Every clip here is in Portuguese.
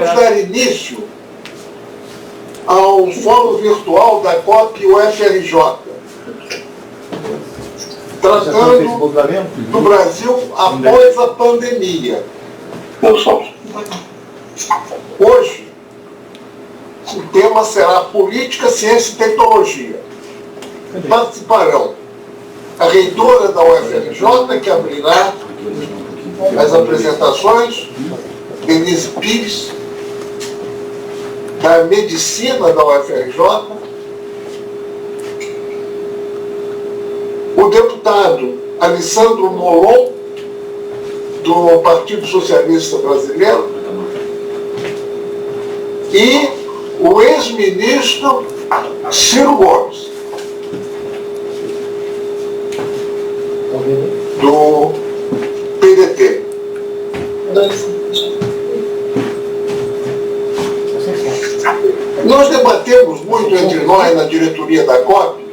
vamos dar início ao fórum virtual da COP UFRJ, tratando do Brasil após a pandemia. Hoje, o tema será Política, Ciência e Tecnologia. Participarão a reitora da UFRJ, que abrirá as apresentações, Denise Pires, da Medicina da UFRJ, o deputado Alessandro Molon, do Partido Socialista Brasileiro, e o ex-ministro Ciro Gomes, do PDT. Nós debatemos muito entre nós na diretoria da COP,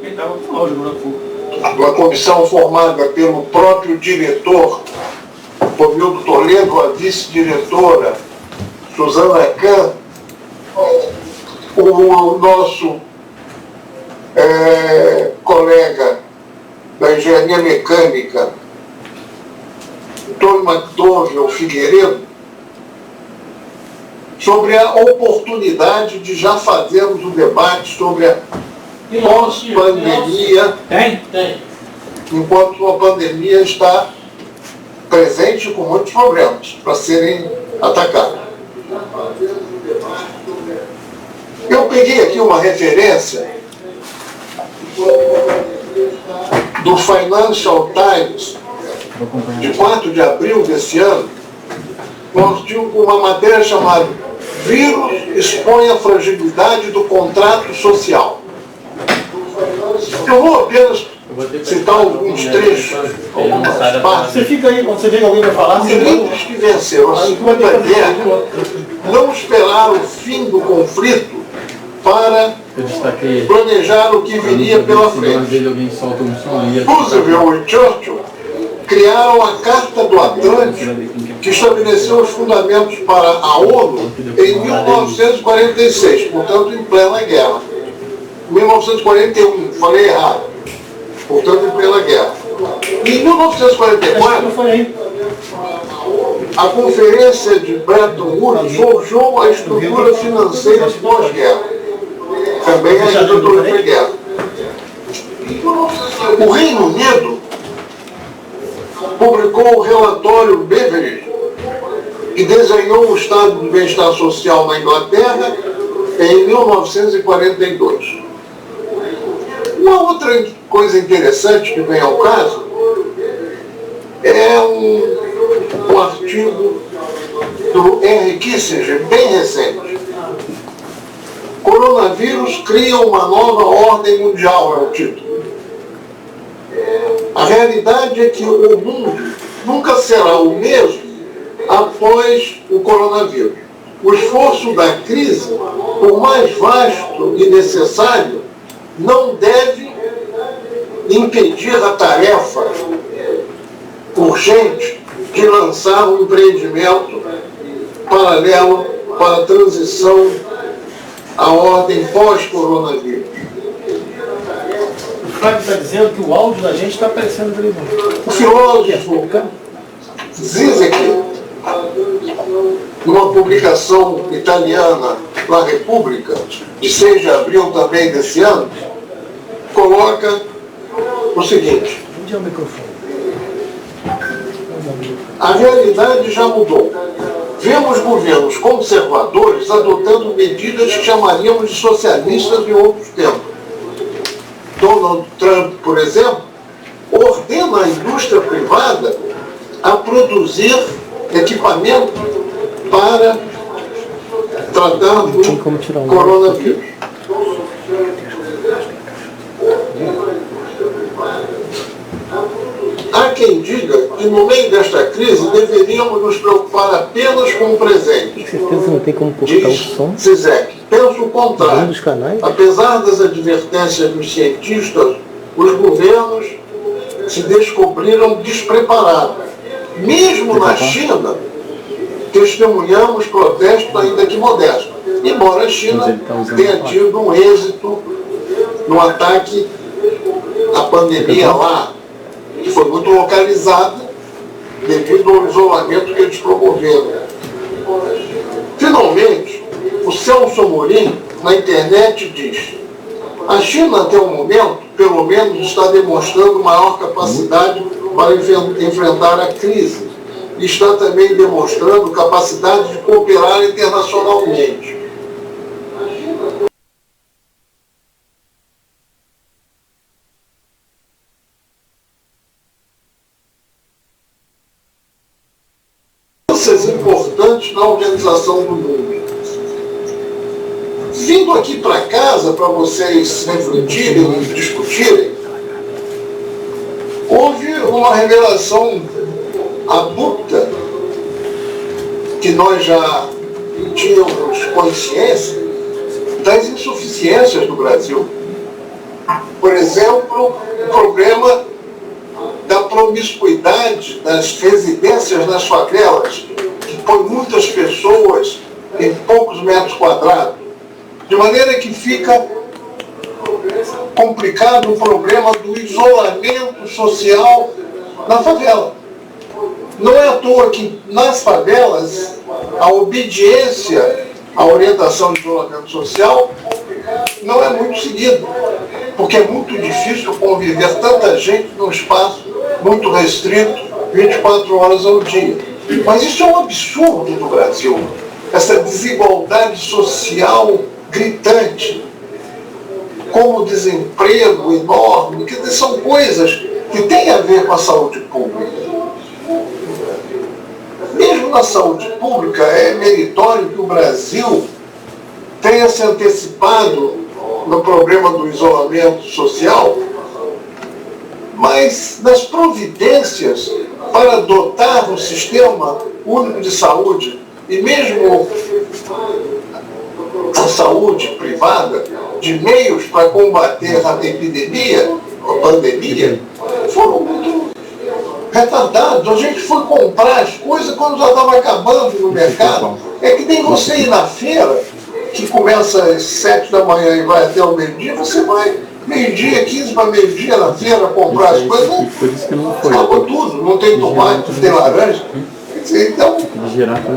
uma comissão formada pelo próprio diretor Romildo Toledo, a vice-diretora Suzana Kahn, o nosso colega da Engenharia Mecânica, Antônio McDowell Figueiredo, sobre a oportunidade de já fazermos um debate sobre a pós-pandemia, enquanto a pandemia está presente com muitos problemas para serem atacados. Eu peguei aqui uma referência do Financial Times, de 4 de abril desse ano, nós tínhamos uma matéria chamada Vírus expõe a fragilidade do contrato social. Eu vou apenas citar alguns trechos, algumas partes. Você fica aí, quando você vê que alguém vai falar... Os líderes que venceram a Segunda Guerra não esperaram o fim do conflito para planejar o que viria pela frente. Roosevelt e Churchill criaram a Carta do Atlântico, que estabeleceu os fundamentos para a ONU em 1946, portanto, em plena guerra. 1941, falei errado, portanto, em plena guerra. Em 1944, a Conferência de Bretton Woods forjou a estrutura financeira pós-guerra, também ainda durante a guerra. O Reino Unido publicou o relatório Beveridge, que desenhou o estado de bem-estar social na Inglaterra em 1942. Uma outra coisa interessante que vem ao caso é um artigo do Henry Kissinger, bem recente. Coronavírus cria uma nova ordem mundial, é o título. A realidade é que o mundo nunca será o mesmo após o coronavírus. O esforço da crise, por mais vasto e necessário, não deve impedir a tarefa urgente de lançar um empreendimento paralelo para a transição à ordem pós-coronavírus. O Flávio está dizendo que o áudio da gente está aparecendo ali. O filósofo Zizek, numa publicação italiana, La Repubblica, de 6 de abril também desse ano, coloca o seguinte: onde é o microfone? A realidade já mudou. Vemos governos conservadores adotando medidas que chamaríamos de socialistas em outros tempos. Donald Trump, por exemplo, ordena a indústria privada a produzir equipamento para tratar do coronavírus. Há quem diga que no meio desta crise deveríamos nos preocupar apenas com o presente. Certeza não tem como cortar o som. Zizek. Penso o contrário. Dos canais. Apesar das advertências dos cientistas, os governos se descobriram despreparados. Mesmo na China, testemunhamos protestos ainda que modestos, embora a China tenha tido um êxito no ataque à pandemia lá, que foi muito localizada devido ao isolamento que eles promoveram. Finalmente, o Celso Amorim, na internet, diz: a China, até o momento, pelo menos, está demonstrando maior capacidade para enfrentar a crise. E está também demonstrando capacidade de cooperar internacionalmente. Mudanças importantes na organização do mundo. Vindo aqui para casa, para vocês refletirem e discutirem, houve uma revelação abrupta que nós já tínhamos consciência das insuficiências do Brasil. Por exemplo, o problema da promiscuidade das residências nas favelas, que põe muitas pessoas em poucos metros quadrados, de maneira que fica complicado o problema do isolamento social na favela. Não é à toa que nas favelas a obediência à orientação de isolamento social não é muito seguida, porque é muito difícil conviver tanta gente num espaço muito restrito, 24 horas ao dia. Mas isso é um absurdo no Brasil, essa desigualdade social gritante, como o desemprego enorme, que são coisas que têm a ver com a saúde pública. Mesmo na saúde pública, é meritório que o Brasil tenha se antecipado no problema do isolamento social, mas nas providências para dotar o sistema único de saúde, e mesmo a saúde privada, de meios para combater a epidemia, a pandemia, foram muito retardados. A gente foi comprar as coisas quando já estava acabando no mercado. É que nem você ir na feira, que começa às 7 da manhã e vai até o meio-dia, você vai meio-dia, 15 para meio-dia na feira comprar as coisas, acabou tudo, não tem tomate, não tem laranja. Então,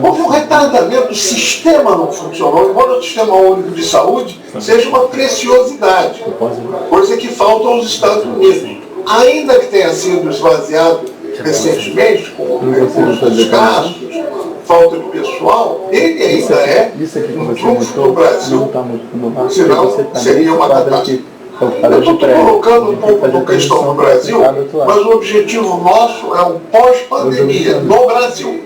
houve um retardamento, o sistema não funcionou, embora o Sistema Único de Saúde seja uma preciosidade, coisa que falta aos Estados Unidos. Ainda que tenha sido esvaziado recentemente, com recursos escassos, falta de pessoal, ele ainda é um trunfo do Brasil, senão seria uma catástrofe. Eu estou colocando um pouco do questão no Brasil, mas o objetivo nosso é um pós-pandemia no Brasil.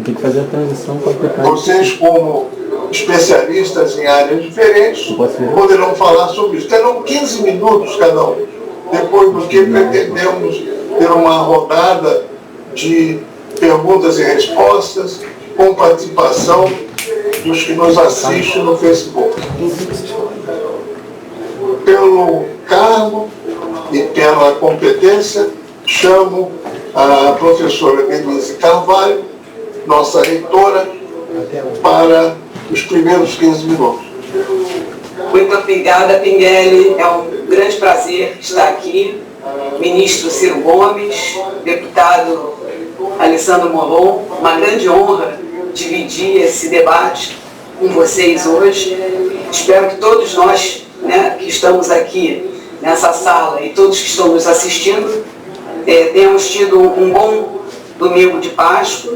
Tem que fazer a transição para aplicar. Vocês, como especialistas em áreas diferentes, poderão falar sobre isso. Terão 15 minutos cada um, depois do que pretendemos ter uma rodada de perguntas e respostas com participação dos que nos assistem no Facebook. Pelo cargo e pela competência, chamo a professora Denise Carvalho, nossa reitora, para os primeiros 15 minutos. Muito obrigada, Pinguelli. É um grande prazer estar aqui. Ministro Ciro Gomes, deputado Alessandro Molon, uma grande honra dividir esse debate com vocês hoje. Espero que todos nós, que estamos aqui nessa sala e todos que estão nos assistindo, tenhamos tido um bom domingo de Páscoa,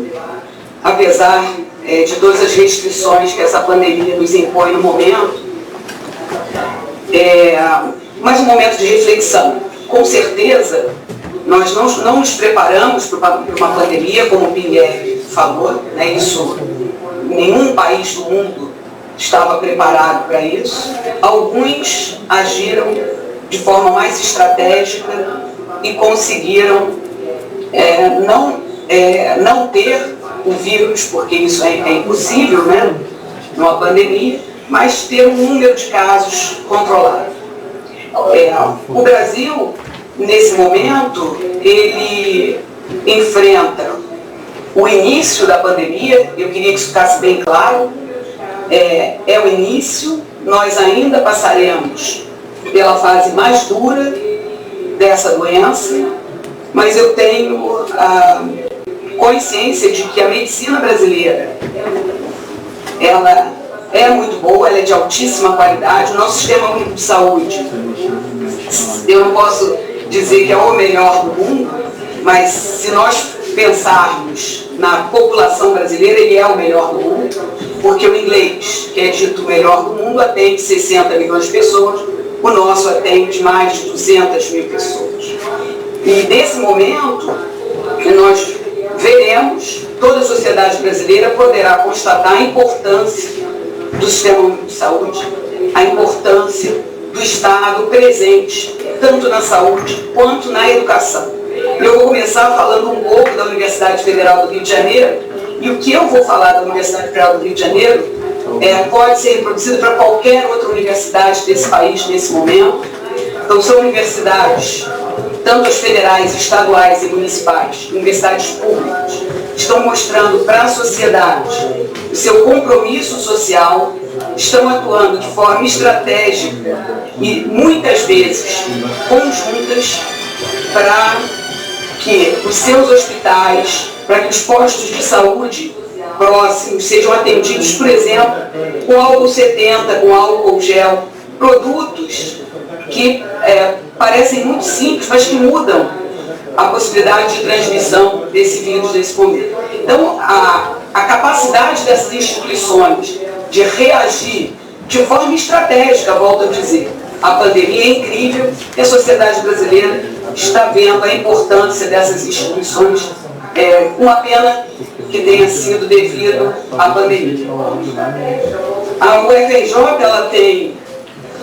apesar de todas as restrições que essa pandemia nos impõe no momento, mas um momento de reflexão. Com certeza, nós não nos preparamos para uma pandemia, como o Pinguelli falou, isso, nenhum país do mundo estava preparado para isso. Alguns agiram de forma mais estratégica e conseguiram não ter o vírus, porque isso é impossível, numa pandemia, mas ter um número de casos controlado. O Brasil, nesse momento, ele enfrenta o início da pandemia, eu queria que isso ficasse bem claro, é o início, nós ainda passaremos pela fase mais dura dessa doença, mas eu tenho a consciência de que a medicina brasileira, ela é muito boa, ela é de altíssima qualidade, o nosso sistema único de saúde, eu não posso dizer que é o melhor do mundo, mas se nós pensarmos na população brasileira, ele é o melhor do mundo, porque o inglês, que é dito o melhor do mundo, atende 60 milhões de pessoas, o nosso atende mais de 200 mil pessoas. E nesse momento, nós veremos, toda a sociedade brasileira poderá constatar a importância do sistema único de saúde, a importância do Estado presente, tanto na saúde quanto na educação. Eu vou começar falando um pouco da Universidade Federal do Rio de Janeiro, e o que eu vou falar da Universidade Federal do Rio de Janeiro pode ser reproduzido para qualquer outra universidade desse país nesse momento. Então são universidades, tanto as federais, estaduais e municipais, universidades públicas, estão mostrando para a sociedade o seu compromisso social, estão atuando de forma estratégica e muitas vezes conjuntas para que os seus hospitais, para que os postos de saúde próximos sejam atendidos, por exemplo, com álcool 70, com álcool gel, produtos que parecem muito simples, mas que mudam a possibilidade de transmissão desse vírus nesse momento. Então, a capacidade dessas instituições de reagir de forma estratégica, volto a dizer, à pandemia é incrível, e a sociedade brasileira está vendo a importância dessas instituições, uma pena que tenha sido devido à pandemia. A UFRJ,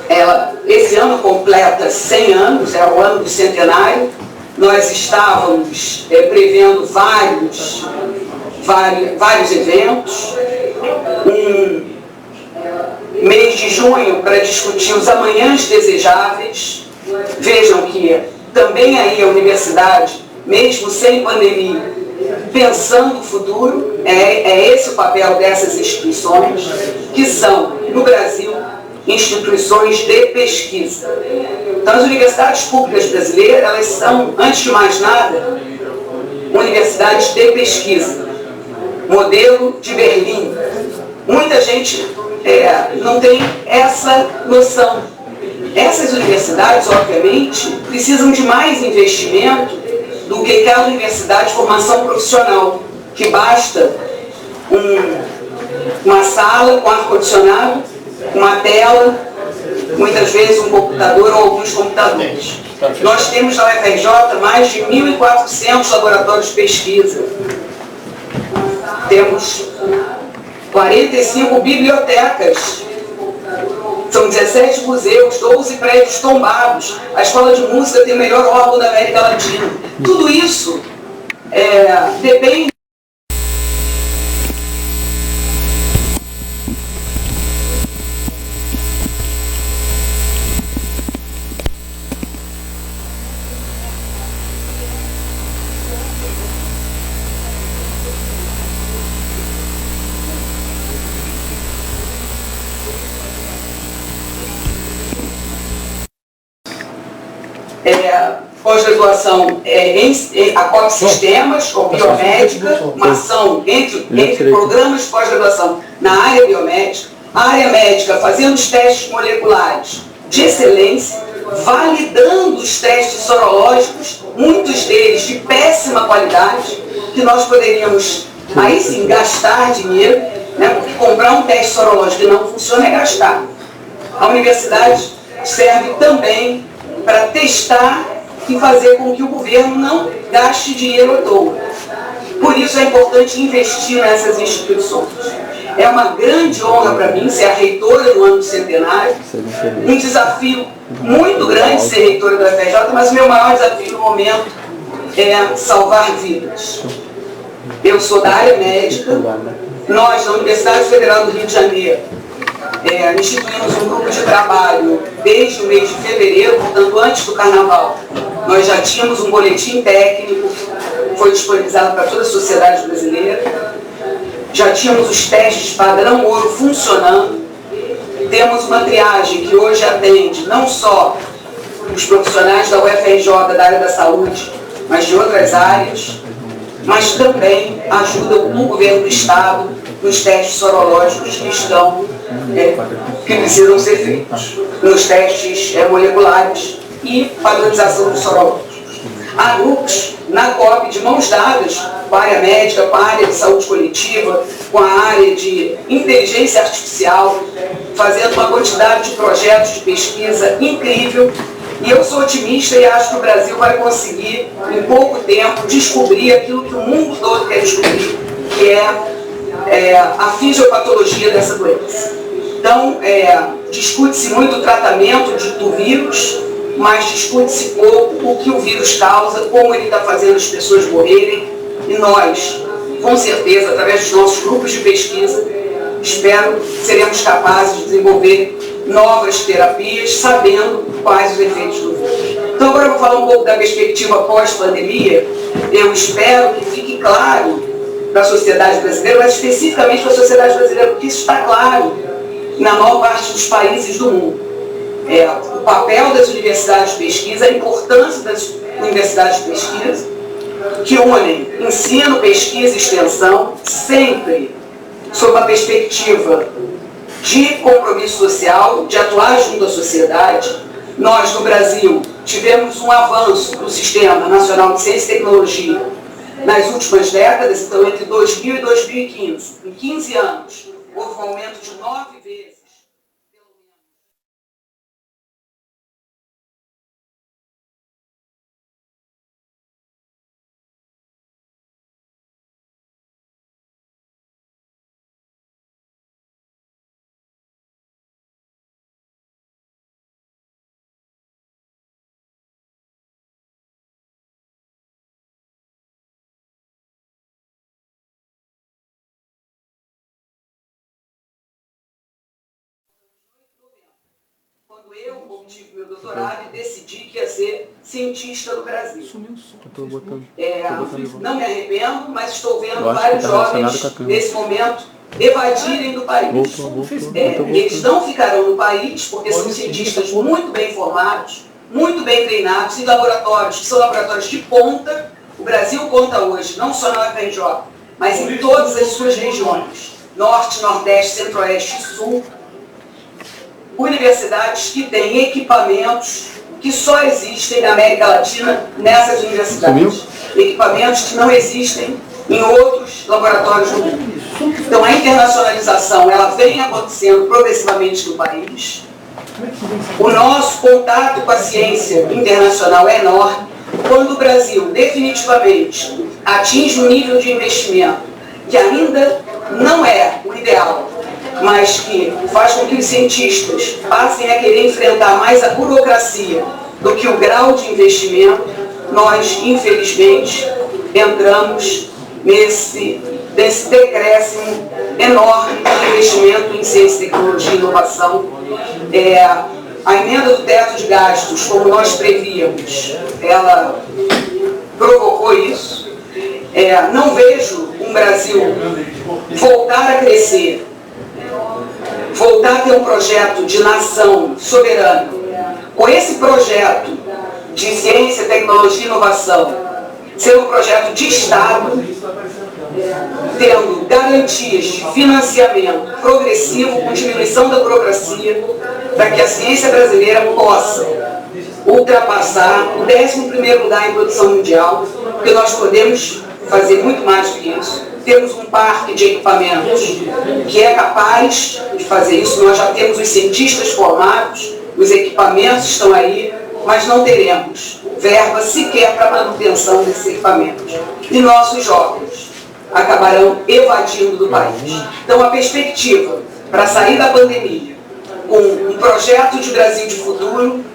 ela esse ano completa 100 anos, é o ano do centenário. Nós estávamos prevendo vários eventos, um mês de junho para discutir os amanhãs desejáveis. Vejam que também aí a universidade, mesmo sem pandemia, pensando o futuro, é esse o papel dessas instituições, que são, no Brasil, instituições de pesquisa. Então, as universidades públicas brasileiras, elas são, antes de mais nada, universidades de pesquisa, modelo de Berlim. Muita gente não tem essa noção. Essas universidades, obviamente, precisam de mais investimento do que aquela universidade de formação profissional, que basta uma sala com ar-condicionado, uma tela, muitas vezes um computador ou alguns computadores. Nós temos na UFRJ mais de 1.400 laboratórios de pesquisa. Temos 45 bibliotecas. São 17 museus, 12 prédios tombados. A Escola de Música tem o melhor órgão da América Latina. Tudo isso depende. Pós-graduação a COP Sistemas, ou Biomédica, uma ação entre programas de pós-graduação na área biomédica, a área médica fazendo os testes moleculares de excelência, validando os testes sorológicos, muitos deles de péssima qualidade, que nós poderíamos, aí sim, gastar dinheiro, né, porque comprar um teste sorológico que não funciona é gastar. A universidade serve também para testar e fazer com que o governo não gaste dinheiro à toa. Por isso é importante investir nessas instituições. É uma grande honra para mim ser a reitora do ano do centenário, um desafio muito grande ser reitora da UFRJ, mas o meu maior desafio no momento é salvar vidas. Eu sou da área médica, nós, da Universidade Federal do Rio de Janeiro, instituímos um grupo de trabalho desde o mês de fevereiro, portanto antes do carnaval. Nós já tínhamos um boletim técnico, foi disponibilizado para toda a sociedade brasileira. Já tínhamos os testes padrão ouro funcionando. Temos uma triagem que hoje atende não só os profissionais da UFRJ, da área da saúde, mas de outras áreas, mas também ajuda o governo do Estado nos testes sorológicos que precisam ser feitos, nos testes moleculares e padronização dos sorológicos. Há grupos na COP de mãos dadas com a área médica, com a área de saúde coletiva, com a área de inteligência artificial, fazendo uma quantidade de projetos de pesquisa incrível. E eu sou otimista e acho que o Brasil vai conseguir, em pouco tempo, descobrir aquilo que o mundo todo quer descobrir, que é a fisiopatologia dessa doença. Então, discute-se muito o tratamento do vírus, mas discute-se pouco o que o vírus causa, como ele está fazendo as pessoas morrerem. E nós, com certeza, através dos nossos grupos de pesquisa, espero que seremos capazes de desenvolver novas terapias, sabendo quais os efeitos do vírus. Então, agora eu vou falar um pouco da perspectiva pós-pandemia. Eu espero que fique claro para a sociedade brasileira, mas especificamente para a sociedade brasileira, porque isso está claro na maior parte dos países do mundo. O papel das universidades de pesquisa, a importância das universidades de pesquisa, que unem ensino, pesquisa e extensão, sempre sob a perspectiva de compromisso social, de atuar junto à sociedade. Nós, no Brasil, tivemos um avanço no Sistema Nacional de Ciência e Tecnologia nas últimas décadas, então entre 2000 e 2015, em 15 anos, houve um aumento de 9 vezes. Quando eu obtive meu doutorado e decidi que ia ser cientista do Brasil. Não me arrependo, mas estou vendo vários jovens, nesse momento, evadirem do país. Eles não ficarão no país, porque são cientistas muito bem formados, muito bem treinados, em laboratórios, que são laboratórios de ponta. O Brasil conta hoje, não só na UFRJ, mas em todas as suas regiões, Norte, Nordeste, Centro-Oeste e Sul, universidades que têm equipamentos que só existem na América Latina nessas universidades. Equipamentos que não existem em outros laboratórios do mundo. Então a internacionalização ela vem acontecendo progressivamente no país. O nosso contato com a ciência internacional é enorme. Quando o Brasil definitivamente atinge um nível de investimento que ainda não é o ideal, mas que faz com que os cientistas passem a querer enfrentar mais a burocracia do que o grau de investimento, nós, infelizmente, entramos nesse decréscimo enorme de investimento em ciência, tecnologia e inovação. A emenda do teto de gastos, como nós prevíamos, ela provocou isso. Não vejo um Brasil voltar a crescer, voltar a ter um projeto de nação soberana, com esse projeto de ciência, tecnologia e inovação, ser um projeto de Estado, tendo garantias de financiamento progressivo, com diminuição da burocracia, para que a ciência brasileira possa ultrapassar o 11º lugar em produção mundial, porque nós podemos fazer muito mais do que isso. Temos um parque de equipamentos que é capaz de fazer isso, nós já temos os cientistas formados, os equipamentos estão aí, mas não teremos verba sequer para a manutenção desses equipamentos. E nossos jovens acabarão evadindo do país. Então a perspectiva para sair da pandemia com um projeto de Brasil de futuro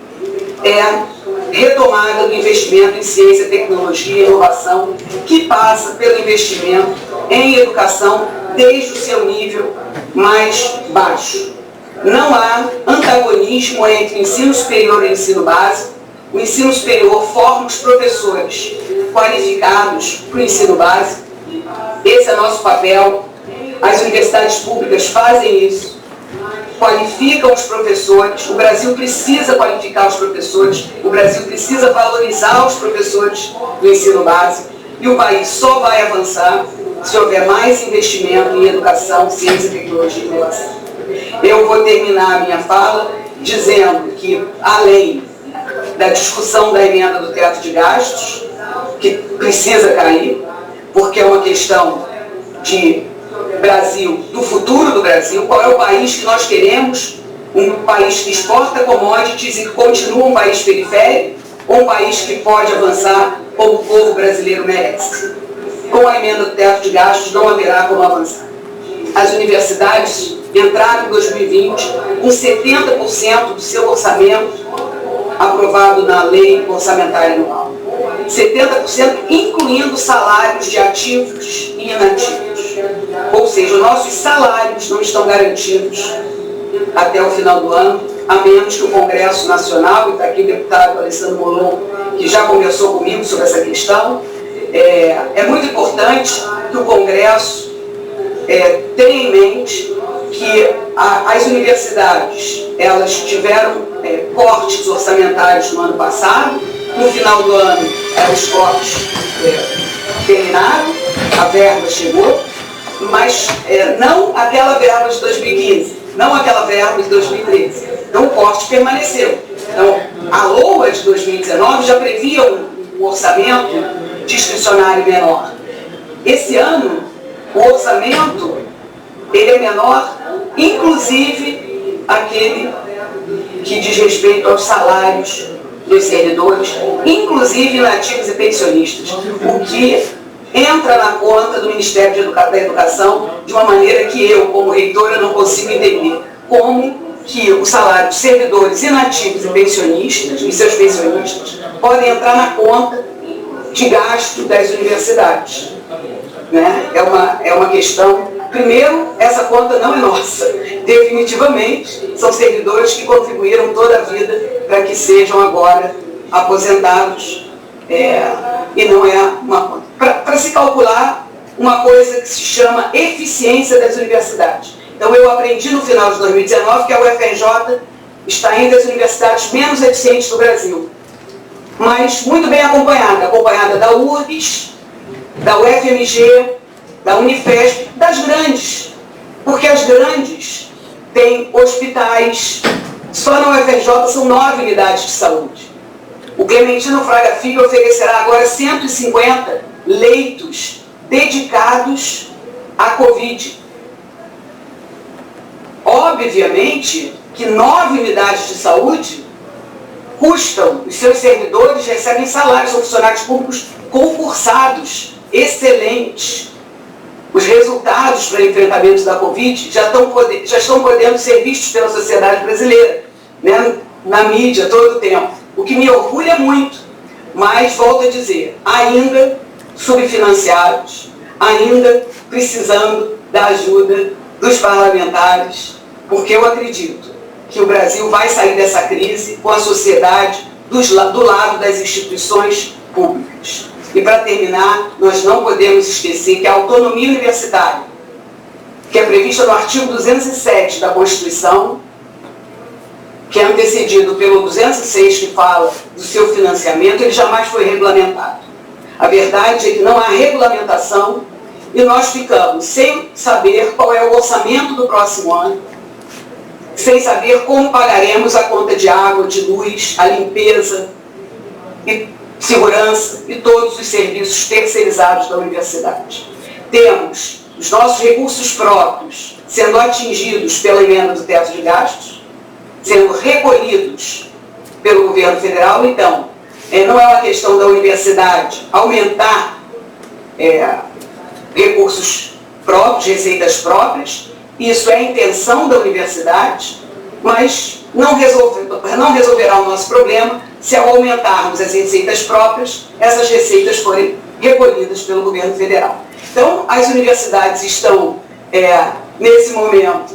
é retomada do investimento em ciência, tecnologia e inovação, que passa pelo investimento em educação desde o seu nível mais baixo. Não há antagonismo entre ensino superior e ensino básico, o ensino superior forma os professores qualificados para o ensino básico. Esse é nosso papel. As universidades públicas fazem isso, qualificam os professores. O Brasil precisa qualificar os professores, o Brasil precisa valorizar os professores do ensino básico, e o país só vai avançar se houver mais investimento em educação, ciência, tecnologia e inovação. Eu vou terminar a minha fala dizendo que, além da discussão da emenda do teto de gastos, que precisa cair, porque é uma questão de Brasil, do futuro do Brasil, qual é o país que nós queremos, um país que exporta commodities e que continua um país periférico, ou um país que pode avançar como o povo brasileiro merece. Com a emenda do teto de gastos não haverá como avançar. As universidades entraram em 2020 com 70% do seu orçamento aprovado na lei orçamentária anual. 70% incluindo salários de ativos e inativos. Ou seja, nossos salários não estão garantidos até o final do ano, a menos que o Congresso Nacional, e está aqui o deputado Alessandro Molon, que já conversou comigo sobre essa questão, é muito importante que o Congresso tenha em mente que as universidades, elas tiveram cortes orçamentários no ano passado. No final do ano, os cortes terminaram, a verba chegou, mas não aquela verba de 2015, não aquela verba de 2013. Então o corte permaneceu. Então, a LOA de 2019 já previa um orçamento discricionário menor. Esse ano, o orçamento ele é menor, inclusive aquele que diz respeito aos salários dos servidores, inclusive nativos e pensionistas, o que entra na conta do Ministério da Educação de uma maneira que eu, como reitora, não consigo entender. Como que o salário dos servidores inativos e pensionistas, e seus pensionistas, podem entrar na conta de gasto das universidades. Né? É uma questão. Primeiro, essa conta não é nossa. Definitivamente, são servidores que contribuíram toda a vida para que sejam agora aposentados. E não é uma conta. Para se calcular uma coisa que se chama eficiência das universidades. Então, eu aprendi no final de 2019 que a UFRJ está entre as universidades menos eficientes do Brasil. Mas muito bem acompanhada da URGS, da UFMG, da Unifesp, das grandes. Porque as grandes têm hospitais, só na UFRJ são 9 unidades de saúde. O Clementino Fraga Filho oferecerá agora 150 leitos dedicados à Covid. Obviamente que 9 unidades de saúde custam, os seus servidores recebem salários, são funcionários públicos concursados, excelentes. Os resultados para o enfrentamento da Covid já estão podendo ser vistos pela sociedade brasileira, né, na mídia todo o tempo, o que me orgulha muito, mas, volto a dizer, ainda subfinanciados, ainda precisando da ajuda dos parlamentares, porque eu acredito que o Brasil vai sair dessa crise com a sociedade do lado das instituições públicas. E para terminar, nós não podemos esquecer que a autonomia universitária, que é prevista no artigo 207 da Constituição, que é antecedido pelo 206 que fala do seu financiamento, ele jamais foi regulamentado. A verdade é que não há regulamentação e nós ficamos sem saber qual é o orçamento do próximo ano, sem saber como pagaremos a conta de água, de luz, a limpeza e segurança e todos os serviços terceirizados da universidade. Temos os nossos recursos próprios sendo atingidos pela emenda do teto de gastos, sendo recolhidos pelo governo federal. Então, não é uma questão da universidade aumentar recursos próprios, receitas próprias. Isso é a intenção da universidade, mas não resolverá o nosso problema se, ao aumentarmos as receitas próprias, essas receitas forem recolhidas pelo governo federal. Então, as universidades estão, nesse momento,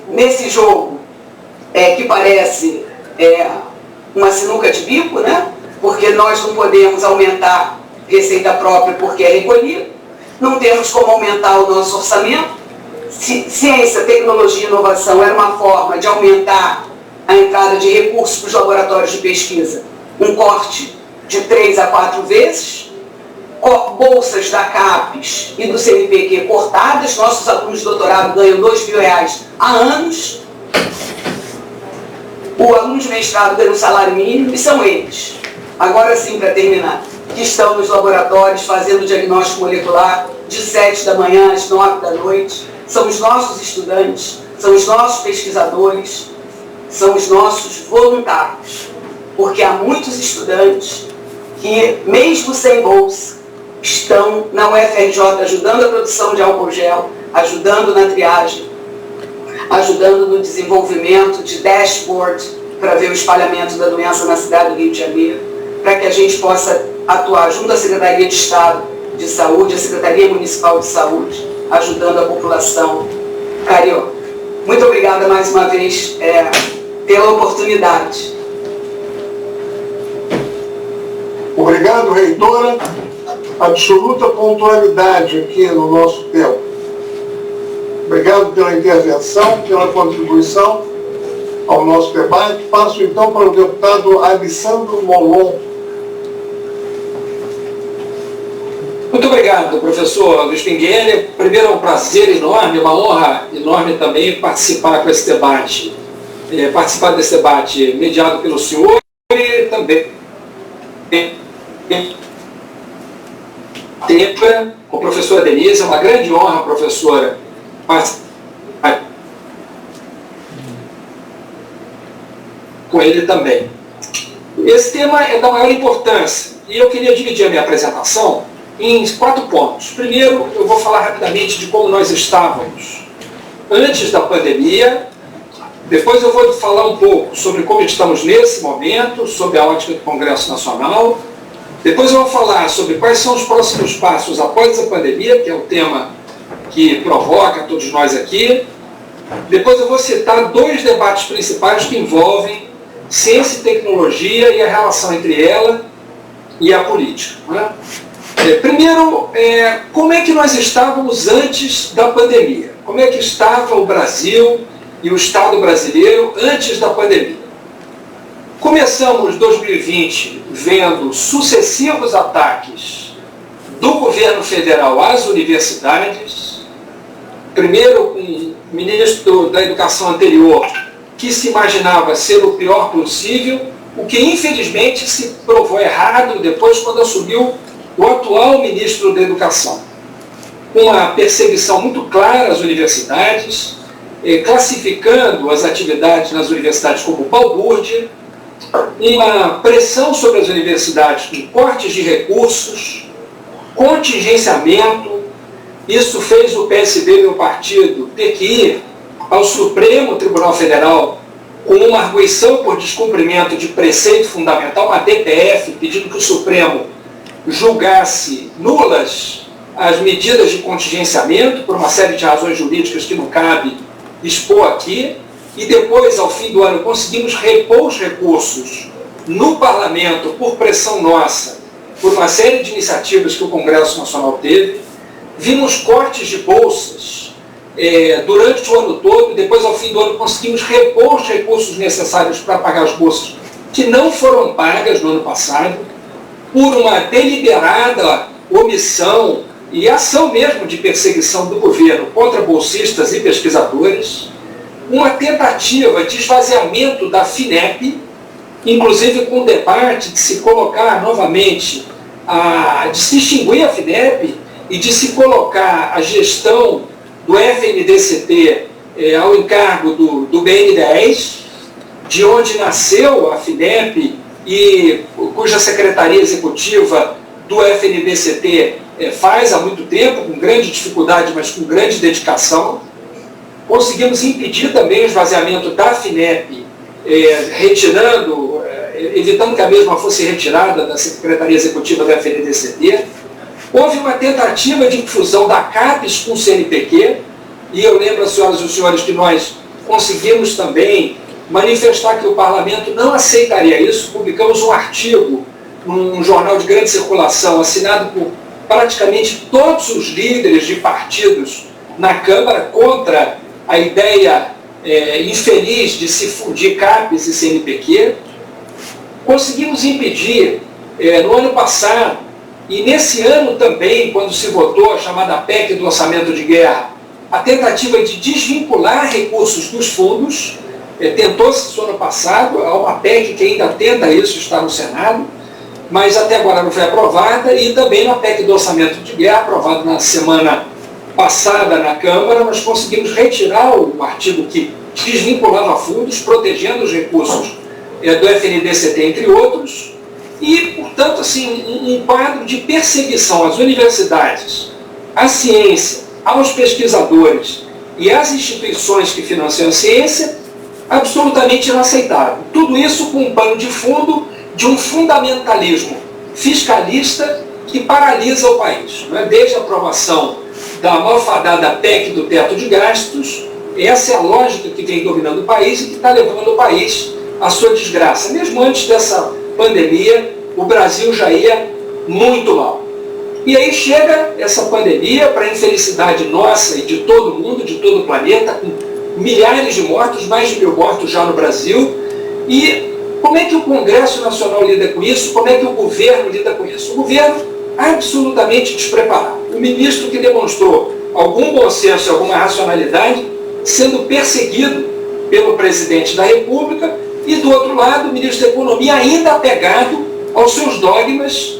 nesse jogo que parece uma sinuca de bico, né? Porque nós não podemos aumentar receita própria porque é recolhido, não temos como aumentar o nosso orçamento. Ciência, tecnologia e inovação era uma forma de aumentar a entrada de recursos para os laboratórios de pesquisa, um corte de 3 a 4 vezes, bolsas da CAPES e do CNPq cortadas, nossos alunos de doutorado ganham R$2.000 há anos, o aluno de mestrado ganha um salário mínimo, e são eles, agora sim, para terminar, que estão nos laboratórios fazendo diagnóstico molecular de 7 da manhã às 9 da noite, são os nossos estudantes, são os nossos pesquisadores, são os nossos voluntários, porque há muitos estudantes que, mesmo sem bolsa, estão na UFRJ ajudando a produção de álcool gel, ajudando na triagem, ajudando no desenvolvimento de dashboard para ver o espalhamento da doença na cidade do Rio de Janeiro, para que a gente possa atuar junto à Secretaria de Estado de Saúde, à Secretaria Municipal de Saúde, ajudando a população carioca. Muito obrigada mais uma vez pela oportunidade. Obrigado, reitora. Absoluta pontualidade aqui no nosso tempo. Obrigado pela intervenção, pela contribuição ao nosso debate. Passo então para o deputado Alessandro Molon. Muito obrigado, professor Luiz Pinguelli. Primeiro, é um prazer enorme, uma honra enorme também participar com esse debate. Participar desse debate mediado pelo senhor e também com a professora Denise. É uma grande honra, professora, participar com ele também. Esse tema é da maior importância e eu queria dividir a minha apresentação em 4 pontos. Primeiro, eu vou falar rapidamente de como nós estávamos antes da pandemia. Depois eu vou falar um pouco sobre como estamos nesse momento, sob a ótica do Congresso Nacional. Depois eu vou falar sobre quais são os próximos passos após a pandemia, que é o tema que provoca todos nós aqui. Depois eu vou citar 2 debates principais que envolvem ciência e tecnologia e a relação entre ela e a política, né? Primeiro, como é que nós estávamos antes da pandemia? Como é que estava o Brasil e o Estado brasileiro antes da pandemia? Começamos 2020 vendo sucessivos ataques do governo federal às universidades, primeiro com o ministro da Educação anterior, que se imaginava ser o pior possível, o que infelizmente se provou errado depois quando assumiu o atual ministro da Educação. Uma perseguição muito clara às universidades, classificando as atividades nas universidades como balbúrdia, uma pressão sobre as universidades com cortes de recursos, contingenciamento. Isso fez o PSB, meu partido, ter que ir ao Supremo Tribunal Federal com uma arguição por descumprimento de preceito fundamental, uma DPF, pedindo que o Supremo julgasse nulas as medidas de contingenciamento por uma série de razões jurídicas que não cabe expor aqui. E depois, ao fim do ano, conseguimos repor os recursos no Parlamento por pressão nossa, por uma série de iniciativas que o Congresso Nacional teve. Vimos cortes de bolsas durante o ano todo, e depois, ao fim do ano, conseguimos repor os recursos necessários para pagar as bolsas que não foram pagas no ano passado, por uma deliberada omissão e ação mesmo de perseguição do governo contra bolsistas e pesquisadores, uma tentativa de esvaziamento da FINEP, inclusive com o debate de se colocar novamente, de se extinguir a FINEP e de se colocar a gestão do FNDCT ao encargo do BN10, de onde nasceu a FINEP e cuja secretaria executiva do FNDCT faz há muito tempo, com grande dificuldade, mas com grande dedicação. Conseguimos impedir também o esvaziamento da FINEP, evitando que a mesma fosse retirada da secretaria executiva do FNDCT. Houve uma tentativa de fusão da CAPES com o CNPq, e eu lembro, as senhoras e os senhores, que nós conseguimos também manifestar que o parlamento não aceitaria isso. Publicamos um artigo num jornal de grande circulação, assinado por praticamente todos os líderes de partidos na Câmara, contra a ideia infeliz de se fundir CAPES e CNPq. Conseguimos impedir, no ano passado, e nesse ano também, quando se votou a chamada PEC do orçamento de guerra, a tentativa de desvincular recursos dos fundos. Tentou-se isso ano passado, há uma PEC que ainda tenta isso, está no Senado, mas até agora não foi aprovada, e também na PEC do orçamento de guerra, aprovada na semana passada na Câmara, nós conseguimos retirar o artigo que desvinculava fundos, protegendo os recursos do FNDCT, entre outros, e, portanto, assim, um quadro de perseguição às universidades, à ciência, aos pesquisadores e às instituições que financiam a ciência, absolutamente inaceitável. Tudo isso com um pano de fundo de um fundamentalismo fiscalista que paralisa o país. Desde a aprovação da malfadada PEC do teto de gastos, essa é a lógica que vem dominando o país e que está levando o país à sua desgraça. Mesmo antes dessa pandemia, o Brasil já ia muito mal. E aí chega essa pandemia, para a infelicidade nossa e de todo mundo, de todo o planeta, com milhares de mortos, mais de 1000 mortos já no Brasil. E como é que o Congresso Nacional lida com isso? Como é que o governo lida com isso? O governo absolutamente despreparado. O ministro que demonstrou algum bom senso e alguma racionalidade sendo perseguido pelo presidente da República, e do outro lado o ministro da Economia ainda apegado aos seus dogmas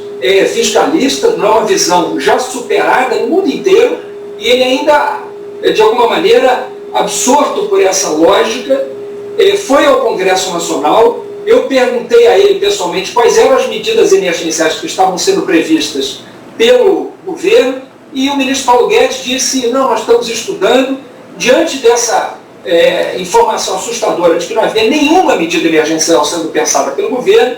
fiscalistas, não uma visão já superada no mundo inteiro, e ele ainda, de alguma maneira, absorto por essa lógica, foi ao Congresso Nacional. Eu perguntei a ele pessoalmente quais eram as medidas emergenciais que estavam sendo previstas pelo governo, e o ministro Paulo Guedes disse: não, nós estamos estudando. Diante dessa informação assustadora de que não havia nenhuma medida emergencial sendo pensada pelo governo,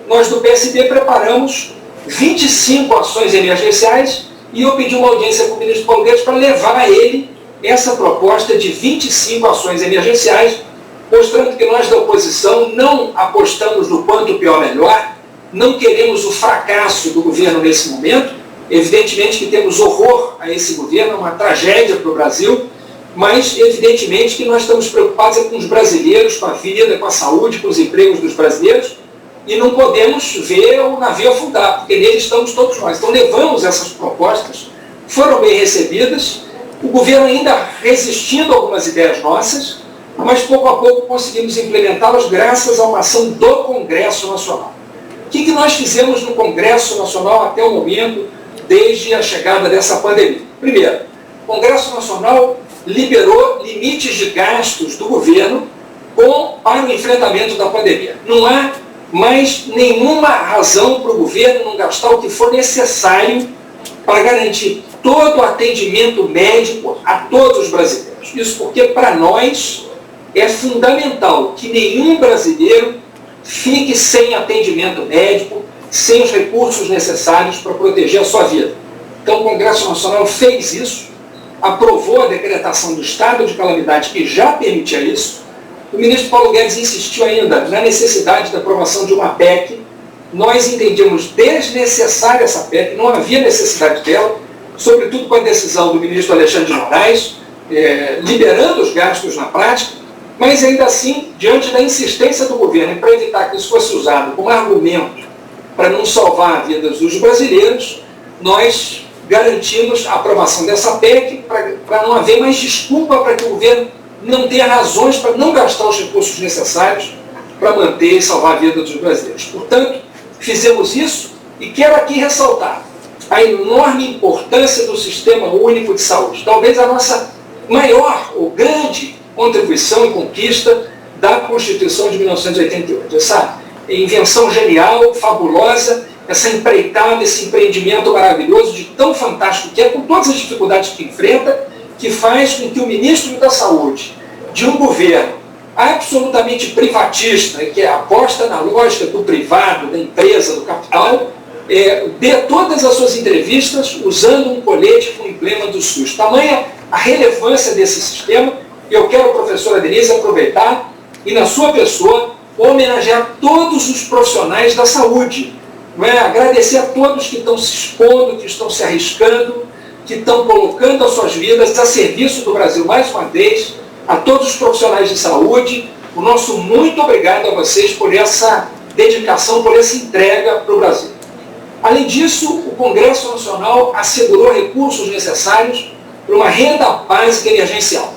nós do PSD preparamos 25 ações emergenciais, e eu pedi uma audiência com o ministro Paulo Guedes para levar a ele essa proposta de 25 ações emergenciais, mostrando que nós da oposição não apostamos no quanto pior melhor, não queremos o fracasso do governo nesse momento. Evidentemente que temos horror a esse governo, é uma tragédia para o Brasil, mas evidentemente que nós estamos preocupados com os brasileiros, com a vida, com a saúde, com os empregos dos brasileiros, e não podemos ver o navio afundar, porque nele estamos todos nós. Então levamos essas propostas, foram bem recebidas, o governo ainda resistindo a algumas ideias nossas, mas pouco a pouco conseguimos implementá-las graças a uma ação do Congresso Nacional. O que nós fizemos no Congresso Nacional até o momento, desde a chegada dessa pandemia? Primeiro, o Congresso Nacional liberou limites de gastos do governo para o enfrentamento da pandemia. Não há mais nenhuma razão para o governo não gastar o que for necessário para garantir todo o atendimento médico a todos os brasileiros. Isso porque, para nós, é fundamental que nenhum brasileiro fique sem atendimento médico, sem os recursos necessários para proteger a sua vida. Então o Congresso Nacional fez isso, aprovou a decretação do estado de calamidade que já permitia isso. O ministro Paulo Guedes insistiu ainda na necessidade da aprovação de uma PEC. Nós entendíamos desnecessária essa PEC, não havia necessidade dela, sobretudo com a decisão do ministro Alexandre de Moraes, liberando os gastos na prática, mas ainda assim, diante da insistência do governo para evitar que isso fosse usado como argumento para não salvar a vida dos brasileiros, nós garantimos a aprovação dessa PEC para não haver mais desculpa para que o governo não tenha razões para não gastar os recursos necessários para manter e salvar a vida dos brasileiros. Portanto, fizemos isso, e quero aqui ressaltar a enorme importância do Sistema Único de Saúde. Talvez a nossa maior ou grande contribuição e conquista da Constituição de 1988. Essa invenção genial, fabulosa, essa empreitada, esse empreendimento maravilhoso, de tão fantástico que é, com todas as dificuldades que enfrenta, que faz com que o ministro da Saúde, de um governo absolutamente privatista, que aposta na lógica do privado, da empresa, do capital, dê todas as suas entrevistas usando um colete com o emblema do SUS. Tamanha a relevância desse sistema. Eu quero, professora Denise, aproveitar e na sua pessoa, homenagear todos os profissionais da saúde. Não é? Agradecer a todos que estão se expondo, que estão se arriscando, que estão colocando as suas vidas a serviço do Brasil mais uma vez, a todos os profissionais de saúde. O nosso muito obrigado a vocês por essa dedicação, por essa entrega para o Brasil. Além disso, o Congresso Nacional assegurou recursos necessários para uma renda básica emergencial.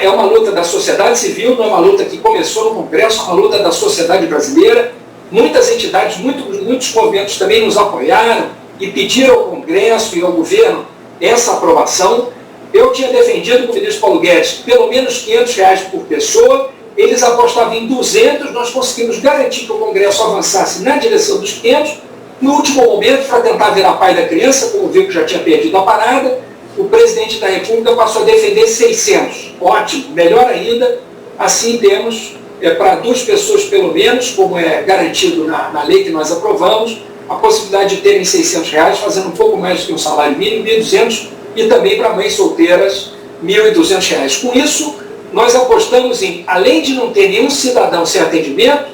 É uma luta da sociedade civil, não é uma luta que começou no Congresso, é uma luta da sociedade brasileira. Muitas entidades, muitos movimentos também nos apoiaram e pediram ao Congresso e ao governo essa aprovação. Eu tinha defendido com o ministro Paulo Guedes pelo menos R$500 por pessoa, eles apostavam em 200, nós conseguimos garantir que o Congresso avançasse na direção dos 500, no último momento, para tentar virar pai da criança, como viu que já tinha perdido a parada, o presidente da República passou a defender 600. Ótimo, melhor ainda, assim temos para 2 pessoas pelo menos, como é garantido na lei que nós aprovamos, a possibilidade de terem R$600, fazendo um pouco mais do que um salário mínimo, 1.200, e também para mães solteiras, R$1.200. Com isso, nós apostamos em, além de não ter nenhum cidadão sem atendimento,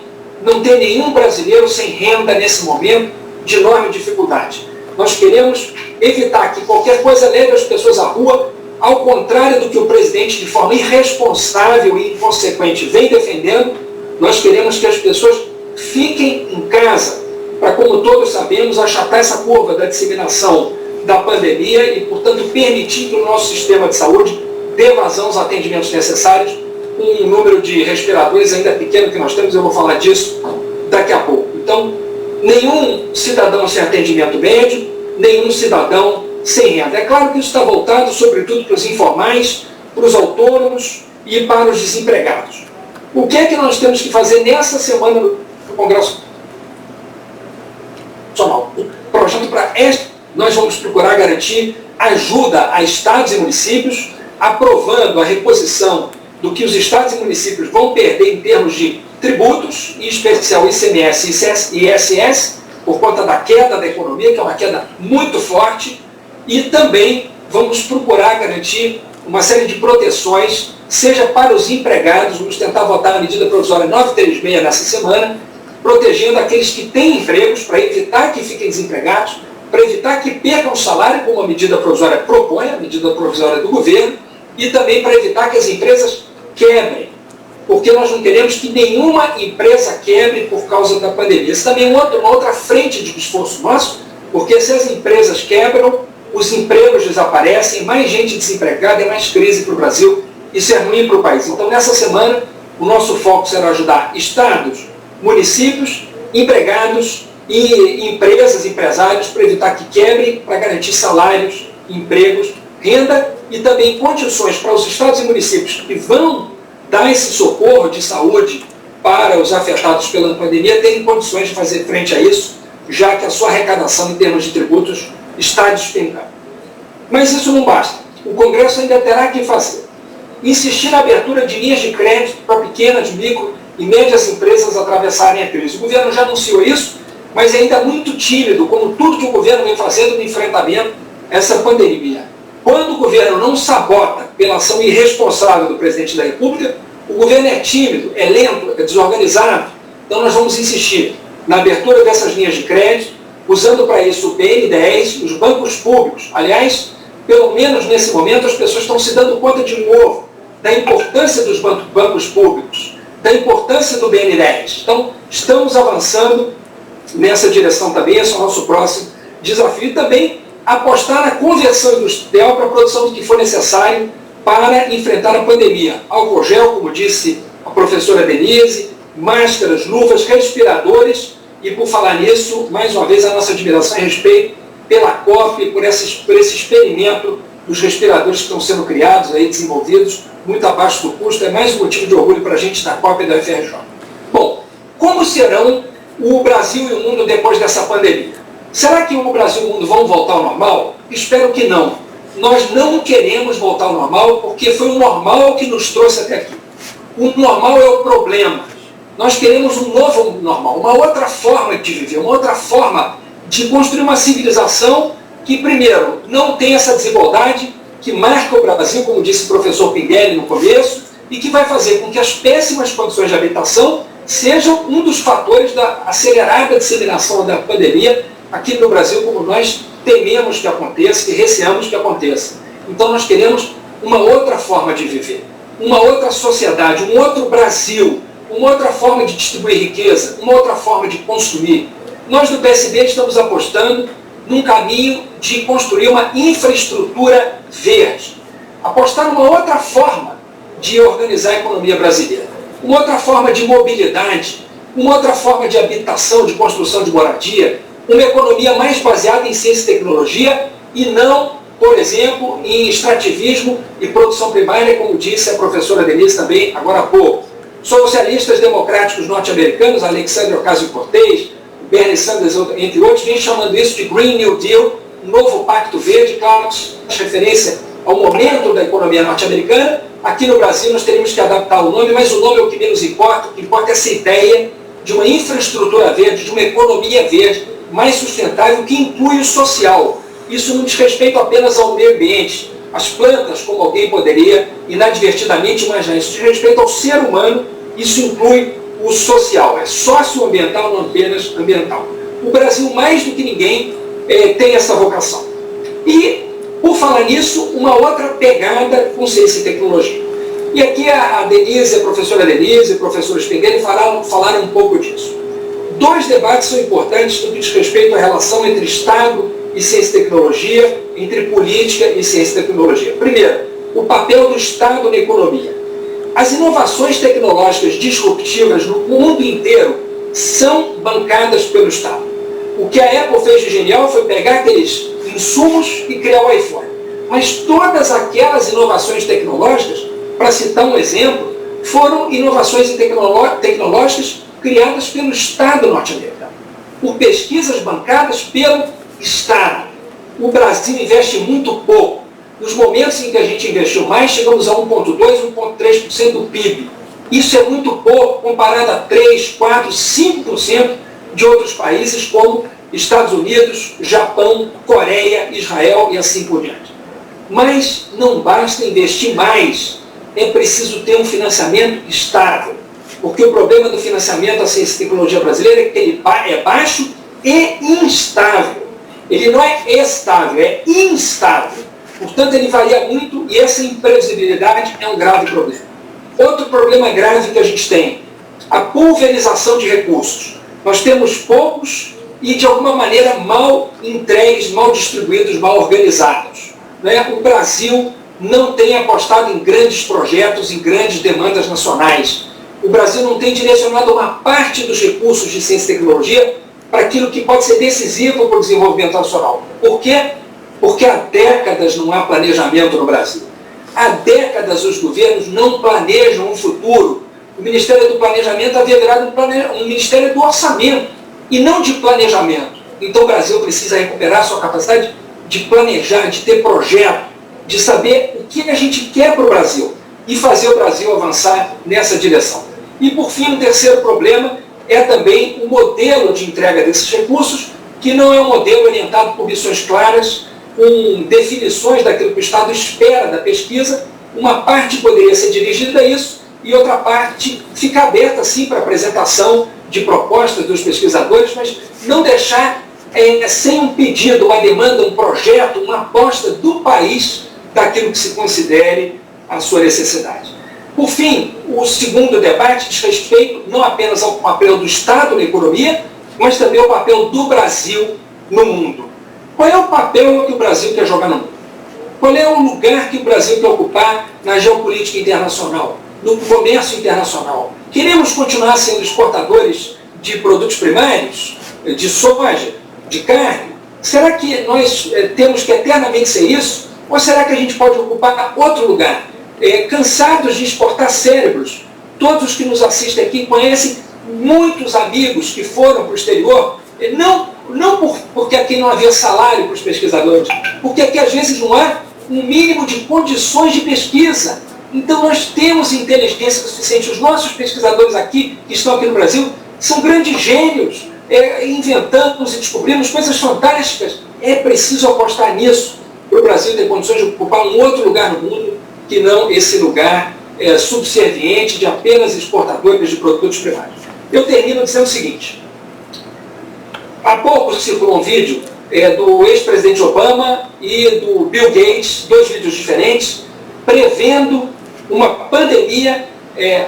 não ter nenhum brasileiro sem renda nesse momento de enorme dificuldade. Nós queremos evitar que qualquer coisa leve as pessoas à rua, ao contrário do que o presidente, de forma irresponsável e inconsequente, vem defendendo. Nós queremos que as pessoas fiquem em casa, para, como todos sabemos, achatar essa curva da disseminação da pandemia e, portanto, permitir que o nosso sistema de saúde dê vazão aos atendimentos necessários, com um número de respiradores ainda pequeno que nós temos, eu vou falar disso daqui a pouco. Então, nenhum cidadão sem atendimento médico, nenhum cidadão sem renda. É claro que isso está voltado, sobretudo, para os informais, para os autônomos e para os desempregados. O que é que nós temos que fazer nessa semana no Congresso Nacional? Projeto para esta, nós vamos procurar garantir ajuda a estados e municípios, aprovando a reposição do que os estados e municípios vão perder em termos de tributos, em especial ICMS e ISS, por conta da queda da economia, que é uma queda muito forte, e também vamos procurar garantir uma série de proteções, seja para os empregados, vamos tentar votar a medida provisória 936 nessa semana, protegendo aqueles que têm empregos, para evitar que fiquem desempregados, para evitar que percam o salário, como a medida provisória propõe, a medida provisória do governo, e também para evitar que as empresas quebrem, porque nós não queremos que nenhuma empresa quebre por causa da pandemia. Isso também é uma outra frente de esforço nosso, porque se as empresas quebram, os empregos desaparecem, mais gente desempregada e mais crise para o Brasil. Isso é ruim para o país. Então, nessa semana, o nosso foco será ajudar estados, municípios, empregados e empresas, empresários, para evitar que quebrem, para garantir salários, empregos, renda e também condições para os estados e municípios que vão dar esse socorro de saúde para os afetados pela pandemia, terem condições de fazer frente a isso, já que a sua arrecadação em termos de tributos está despencando. Mas isso não basta. O Congresso ainda terá que fazer. Insistir na abertura de linhas de crédito para pequenas, micro e médias empresas atravessarem a crise. O governo já anunciou isso, mas é ainda muito tímido, como tudo que o governo vem fazendo no enfrentamento a essa pandemia. Quando o governo não sabota pela ação irresponsável do presidente da República, o governo é tímido, é lento, é desorganizado. Então nós vamos insistir na abertura dessas linhas de crédito, usando para isso o BN10, os bancos públicos. Aliás, pelo menos nesse momento, as pessoas estão se dando conta de novo da importância dos bancos públicos, da importância do BN10. Então, estamos avançando nessa direção também, esse é o nosso próximo desafio. E também apostar na conversão industrial para a produção do que for necessário para enfrentar a pandemia. Álcool gel, como disse a professora Denise, máscaras, luvas, respiradores. E por falar nisso, mais uma vez a nossa admiração e respeito pela COP, por esse experimento dos respiradores que estão sendo criados, aí, desenvolvidos, muito abaixo do custo. É mais um motivo de orgulho para a gente da COP e da UFRJ. Bom, como serão o Brasil e o mundo depois dessa pandemia? Será que o Brasil e o mundo vão voltar ao normal? Espero que não. Nós não queremos voltar ao normal porque foi o normal que nos trouxe até aqui. O normal é o problema. Nós queremos um novo normal, uma outra forma de viver, uma outra forma de construir uma civilização que, primeiro, não tem essa desigualdade que marca o Brasil, como disse o professor Pinguelli no começo, e que vai fazer com que as péssimas condições de habitação sejam um dos fatores da acelerada disseminação da pandemia aqui no Brasil, como nós tememos que aconteça e receamos que aconteça. Então nós queremos uma outra forma de viver, uma outra sociedade, um outro Brasil, uma outra forma de distribuir riqueza, uma outra forma de consumir. Nós do PSB estamos apostando num caminho de construir uma infraestrutura verde, apostar numa outra forma de organizar a economia brasileira, uma outra forma de mobilidade, uma outra forma de habitação, de construção de moradia, uma economia mais baseada em ciência e tecnologia e não, por exemplo, em extrativismo e produção primária, como disse a professora Denise também agora há pouco. Socialistas democráticos norte-americanos, Alexandre Ocasio-Cortez, Bernie Sanders, entre outros, vêm chamando isso de Green New Deal, um novo pacto verde, claro, referência ao momento da economia norte-americana. Aqui no Brasil nós teríamos que adaptar o nome, mas o nome é o que menos importa. O que importa é essa ideia de uma infraestrutura verde, de uma economia verde, mais sustentável, que inclui o social. Isso não diz respeito apenas ao meio ambiente, às plantas, como alguém poderia inadvertidamente imaginar. Isso diz respeito ao ser humano, isso inclui o social, é socioambiental, não apenas ambiental. O Brasil, mais do que ninguém, tem essa vocação. E, por falar nisso, uma outra pegada com ciência e tecnologia. E aqui a Denise, a professora Denise, o professor Spengler falaram um pouco disso. Dois debates são importantes no que diz respeito à relação entre Estado e ciência e tecnologia, entre política e ciência e tecnologia. Primeiro, o papel do Estado na economia. As inovações tecnológicas disruptivas no mundo inteiro são bancadas pelo Estado. O que a Apple fez de genial foi pegar aqueles insumos e criar o iPhone. Mas todas aquelas inovações tecnológicas, para citar um exemplo, foram inovações tecnológicas criadas pelo Estado norte-americano, por pesquisas bancadas pelo Estado. O Brasil investe muito pouco. Nos momentos em que a gente investiu mais, chegamos a 1,2%, 1,3% do PIB. Isso é muito pouco comparado a 3%, 4%, 5% de outros países como Estados Unidos, Japão, Coreia, Israel e assim por diante. Mas não basta investir mais, é preciso ter um financiamento estável. Porque o problema do financiamento da ciência e tecnologia brasileira é que ele é baixo e instável. Ele não é estável, é instável. Portanto, ele varia muito e essa imprevisibilidade é um grave problema. Outro problema grave que a gente tem, a pulverização de recursos. Nós temos poucos e, de alguma maneira, mal entregues, mal distribuídos, mal organizados. O Brasil não tem apostado em grandes projetos, em grandes demandas nacionais. O Brasil não tem direcionado uma parte dos recursos de ciência e tecnologia para aquilo que pode ser decisivo para o desenvolvimento nacional. Por quê? Porque há décadas não há planejamento no Brasil. Há décadas os governos não planejam um futuro. O Ministério do Planejamento havia virado um Ministério do Orçamento e não de planejamento. Então o Brasil precisa recuperar sua capacidade de planejar, de ter projeto, de saber o que a gente quer para o Brasil e fazer o Brasil avançar nessa direção. E por fim, um terceiro problema é também o modelo de entrega desses recursos, que não é um modelo orientado por missões claras, com definições daquilo que o Estado espera da pesquisa. Uma parte poderia ser dirigida a isso e outra parte fica aberta, sim, para a apresentação de propostas dos pesquisadores, mas não deixar sem um pedido, uma demanda, um projeto, uma aposta do país daquilo que se considere a sua necessidade. Por fim, o segundo debate diz respeito não apenas ao papel do Estado na economia, mas também ao papel do Brasil no mundo. Qual é o papel que o Brasil quer jogar no mundo? Qual é o lugar que o Brasil quer ocupar na geopolítica internacional, no comércio internacional? Queremos continuar sendo exportadores de produtos primários, de soja, de carne? Será que nós temos que eternamente ser isso? Ou será que a gente pode ocupar outro lugar? Cansados de exportar cérebros, todos os que nos assistem aqui conhecem muitos amigos que foram para o exterior, não porque aqui não havia salário para os pesquisadores, porque aqui às vezes não há um mínimo de condições de pesquisa. Então nós temos inteligência suficiente. Os nossos pesquisadores aqui, que estão aqui no Brasil, são grandes gênios, inventamos e descobrimos coisas fantásticas. É preciso apostar nisso para o Brasil ter condições de ocupar um outro lugar no mundo que não esse lugar subserviente de apenas exportadores de produtos primários. Eu termino dizendo o seguinte: há pouco circulou um vídeo do ex-presidente Obama e do Bill Gates, 2 vídeos diferentes, prevendo uma pandemia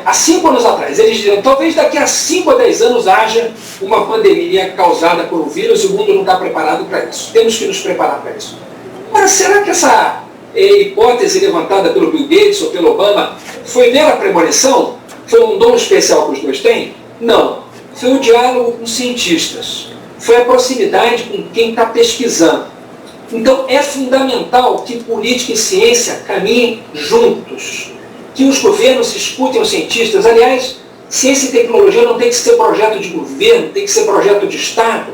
há 5 anos atrás. Eles diziam, talvez daqui a 5 a 10 anos haja uma pandemia causada por um vírus e o mundo não está preparado para isso. Temos que nos preparar para isso. Mas será que essa hipótese levantada pelo Bill Gates ou pelo Obama foi mera premonição? Foi um dom especial que os dois têm? Não. Foi o diálogo com cientistas. Foi a proximidade com quem está pesquisando. Então é fundamental que política e ciência caminhem juntos. Que os governos escutem os cientistas. Aliás, ciência e tecnologia não tem que ser projeto de governo, tem que ser projeto de Estado.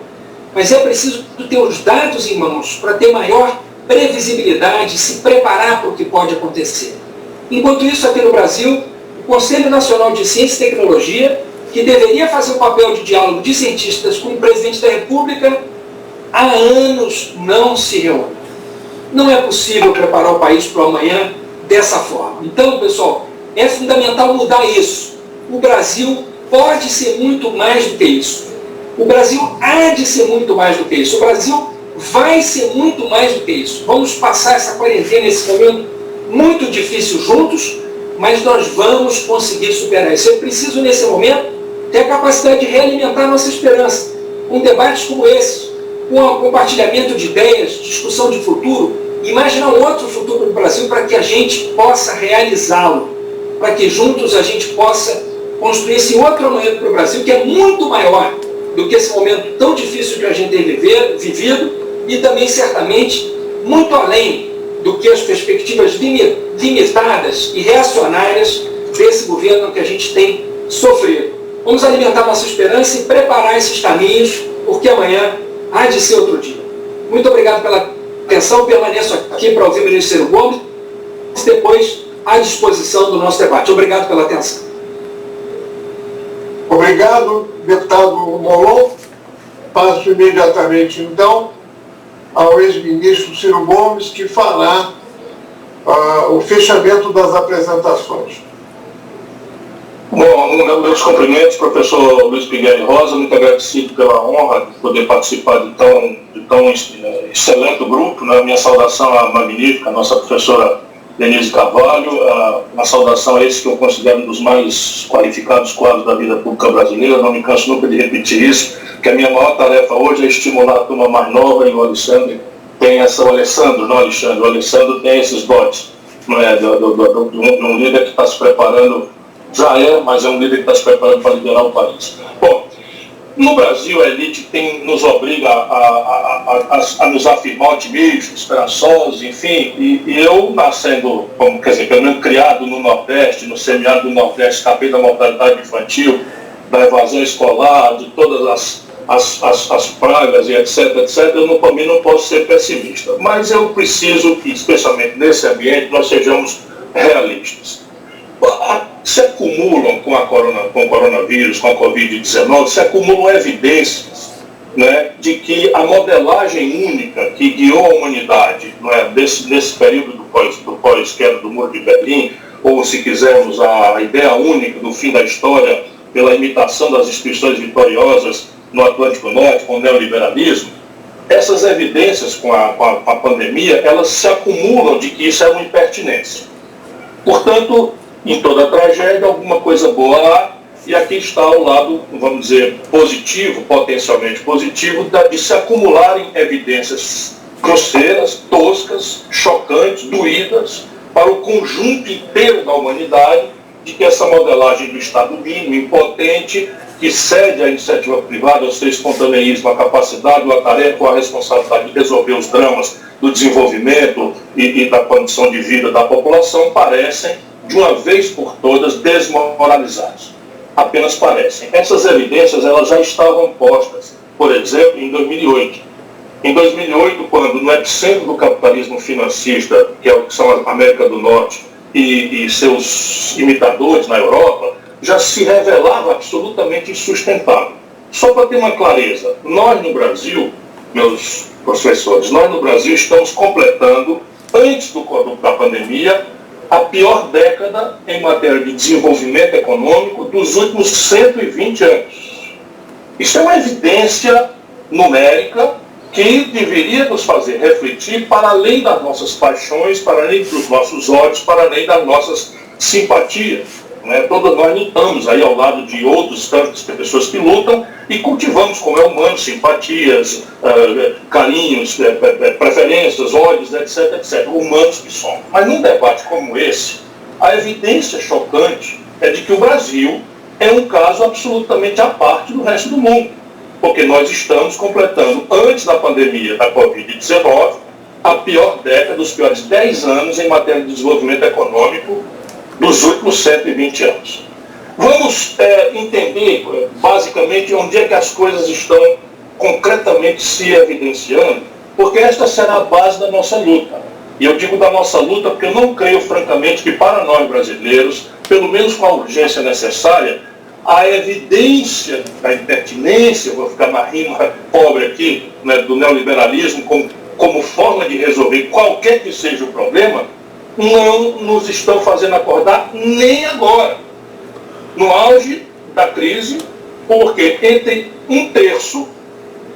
Mas é preciso ter os dados em mãos para ter maior previsibilidade, se preparar para o que pode acontecer. Enquanto isso, aqui no Brasil, o Conselho Nacional de Ciência e Tecnologia, que deveria fazer o papel de diálogo de cientistas com o presidente da República, há anos não se reúne. Não é possível preparar o país para o amanhã dessa forma. Então, pessoal, é fundamental mudar isso. O Brasil pode ser muito mais do que isso. O Brasil há de ser muito mais do que isso. O Brasil vai ser muito mais do que isso. Vamos passar essa quarentena, esse momento muito difícil juntos, mas nós vamos conseguir superar isso. É preciso, nesse momento, ter a capacidade de realimentar nossa esperança. Com debates como esse, com o compartilhamento de ideias, discussão de futuro, imaginar um outro futuro no Brasil para que a gente possa realizá-lo, para que juntos a gente possa construir esse outro amanhã para o Brasil, que é muito maior do que esse momento tão difícil que a gente tem vivido, e também, certamente, muito além do que as perspectivas limitadas e reacionárias desse governo que a gente tem sofrido. Vamos alimentar nossa esperança e preparar esses caminhos, porque amanhã há de ser outro dia. Muito obrigado pela atenção, permaneço aqui para ouvir o ministro Ciro Gomes, e depois à disposição do nosso debate. Obrigado pela atenção. Obrigado, deputado Molon. Passo imediatamente, então, ao ex-ministro Ciro Gomes, que fará o fechamento das apresentações. Bom, meus cumprimentos, professor Luiz Pinguelli Rosa, muito agradecido pela honra de poder participar de tão excelente grupo, né? Minha saudação à magnífica, nossa professora Denise Carvalho, uma saudação a esse que eu considero um dos mais qualificados quadros da vida pública brasileira, não me canso nunca de repetir isso, que a minha maior tarefa hoje é estimular a turma mais nova, e o Alexandre tem essa, o Alexandre tem esses dotes, não é, de um líder que está se preparando, já é, mas é um líder que está se preparando para liderar o país. Bom, no Brasil, a elite nos obriga a nos afirmar otimistas, esperançosos, enfim, e eu, nascendo, pelo menos criado no Nordeste, no semiárido do Nordeste, escapei da mortalidade infantil, da evasão escolar, de todas as pragas e etc, eu também não posso ser pessimista. Mas eu preciso que, especialmente nesse ambiente, nós sejamos realistas. Se acumulam com o coronavírus, com a Covid-19, se acumulam evidências, né, de que a modelagem única que guiou a humanidade, não é, nesse período do pós-queda do Muro de Berlim, ou, se quisermos, a ideia única do fim da história pela imitação das instituições vitoriosas no Atlântico Norte, com o neoliberalismo, essas evidências com a pandemia, elas se acumulam de que isso é uma impertinência. Portanto, em toda a tragédia, alguma coisa boa há, e aqui está o lado, vamos dizer, positivo, potencialmente positivo, de se acumularem evidências grosseiras, toscas, chocantes, doídas, para o conjunto inteiro da humanidade, de que essa modelagem do Estado mínimo, impotente, que cede à iniciativa privada, ao seu espontaneísmo, a capacidade, a tarefa, a responsabilidade de resolver os dramas do desenvolvimento e da condição de vida da população, parecem, de uma vez por todas, desmoralizados. Apenas parecem. Essas evidências, elas já estavam postas, por exemplo, em 2008. Em 2008, quando no epicentro do capitalismo financista, que são a América do Norte e seus imitadores na Europa, já se revelava absolutamente insustentável. Só para ter uma clareza, nós no Brasil, meus professores, nós no Brasil estamos completando, antes da pandemia, a pior década em matéria de desenvolvimento econômico dos últimos 120 anos. Isso é uma evidência numérica que deveria nos fazer refletir para além das nossas paixões, para além dos nossos ódios, para além das nossas simpatias. Né? Todos nós lutamos aí ao lado de outros tantos pessoas que lutam e cultivamos como é humano simpatias, carinhos, preferências, ódios, etc, etc. Humanos que somos. Mas num debate como esse, a evidência chocante é de que o Brasil é um caso absolutamente à parte do resto do mundo. Porque nós estamos completando, antes da pandemia da Covid-19, a pior década, dos piores 10 anos em matéria de desenvolvimento econômico dos últimos 120 anos. Vamos entender, basicamente, onde é que as coisas estão concretamente se evidenciando, porque esta será a base da nossa luta. E eu digo da nossa luta porque eu não creio, francamente, que para nós brasileiros, pelo menos com a urgência necessária, a evidência da impertinência, vou ficar na rima pobre aqui, né, do neoliberalismo como forma de resolver qualquer que seja o problema, não nos estão fazendo acordar nem agora, no auge da crise, porque entre 1/3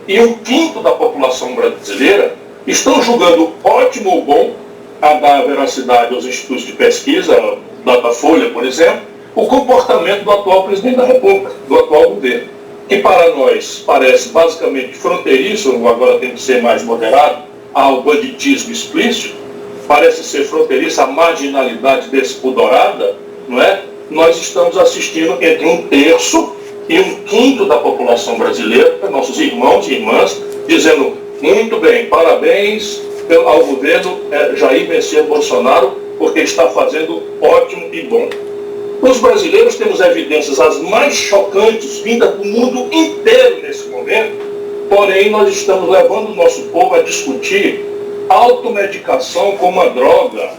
e 1/5 da população brasileira estão julgando ótimo ou bom, a dar veracidade aos institutos de pesquisa, Datafolha, por exemplo, o comportamento do atual presidente da República, do atual governo, que para nós parece basicamente fronteiriço, ou agora tem que ser mais moderado, ao banditismo explícito, parece ser fronteiriça à marginalidade despudorada, não é? Nós estamos assistindo entre 1/3 e 1/5 da população brasileira, nossos irmãos e irmãs, dizendo muito bem, parabéns ao governo Jair Messias Bolsonaro, porque está fazendo ótimo e bom. Os brasileiros temos evidências as mais chocantes vindas do mundo inteiro nesse momento, porém nós estamos levando o nosso povo a discutir automedicação como uma droga,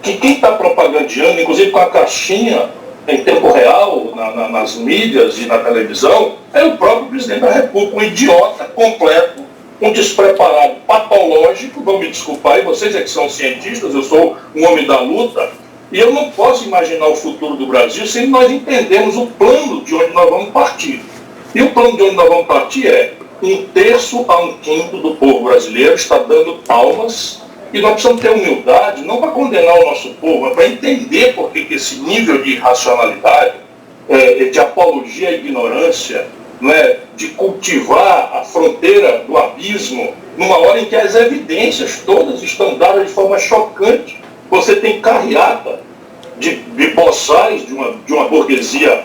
que quem está propagandeando, inclusive com a caixinha em tempo real, nas mídias e na televisão, é o próprio presidente da República, um idiota completo, um despreparado patológico, vão me desculpar, e vocês é que são cientistas, eu sou um homem da luta, e eu não posso imaginar o futuro do Brasil sem nós entendermos o plano de onde nós vamos partir. E o plano de onde nós vamos partir é 1/3 a 1/5 do povo brasileiro está dando palmas, e nós precisamos ter humildade, não para condenar o nosso povo, mas para entender por que esse nível de irracionalidade, de apologia à ignorância, não é, de cultivar a fronteira do abismo, numa hora em que as evidências todas estão dadas de forma chocante. Você tem carreata de boçais de uma burguesia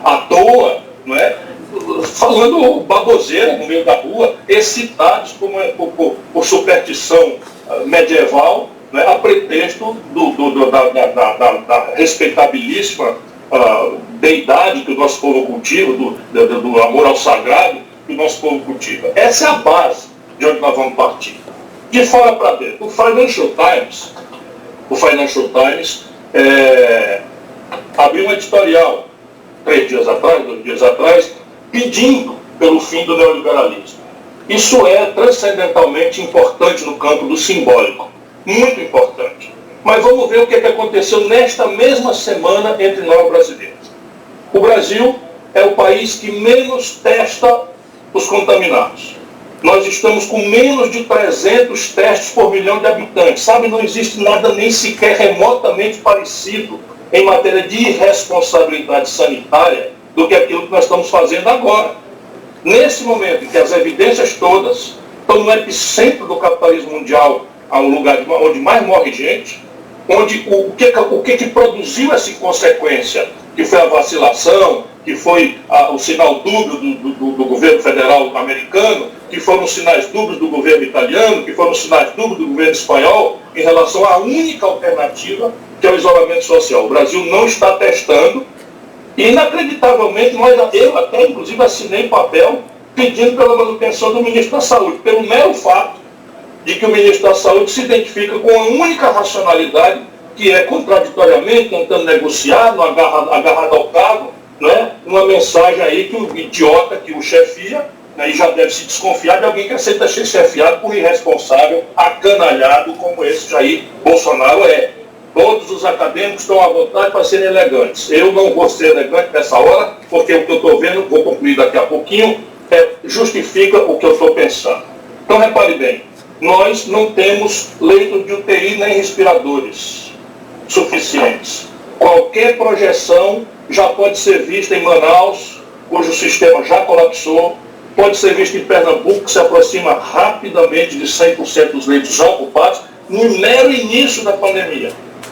à toa, não é? Falando baboseira no meio da rua, excitados por superstição medieval, né, a pretexto da respeitabilíssima deidade que o nosso povo cultiva, do amor ao sagrado que o nosso povo cultiva. Essa é a base de onde nós vamos partir. De fora para dentro. O Financial Times abriu um editorial 2 dias atrás, pedindo pelo fim do neoliberalismo. Isso é transcendentalmente importante no campo do simbólico, muito importante. Mas vamos ver o que aconteceu nesta mesma semana entre nós brasileiros. O Brasil é o país que menos testa os contaminados. Nós estamos com menos de 300 testes por milhão de habitantes. Sabe, não existe nada nem sequer remotamente parecido em matéria de irresponsabilidade sanitária do que aquilo que nós estamos fazendo agora. Nesse momento em que as evidências todas estão no epicentro do capitalismo mundial, a um lugar onde mais morre gente, onde o que produziu essa consequência, que foi a vacilação, que foi o sinal dúbio do governo federal americano, que foram os sinais dúbios do governo italiano, que foram os sinais dúbios do governo espanhol, em relação à única alternativa, que é o isolamento social. O Brasil não está testando, e inacreditavelmente, eu até inclusive assinei papel pedindo pela manutenção do ministro da Saúde, pelo mero fato de que o ministro da Saúde se identifica com a única racionalidade, que é contraditoriamente tentando negociar, agarrado ao cargo, né, uma mensagem aí que o idiota que o chefia, né, e já deve se desconfiar de alguém que aceita ser chefiado por irresponsável, acanalhado como esse Jair Bolsonaro é. Todos os acadêmicos estão à vontade para serem elegantes. Eu não vou ser elegante nessa hora, porque o que eu estou vendo, vou concluir daqui a pouquinho, justifica o que eu estou pensando. Então, repare bem, nós não temos leitos de UTI nem respiradores suficientes. Qualquer projeção já pode ser vista em Manaus, cujo sistema já colapsou, pode ser vista em Pernambuco, que se aproxima rapidamente de 100% dos leitos já ocupados, no mero início da pandemia.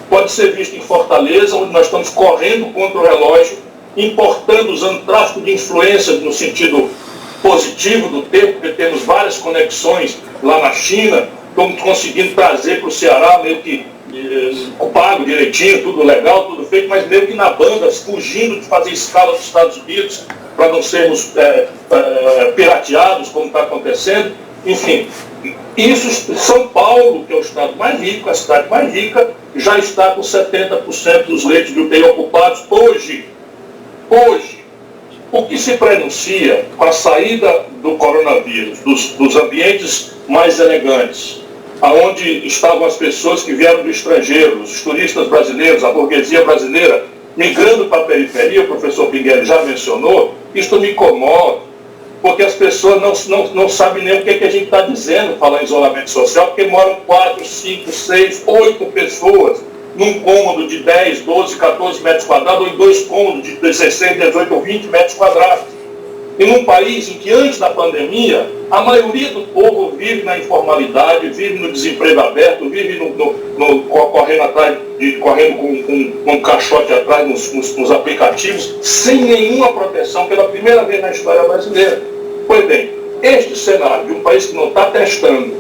Pode ser visto em Fortaleza, onde nós estamos correndo contra o relógio, importando, usando tráfico de influência no sentido positivo do tempo, porque temos várias conexões lá na China, estamos conseguindo trazer para o Ceará meio que pago direitinho, tudo legal, tudo feito, mas meio que na banda, fugindo de fazer escala dos Estados Unidos, para não sermos pirateados, como está acontecendo. Enfim, isso, São Paulo, que é o estado mais rico, a cidade mais rica, já está com 70% dos leitos de UTI ocupados hoje. Hoje. O que se prenuncia com a saída do coronavírus, dos ambientes mais elegantes, aonde estavam as pessoas que vieram do estrangeiro, os turistas brasileiros, a burguesia brasileira, migrando para a periferia, o professor Pinguelli já mencionou, isto me incomoda, porque as pessoas não sabem nem o que a gente está dizendo, falar em isolamento social, porque moram 4, 5, 6, 8 pessoas num cômodo de 10, 12, 14 metros quadrados, ou em 2 cômodos de 16, 18 ou 20 metros quadrados. E num país em que antes da pandemia, a maioria do povo vive na informalidade, vive no desemprego aberto, vive correndo com um caixote atrás nos aplicativos, sem nenhuma proteção pela primeira vez na história brasileira. Pois bem, este cenário de um país que não está testando,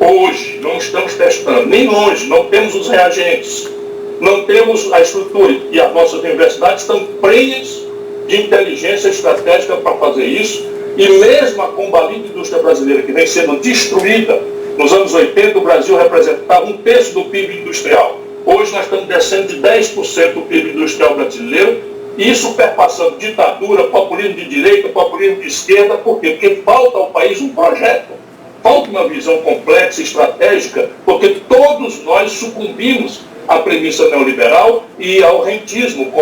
hoje não estamos testando, nem longe, não temos os reagentes, não temos a estrutura, e as nossas universidades estão prenhas de inteligência estratégica para fazer isso, e mesmo a combalida indústria brasileira, que vem sendo destruída, nos anos 80 o Brasil representava 1/3 do PIB industrial. Hoje nós estamos descendo de 10% do PIB industrial brasileiro, e isso perpassando ditadura, populismo de direita, populismo de esquerda. Por quê? Porque falta ao país um projeto, falta uma visão complexa, estratégica, porque todos nós sucumbimos à premissa neoliberal e ao rentismo,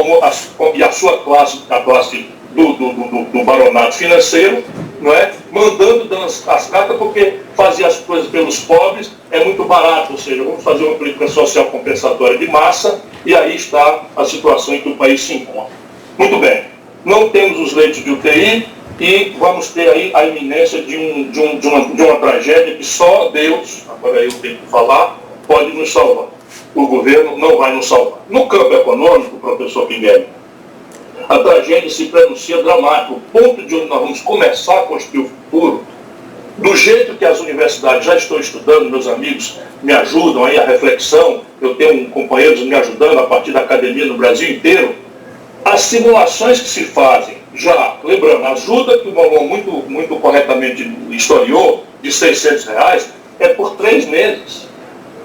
e a sua classe, a classe do baronato financeiro, não é? Dando as cartas, porque fazer as coisas pelos pobres é muito barato, ou seja, vamos fazer uma política social compensatória de massa, e aí está a situação em que o país se encontra. Muito bem, não temos os leitos de UTI e vamos ter aí a iminência de uma tragédia que só Deus, agora eu tenho que falar, pode nos salvar. O governo não vai nos salvar. No campo econômico, professor Pinguelli, a tragédia se pronuncia dramática. O ponto de onde nós vamos começar a construir o futuro, do jeito que as universidades já estão estudando, meus amigos me ajudam aí a reflexão, eu tenho companheiros me ajudando a partir da academia no Brasil inteiro, as simulações que se fazem, já, lembrando, a ajuda que o Molon muito corretamente historiou, de R$600, é por 3 meses.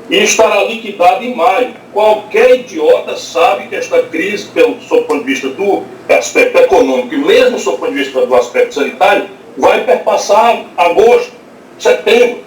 E estará liquidado em maio. Qualquer idiota sabe que esta crise, pelo ponto de vista do aspecto econômico e mesmo do ponto de vista do aspecto sanitário, vai perpassar agosto, setembro.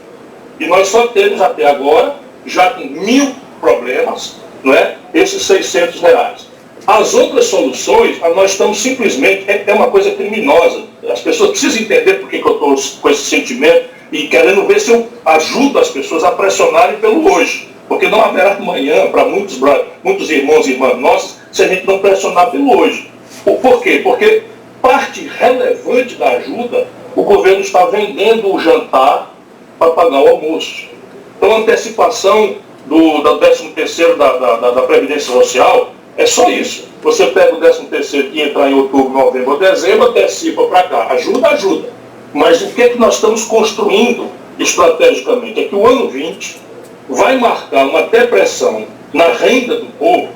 E nós só temos até agora, já com 1000 problemas, não é? Esses R$600. As outras soluções, nós estamos simplesmente, é uma coisa criminosa. As pessoas precisam entender por que eu estou com esse sentimento e querendo ver se eu ajudo as pessoas a pressionarem pelo hoje. Porque não haverá amanhã para muitos irmãos e irmãs nossos se a gente não pressionar pelo hoje. Por quê? Porque parte relevante da ajuda, o governo está vendendo o jantar para pagar o almoço. Então a antecipação do 13º da Previdência Social é só isso. Você pega o 13º que entrar em outubro, novembro ou dezembro, antecipa para cá. Ajuda. Mas o que é que nós estamos construindo estrategicamente? É que o ano 20 vai marcar uma depressão na renda do povo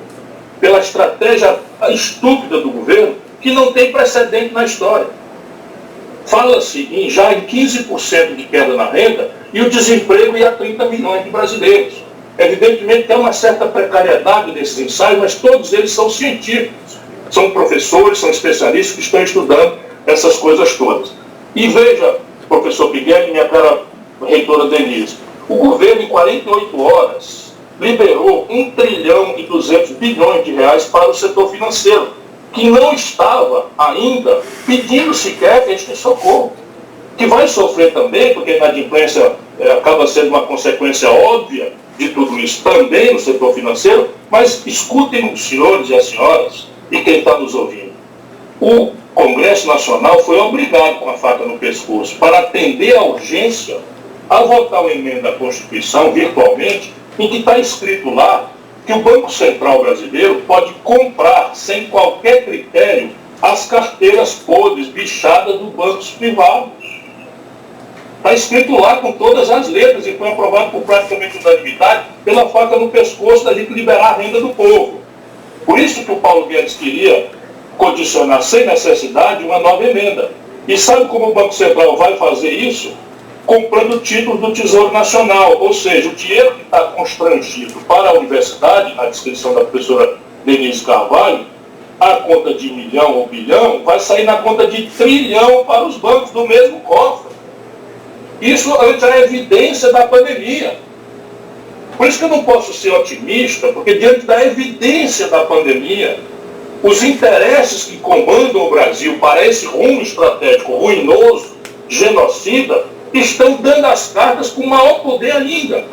pela estratégia estúpida do governo que não tem precedente na história. Fala-se já em 15% de queda na renda e o desemprego ia a 30 milhões de brasileiros. Evidentemente tem uma certa precariedade nesses ensaios, mas todos eles são científicos, são professores, são especialistas que estão estudando essas coisas todas. E veja, professor Pinguelli e minha cara reitora Denise, o governo em 48 horas liberou 1 trilhão e 200 bilhões de reais para o setor financeiro, que não estava ainda pedindo sequer este socorro, que vai sofrer também, porque a inadimplência acaba sendo uma consequência óbvia de tudo isso também no setor financeiro, mas escutem os senhores e as senhoras e quem está nos ouvindo. O Congresso Nacional foi obrigado, com a faca no pescoço, para atender à urgência, a votar uma emenda à Constituição virtualmente, em que está escrito lá que o Banco Central brasileiro pode comprar, sem qualquer critério, as carteiras podres, bichadas dos bancos privados. Está escrito lá com todas as letras e foi aprovado por praticamente unanimidade pela faca no pescoço da gente liberar a renda do povo. Por isso que o Paulo Guedes queria condicionar sem necessidade uma nova emenda. E sabe como o Banco Central vai fazer isso? Comprando títulos do Tesouro Nacional, ou seja, o dinheiro que está constrangido para a universidade, na descrição da professora Denise Carvalho, a conta de milhão ou bilhão, vai sair na conta de trilhão para os bancos do mesmo cofre. Isso ante a evidência da pandemia. Por isso que eu não posso ser otimista, porque diante da evidência da pandemia, os interesses que comandam o Brasil para esse rumo estratégico ruinoso, genocida, estão dando as cartas com maior poder ainda.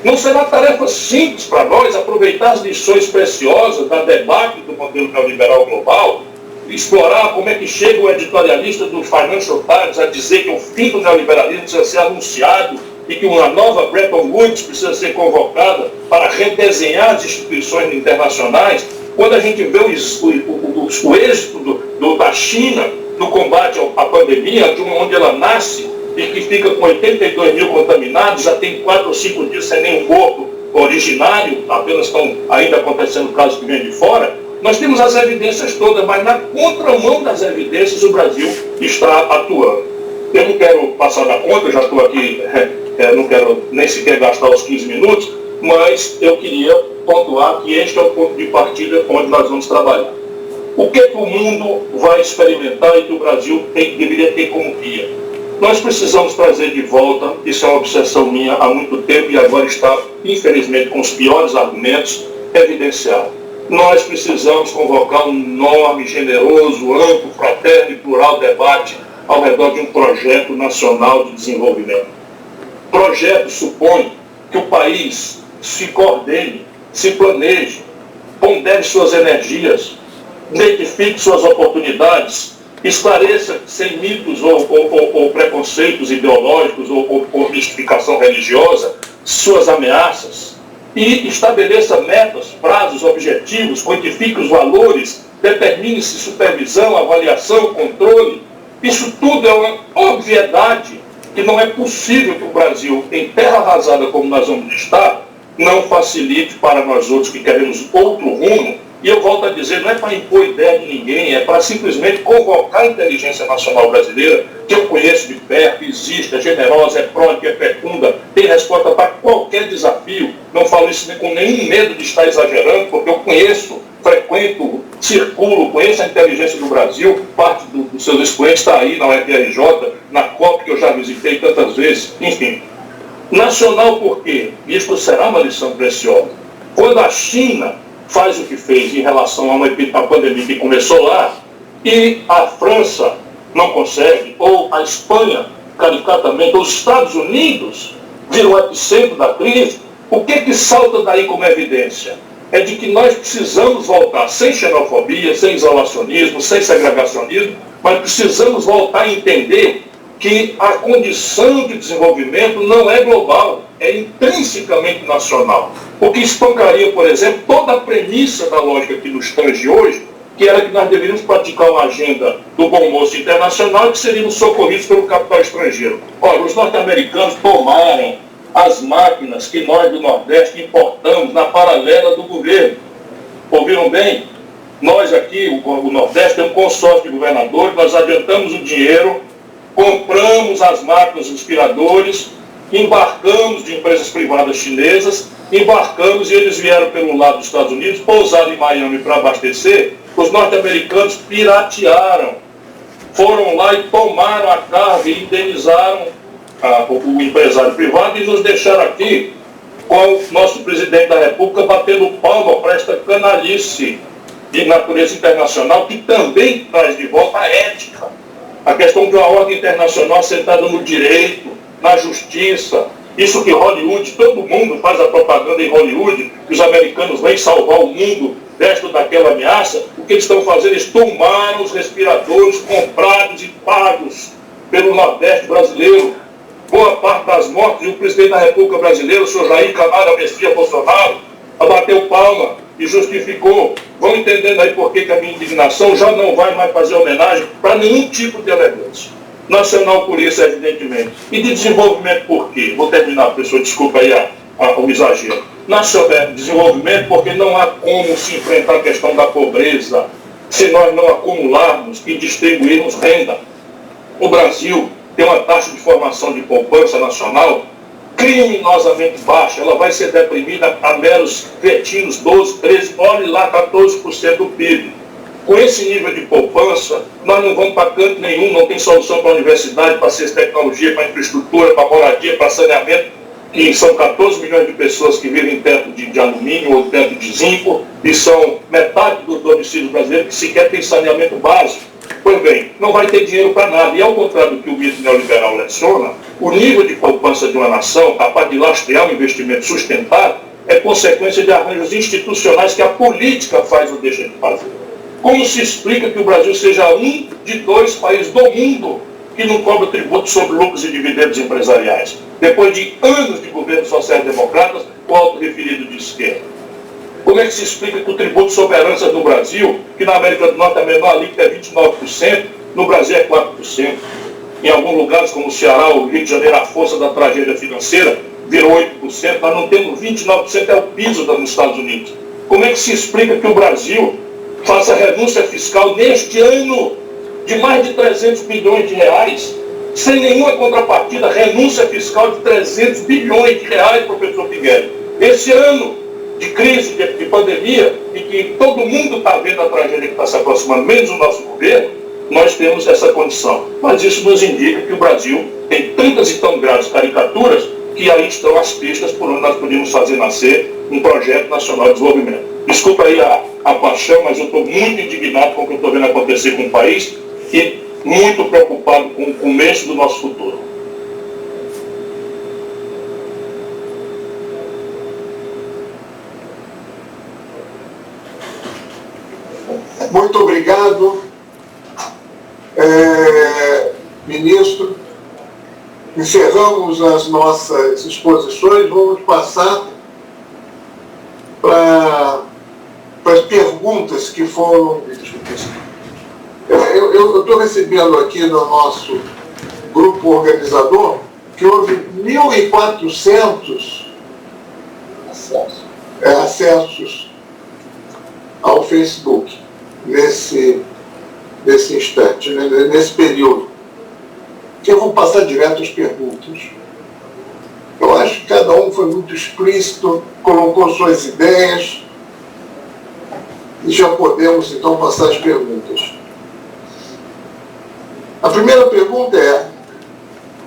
Não será tarefa simples para nós aproveitar as lições preciosas da debate do modelo neoliberal global, explorar como é que chega o editorialista do Financial Times a dizer que o fim do neoliberalismo precisa ser anunciado e que uma nova Bretton Woods precisa ser convocada para redesenhar as instituições internacionais, quando a gente vê o êxito da China no combate à pandemia, de onde ela nasce e que fica com 82 mil contaminados, já tem 4 ou 5 dias sem nenhum corpo originário, apenas estão ainda acontecendo casos que vêm de fora. Nós temos as evidências todas, mas na contramão das evidências o Brasil está atuando. Eu não quero passar da conta, eu já estou aqui, não quero nem sequer gastar os 15 minutos, mas eu queria pontuar que este é o ponto de partida onde nós vamos trabalhar. O que o mundo vai experimentar e que o Brasil deveria ter como guia? Nós precisamos trazer de volta, isso é uma obsessão minha há muito tempo e agora está, infelizmente, com os piores argumentos, evidenciado. Nós precisamos convocar um enorme, generoso, amplo, fraterno e plural debate ao redor de um projeto nacional de desenvolvimento. Projeto supõe que o país se coordene, se planeje, pondere suas energias, identifique suas oportunidades, esclareça sem mitos ou preconceitos ideológicos ou mistificação religiosa suas ameaças e estabeleça metas, prazos, objetivos, quantifique os valores, determine-se supervisão, avaliação, controle. Isso tudo é uma obviedade que não é possível que o Brasil, em terra arrasada como nós vamos estar, não facilite para nós outros que queremos outro rumo. E eu volto a dizer, não é para impor ideia de ninguém, é para simplesmente convocar a inteligência nacional brasileira, que eu conheço de perto, existe, é generosa, é pródiga, é fecunda, tem resposta para qualquer desafio. Não falo isso com nenhum medo de estar exagerando, porque eu conheço, frequento, circulo, conheço a inteligência do Brasil, parte dos seus expoentes está aí na UFRJ, na COP, que eu já visitei tantas vezes, enfim. Nacional por quê? Isto será uma lição preciosa. Quando a China faz o que fez em relação a uma pandemia que começou lá, e a França não consegue, ou a Espanha, caricatamente, ou os Estados Unidos viram o epicentro da crise, o que salta daí como evidência? É de que nós precisamos voltar sem xenofobia, sem isolacionismo, sem segregacionismo, mas precisamos voltar a entender que a condição de desenvolvimento não é global, é intrinsecamente nacional. O que espancaria, por exemplo, toda a premissa da lógica que nos tange hoje, que era que nós deveríamos praticar uma agenda do bom moço internacional que seríamos socorridos pelo capital estrangeiro. Ora, os norte-americanos tomaram as máquinas que nós do Nordeste importamos na paralela do governo. Ouviram bem? Nós aqui, o Nordeste, tem um consórcio de governadores, nós adiantamos o dinheiro, compramos as máquinas, os aspiradores, embarcamos de empresas privadas chinesas, embarcamos e eles vieram pelo lado dos Estados Unidos, pousaram em Miami para abastecer. Os norte-americanos piratearam, foram lá e tomaram a carga e indenizaram o empresário privado e nos deixaram aqui com o nosso presidente da República batendo palma para esta canalice de natureza internacional, que também traz de volta a ética, a questão de uma ordem internacional assentada no direito, na justiça. Isso que Hollywood, todo mundo faz a propaganda em Hollywood, que os americanos vêm salvar o mundo desta ou daquela ameaça. O que eles estão fazendo? Eles tomaram os respiradores comprados e pagos pelo Nordeste brasileiro. Boa parte das mortes, e o presidente da República Brasileira, o senhor Jair Camargo Messias Bolsonaro, abateu palma e justificou. Vão entendendo aí por que a minha indignação já não vai mais fazer homenagem para nenhum tipo de elegância. Nacional por isso, evidentemente. E de desenvolvimento por quê? Vou terminar, professor, desculpa aí o exagero. Desenvolvimento porque não há como se enfrentar a questão da pobreza se nós não acumularmos e distribuirmos renda. O Brasil tem uma taxa de formação de poupança nacional criminosamente baixa. Ela vai ser deprimida a meros cretinos, 12, 13, olhe lá, 14% do PIB. Com esse nível de poupança, nós não vamos para canto nenhum, não tem solução para a universidade, para ciência e tecnologia, para infraestrutura, para moradia, para saneamento, que são 14 milhões de pessoas que vivem em teto de alumínio ou teto de zinco, e são metade dos domicílios brasileiros que sequer tem saneamento básico. Pois bem, não vai ter dinheiro para nada. E ao contrário do que o mito neoliberal leciona, o nível de poupança de uma nação capaz de lastrear um investimento sustentável é consequência de arranjos institucionais que a política faz ou deixa de fazer. Como se explica que o Brasil seja um de 2 países do mundo que não cobra tributo sobre lucros e dividendos empresariais, depois de anos de governos sociais-democratas com auto-referido de esquerda? Como é que se explica que o tributo sobre heranças no Brasil, que na América do Norte a menor alíquota é 29%, no Brasil é 4%? Em alguns lugares, como o Ceará ou o Rio de Janeiro, a força da tragédia financeira virou 8%, nós não temos 29%, é o piso nos Estados Unidos. Como é que se explica que o Brasil faça renúncia fiscal neste ano de mais de 300 bilhões de reais, sem nenhuma contrapartida, renúncia fiscal de 300 bilhões de reais, professor Pinguelli? Esse ano de crise, de pandemia, e que todo mundo está vendo a tragédia que está se aproximando, menos o nosso governo, nós temos essa condição. Mas isso nos indica que o Brasil tem tantas e tão graves caricaturas que aí estão as pistas por onde nós podemos fazer nascer um projeto nacional de desenvolvimento. Desculpa aí a paixão, mas eu estou muito indignado com o que eu estou vendo acontecer com o país e muito preocupado com o começo do nosso futuro. Muito obrigado, ministro. Encerramos as nossas exposições, vamos passar para as perguntas que foram... Eu estou recebendo aqui no nosso grupo organizador que houve 1.400 acessos ao Facebook nesse instante, né, nesse período. Que eu vou passar direto às perguntas. Eu acho que cada um foi muito explícito, colocou suas ideias, e já podemos, então, passar as perguntas. A primeira pergunta é: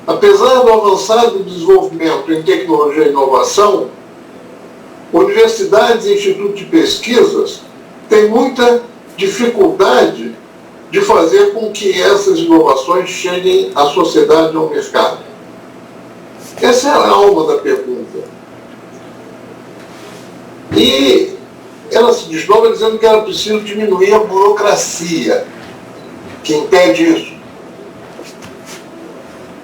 apesar do avançado desenvolvimento em tecnologia e inovação, universidades e institutos de pesquisas têm muita dificuldade de fazer com que essas inovações cheguem à sociedade e ao mercado. Essa é a alma da pergunta. E ela se desdobra dizendo que era preciso diminuir a burocracia que impede isso.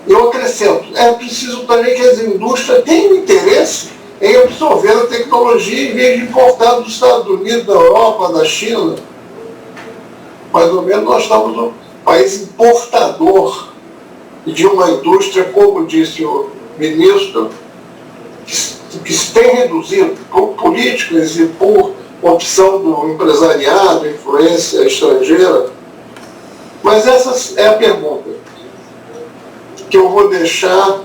Eu acrescento, é preciso também que as indústrias tenham interesse em absorver a tecnologia em vez de importar dos Estados Unidos, da Europa, da China. Mais ou menos nós estamos um país importador de uma indústria, como disse o ministro, que se tem reduzido por políticas e por opção do empresariado, influência estrangeira. Mas essa é a pergunta que eu vou deixar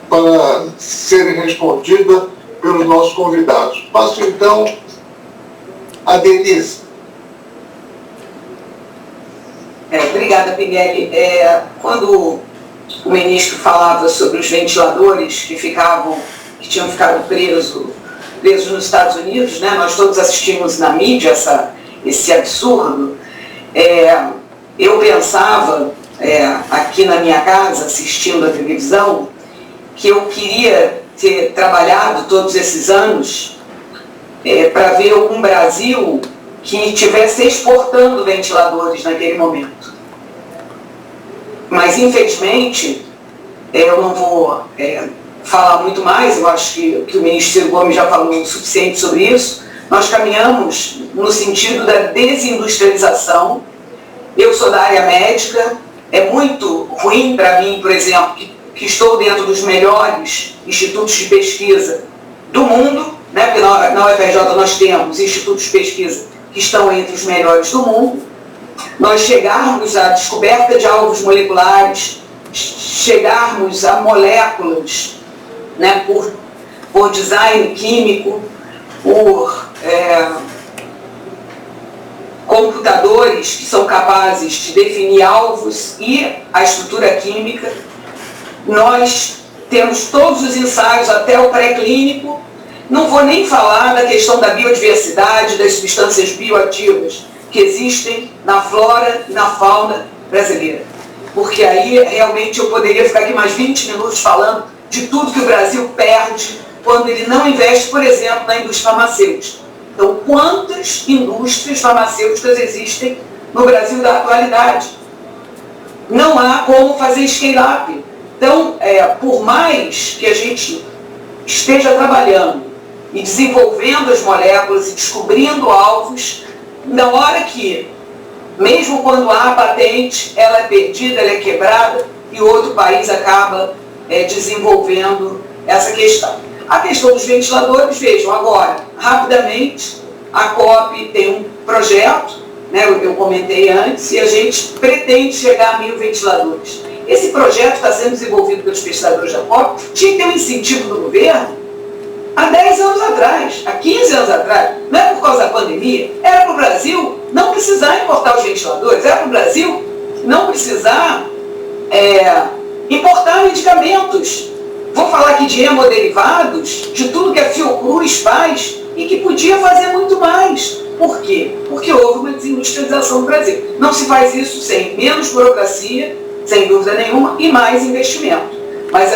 para serem respondida pelos nossos convidados. Passo então a Denise. Obrigada, Pinguelli. Quando o ministro falava sobre os ventiladores que tinham ficado presos nos Estados Unidos, né? Nós todos assistimos na mídia esse absurdo. Eu pensava, aqui na minha casa, assistindo a televisão, que eu queria ter trabalhado todos esses anos para ver um Brasil que estivesse exportando ventiladores naquele momento. Mas, infelizmente, eu não vou falar muito mais, eu acho que o ministro Ciro Gomes já falou o suficiente sobre isso. Nós caminhamos no sentido da desindustrialização. Eu sou da área médica, é muito ruim para mim, por exemplo, que estou dentro dos melhores institutos de pesquisa do mundo, né? Porque na UFRJ nós temos institutos de pesquisa que estão entre os melhores do mundo. Nós chegarmos à descoberta de alvos moleculares, chegarmos a moléculas, né, por design químico, por computadores que são capazes de definir alvos e a estrutura química. Nós temos todos os ensaios até o pré-clínico. Não vou nem falar da questão da biodiversidade, das substâncias bioativas que existem na flora e na fauna brasileira. Porque aí realmente eu poderia ficar aqui mais 20 minutos falando de tudo que o Brasil perde quando ele não investe, por exemplo, na indústria farmacêutica. Então, quantas indústrias farmacêuticas existem no Brasil da atualidade? Não há como fazer scale-up. Então, por mais que a gente esteja trabalhando e desenvolvendo as moléculas e descobrindo alvos, na hora que, mesmo quando há a patente, ela é perdida, ela é quebrada e outro país acaba desenvolvendo essa questão. A questão dos ventiladores, vejam, agora, rapidamente, a COP tem um projeto, né, eu comentei antes, e a gente pretende chegar a 1000 ventiladores. Esse projeto está sendo desenvolvido pelos pesquisadores da COP, tinha que ter um incentivo do governo há 10 anos atrás, há 15 anos atrás. Não é por causa da pandemia, era para o Brasil não precisar importar os ventiladores, era para o Brasil não precisar importar medicamentos. Vou falar aqui de hemoderivados, de tudo que a Fiocruz faz e que podia fazer muito mais. Por quê? Porque houve uma desindustrialização no Brasil. Não se faz isso sem menos burocracia, sem dúvida nenhuma, e mais investimento. Mas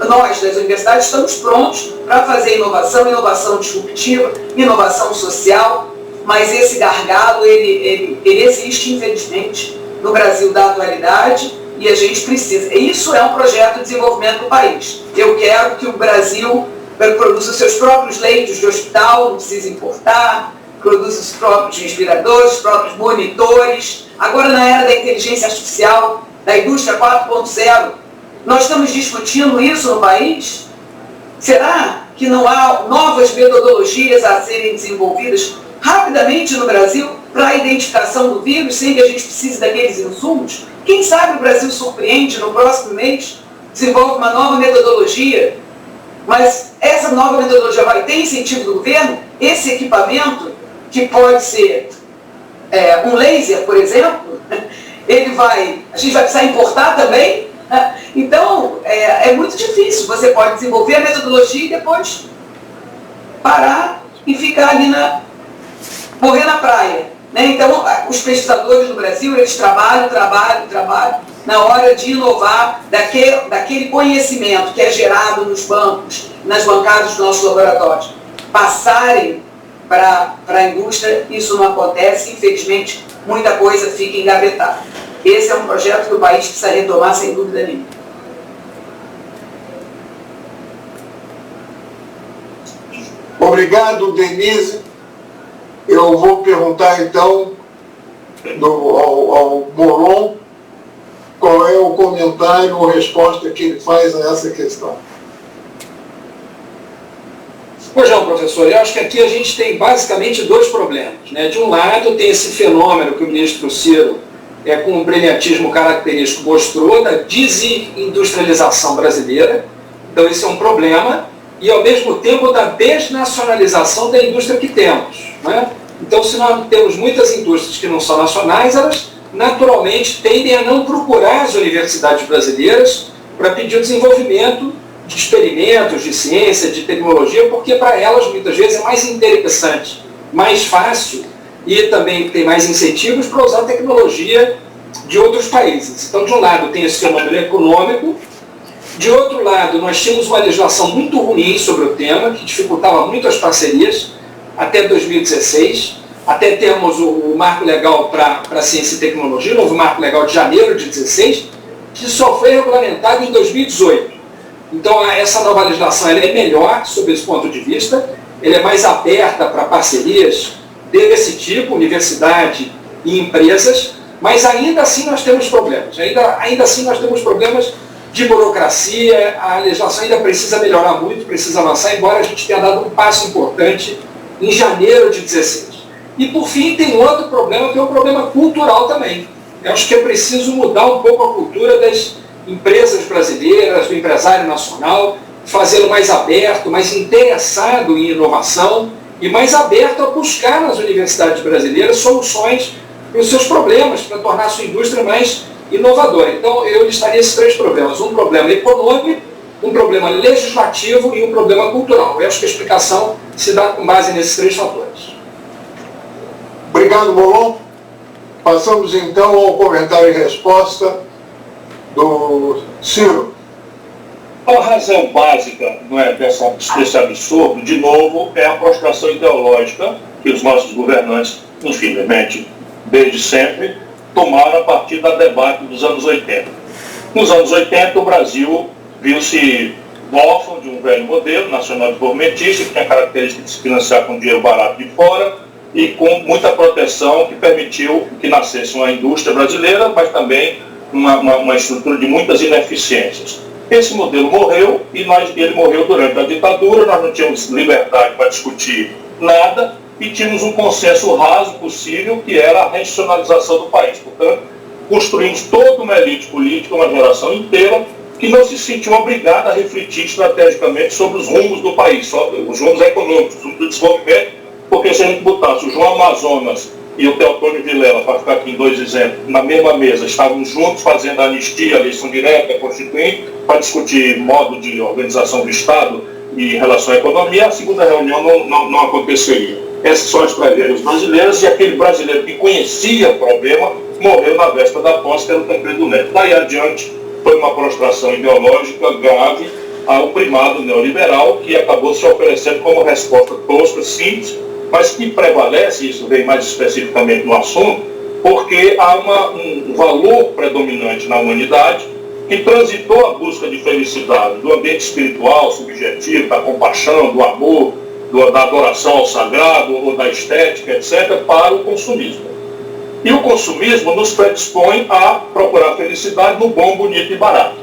nós das universidades estamos prontos para fazer inovação disruptiva, inovação social, mas esse gargalo, ele existe, infelizmente, no Brasil da atualidade, e a gente precisa. Isso é um projeto de desenvolvimento do país. Eu quero que o Brasil produza seus próprios leitos de hospital, não precisa importar, produza os próprios respiradores, os próprios monitores. Agora, na era da inteligência artificial, da indústria 4.0, nós estamos discutindo isso no país? Será que não há novas metodologias a serem desenvolvidas rapidamente no Brasil para a identificação do vírus, sem que a gente precise daqueles insumos? Quem sabe o Brasil surpreende, no próximo mês, desenvolve uma nova metodologia, mas essa nova metodologia vai ter incentivo do governo? Esse equipamento, que pode ser um laser, por exemplo, a gente vai precisar importar também? Então, é muito difícil. Você pode desenvolver a metodologia e depois parar e ficar ali morrer na praia. Né? Então, os pesquisadores no Brasil, eles trabalham na hora de inovar daquele conhecimento que é gerado nos bancos, nas bancadas dos nossos laboratórios. Passarem para a indústria, isso não acontece, infelizmente, muita coisa fica engavetada. Esse é um projeto que o país precisa retomar, sem dúvida nenhuma. Obrigado, Denise. Eu vou perguntar, então, ao Moron qual é o comentário ou resposta que ele faz a essa questão. Pois não, professor, eu acho que aqui a gente tem basicamente dois problemas. Né? De um lado, tem esse fenômeno que o ministro Ciro, com um brilhantismo característico, mostrou da desindustrialização brasileira. Então, esse é um problema. E, ao mesmo tempo, da desnacionalização da indústria que temos. Né? Então, se nós temos muitas indústrias que não são nacionais, elas naturalmente tendem a não procurar as universidades brasileiras para pedir o desenvolvimento de experimentos, de ciência, de tecnologia, porque para elas muitas vezes é mais interessante, mais fácil e também tem mais incentivos para usar tecnologia de outros países. Então, de um lado tem esse fenômeno econômico, de outro lado nós tínhamos uma legislação muito ruim sobre o tema, que dificultava muito as parcerias, até 2016, até termos o marco legal para ciência e tecnologia, o novo marco legal de janeiro de 2016, que só foi regulamentado em 2018. Então, essa nova legislação ela é melhor sob esse ponto de vista, ela é mais aberta para parcerias desse tipo, universidade e empresas, mas ainda assim nós temos problemas. Ainda assim nós temos problemas de burocracia, a legislação ainda precisa melhorar muito, precisa avançar, embora a gente tenha dado um passo importante em janeiro de 2016. E, por fim, tem outro problema, que é um problema cultural também. Eu acho que é preciso mudar um pouco a cultura das empresas brasileiras, do empresário nacional, fazê-lo mais aberto, mais interessado em inovação e mais aberto a buscar nas universidades brasileiras soluções para os seus problemas, para tornar a sua indústria mais inovadora. Então, eu listaria esses 3 problemas. Um problema econômico, um problema legislativo e um problema cultural. Eu acho que a explicação se dá com base nesses 3 fatores. Obrigado, Molon. Passamos então ao comentário e resposta do Ciro. A razão básica, não é, desse absurdo, de novo, é a prostração ideológica que os nossos governantes, infelizmente, desde sempre, tomaram a partir da debate dos anos 80. Nos anos 80, o Brasil viu-se órfão de um velho modelo nacional desenvolvimentista, que tinha a característica de se financiar com dinheiro barato de fora e com muita proteção que permitiu que nascesse uma indústria brasileira, mas também uma estrutura de muitas ineficiências. Esse modelo morreu e ele morreu durante a ditadura, nós não tínhamos liberdade para discutir nada e tínhamos um consenso raso possível, que era a regionalização do país. Portanto, construímos toda uma elite política, uma geração inteira, que não se sentiu obrigada a refletir estrategicamente sobre os rumos do país, os rumos econômicos, os rumos do desenvolvimento, porque se a gente botasse o João Amazonas e o Teotônio Vilela, para ficar aqui em 2 exemplos, na mesma mesa, estavam juntos fazendo a anistia, a eleição direta, constituinte, para discutir modo de organização do Estado e em relação à economia, a segunda reunião não aconteceria. Essas são as tragédias brasileiras, e aquele brasileiro que conhecia o problema morreu na véspera da posse, que era o Tancredo Neto. Daí adiante foi uma prostração ideológica grave ao primado neoliberal, que acabou se oferecendo como resposta tosca, simples, mas que prevalece, isso vem mais especificamente no assunto, porque há um valor predominante na humanidade que transitou a busca de felicidade do ambiente espiritual, subjetivo, da compaixão, do amor, da adoração ao sagrado ou da estética, etc., para o consumismo. E o consumismo nos predispõe a procurar felicidade no bom, bonito e barato.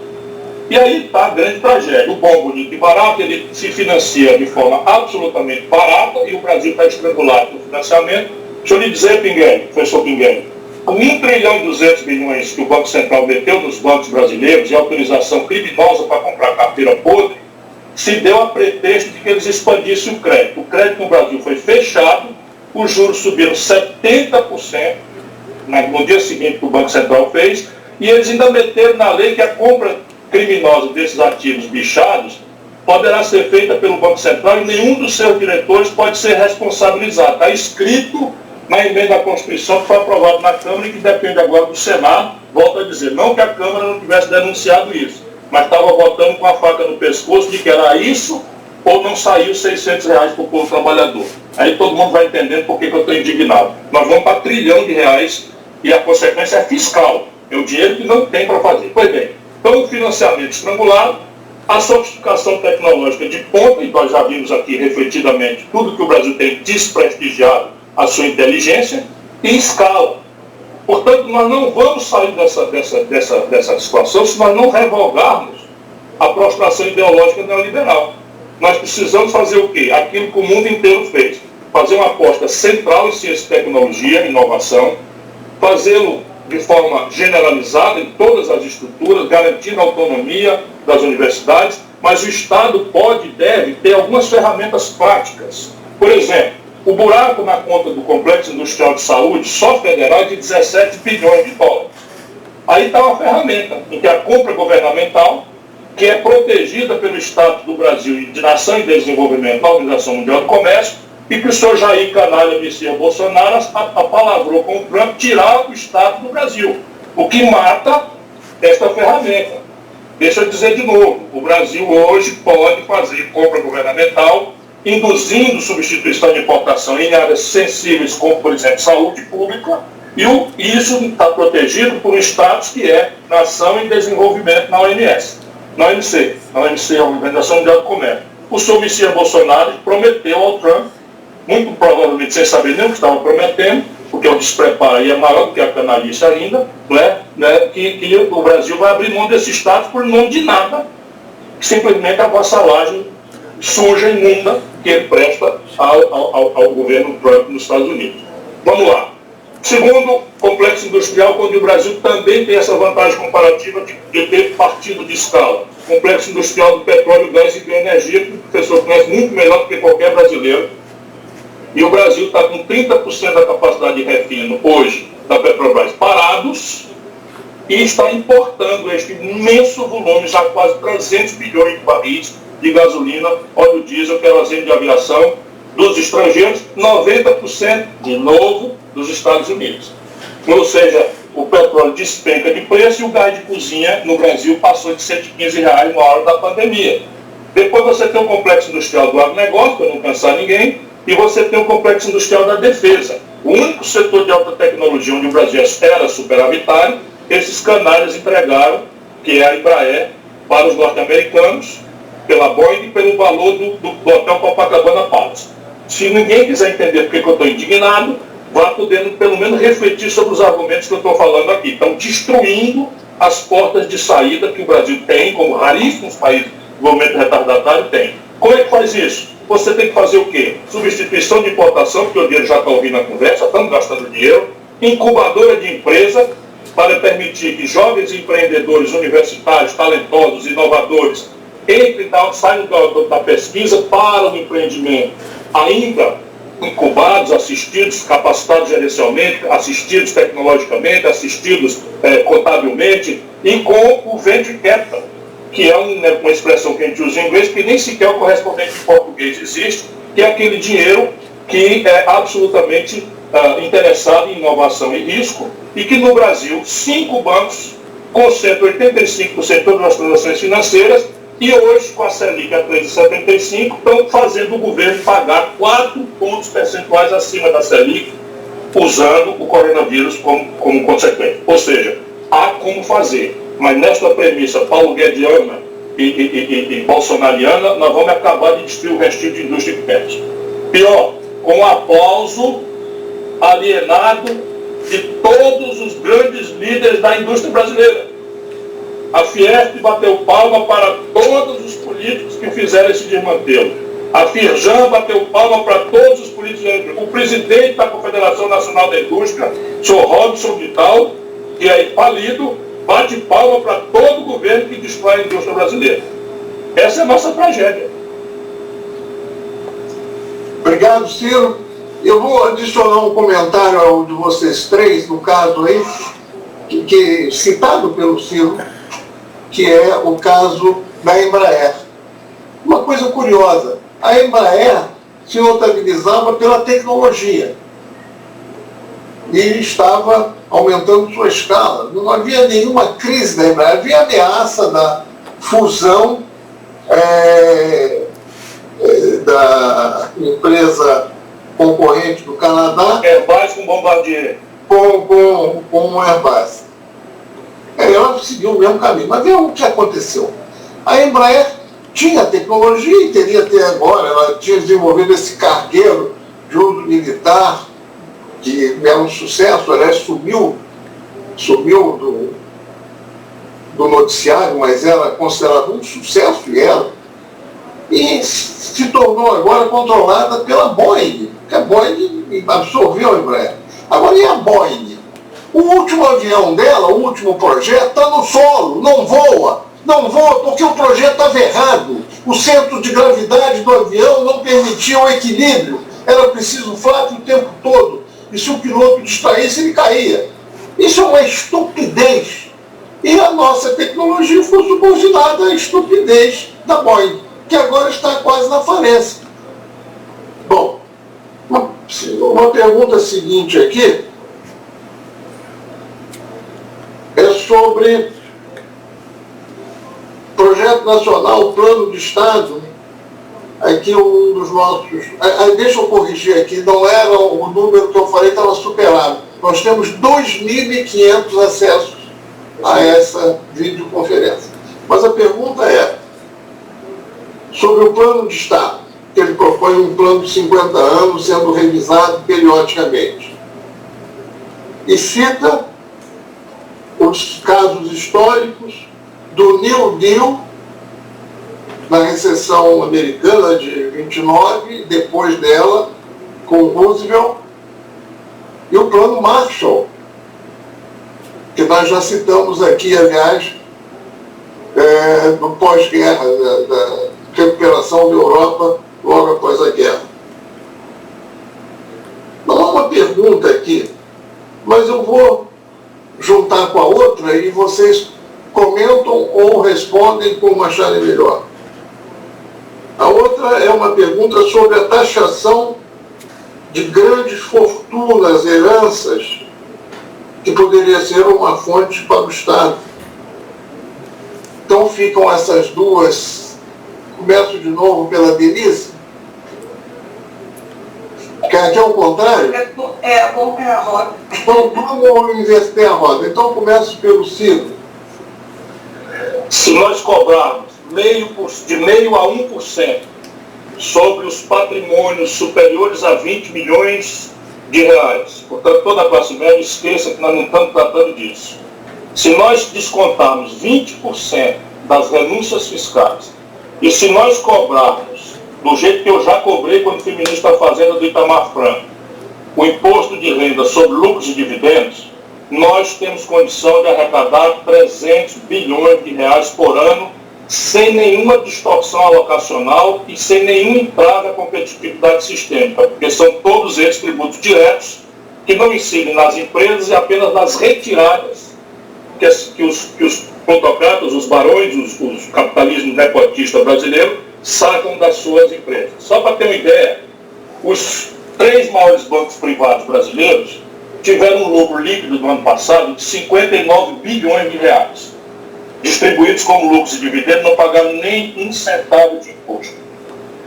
E aí está a grande tragédia. O bom, bonito e barato, ele se financia de forma absolutamente barata e o Brasil está estrangulado no financiamento. Deixa eu lhe dizer, Pinguelli, professor Pinguelli, 1 trilhão e 200 bilhões que o Banco Central meteu nos bancos brasileiros e autorização criminosa para comprar carteira podre, se deu a pretexto de que eles expandissem o crédito. O crédito no Brasil foi fechado, os juros subiram 70% no dia seguinte que o Banco Central fez, e eles ainda meteram na lei que a compra criminosa desses ativos bichados poderá ser feita pelo Banco Central e nenhum dos seus diretores pode ser responsabilizado. Está escrito na emenda à Constituição que foi aprovada na Câmara e que depende agora do Senado. Volto a dizer, não que a Câmara não tivesse denunciado isso, mas estava votando com a faca no pescoço de que era isso ou não saiu R$600 para o povo trabalhador. Aí todo mundo vai entendendo por que eu estou indignado. Nós vamos para R$1 trilhão e a consequência é fiscal. É o dinheiro que não tem para fazer. Pois bem, então o financiamento estrangulado, a sofisticação tecnológica de ponta, e nós já vimos aqui refletidamente tudo que o Brasil tem desprestigiado a sua inteligência, em escala. Portanto, nós não vamos sair dessa situação se nós não revogarmos a prostração ideológica neoliberal. Nós precisamos fazer o quê? Aquilo que o mundo inteiro fez. Fazer uma aposta central em ciência e tecnologia, inovação, fazê-lo de forma generalizada em todas as estruturas, garantindo a autonomia das universidades, mas o Estado pode e deve ter algumas ferramentas práticas. Por exemplo, o buraco na conta do Complexo Industrial de Saúde, só federal, é de 17 bilhões de dólares. Aí está uma ferramenta em que a compra governamental que é protegida pelo status do Brasil de nação em desenvolvimento da Organização Mundial do Comércio, e que o senhor Jair Canalha Messias Bolsonaro apalavrou com o Trump tirar o status do Brasil, o que mata esta ferramenta. Deixa eu dizer de novo, o Brasil hoje pode fazer compra governamental, induzindo substituição de importação em áreas sensíveis, como, por exemplo, saúde pública, e isso está protegido por um status que é Nação em Desenvolvimento na OMS. Na OMC, a Organização Mundial do Comércio. O senhor Messias Bolsonaro prometeu ao Trump, muito provavelmente sem saber nem o que estava prometendo, porque o despreparo aí é maior do que a canalice ainda, que o Brasil vai abrir mão desse status por nome de nada, simplesmente a vassalagem suja e imunda que ele presta ao governo Trump nos Estados Unidos. Vamos lá. Segundo, complexo industrial, onde o Brasil também tem essa vantagem comparativa de ter partido de escala. Complexo industrial do petróleo, gás e bioenergia, que o professor conhece muito melhor do que qualquer brasileiro. E o Brasil está com 30% da capacidade de refino hoje da Petrobras parados e está importando este imenso volume, já quase 300 bilhões de barris de gasolina, óleo diesel, querosene de aviação, dos estrangeiros, 90% de novo dos Estados Unidos. Ou seja, o petróleo despenca de preço e o gás de cozinha no Brasil passou de R$ 115 na hora da pandemia. Depois você tem o complexo industrial do agronegócio, para não cansar ninguém, e você tem o complexo industrial da defesa. O único setor de alta tecnologia onde o Brasil era superavitário, esses canalhas entregaram, que é a Embraer, para os norte-americanos, pela Boeing e pelo valor do Hotel Copacabana Palace. Se ninguém quiser entender porque que eu estou indignado, vá podendo pelo menos refletir sobre os argumentos que eu estou falando aqui. Estão destruindo as portas de saída que o Brasil tem, como raríssimos países do movimento retardatário tem. Como é que faz isso? Você tem que fazer o quê? Substituição de importação, porque o dinheiro já está ouvindo a conversa, estamos gastando dinheiro. Incubadora de empresa, para permitir que jovens empreendedores universitários, talentosos, inovadores, saiam da pesquisa para o empreendimento, ainda incubados, assistidos, capacitados gerencialmente, assistidos tecnologicamente, assistidos contabilmente, e com o venture capital, que é uma expressão que a gente usa em inglês, que nem sequer o correspondente em português existe, que é aquele dinheiro que é absolutamente interessado em inovação e risco, e que no Brasil 5 bancos concentram 85% de todas as transações financeiras, e hoje, com a Selic a 3,75, estão fazendo o governo pagar 4 pontos percentuais acima da Selic, usando o coronavírus como consequência. Ou seja, há como fazer. Mas nesta premissa paulo-guediana e bolsonariana, nós vamos acabar de destruir o restinho de indústria que temos. Pior, com o aplauso alienado de todos os grandes líderes da indústria brasileira. A Fiesp bateu palma para todos os políticos que fizeram esse desmantelo. A Firjan bateu palma para todos os políticos. O presidente da Confederação Nacional da Indústria, o senhor Robson Vital, que é falido, bate palma para todo o governo que destrói a indústria brasileira. Essa é a nossa tragédia. Obrigado, Ciro. Eu vou adicionar um comentário ao de vocês três, no caso aí, que citado pelo Ciro, que é o caso da Embraer. Uma coisa curiosa, a Embraer se notabilizava pela tecnologia e estava aumentando sua escala. Não havia nenhuma crise da Embraer, havia ameaça da fusão da empresa concorrente do Canadá. Airbus com Bombardier. Com o Airbus. Ela seguiu o mesmo caminho. Mas veja o que aconteceu. A Embraer tinha tecnologia e teria até agora, ela tinha desenvolvido esse cargueiro de uso militar, que era um sucesso, aliás, sumiu do noticiário, mas era considerado um sucesso, e era. E se tornou agora controlada pela Boeing, porque a Boeing absorveu a Embraer. Agora, e a Boeing? O último avião dela, o último projeto, está no solo, não voa. Não voa porque o projeto estava errado. O centro de gravidade do avião não permitia o equilíbrio. Era preciso flap o tempo todo. E se o piloto distraísse, ele caía. Isso é uma estupidez. E a nossa tecnologia foi subordinada à estupidez da Boeing, que agora está quase na falência. Bom, uma pergunta seguinte aqui é sobre projeto nacional, plano de Estado. Aqui um dos nossos... deixa eu corrigir aqui, não era o número que eu falei, estava superado. Nós temos 2.500 acessos a essa videoconferência. Mas a pergunta é sobre o plano de Estado, que ele propõe um plano de 50 anos sendo revisado periodicamente. E cita os casos históricos do New Deal, na recessão americana de 29, depois dela, com Roosevelt, e o plano Marshall, que nós já citamos aqui, aliás, no pós-guerra, da recuperação da Europa logo após a guerra. Não há uma pergunta aqui, mas eu vou juntar com a outra e vocês comentam ou respondem como acharem melhor. A outra é uma pergunta sobre a taxação de grandes fortunas, heranças, que poderia ser uma fonte para o Estado. Então ficam essas duas. Começo de novo pela Denise. Quer ao contrário? Vamos a roda. Então vamos inverter a roda. Então começo pelo Ciro. Se nós cobrarmos de meio a 1% sobre os patrimônios superiores a 20 milhões de reais, portanto toda a classe média esqueça que nós não estamos tratando disso. Se nós descontarmos 20% das renúncias fiscais, e se nós cobrarmos, do jeito que eu já cobrei quando fui ministro da Fazenda do Itamar Franco, o imposto de renda sobre lucros e dividendos, nós temos condição de arrecadar 300 bilhões de reais por ano, sem nenhuma distorção alocacional e sem nenhum entrave à competitividade sistêmica, porque são todos eles tributos diretos que não incidem nas empresas e apenas nas retiradas que os plutocratas, os barões, os capitalismo nepotista brasileiro sacam das suas empresas. Só para ter uma ideia, os 3 maiores bancos privados brasileiros tiveram um lucro líquido do ano passado de 59 bilhões de reais. Distribuídos como lucros e dividendos, não pagaram nem 1 centavo de imposto.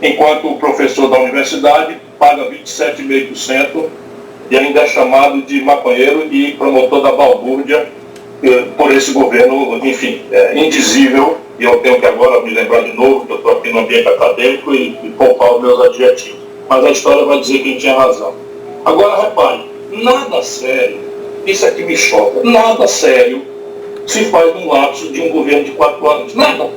Enquanto o professor da universidade paga 27,5% e ainda é chamado de maconheiro e promotor da balbúrdia por esse governo, enfim, indizível, e eu tenho que agora me lembrar de novo que eu estou aqui no ambiente acadêmico e poupar os meus adjetivos. Mas a história vai dizer quem tinha razão. Agora, repare, nada sério, isso aqui me choca, nada sério se faz num lapso de um governo de 4 anos. Nada.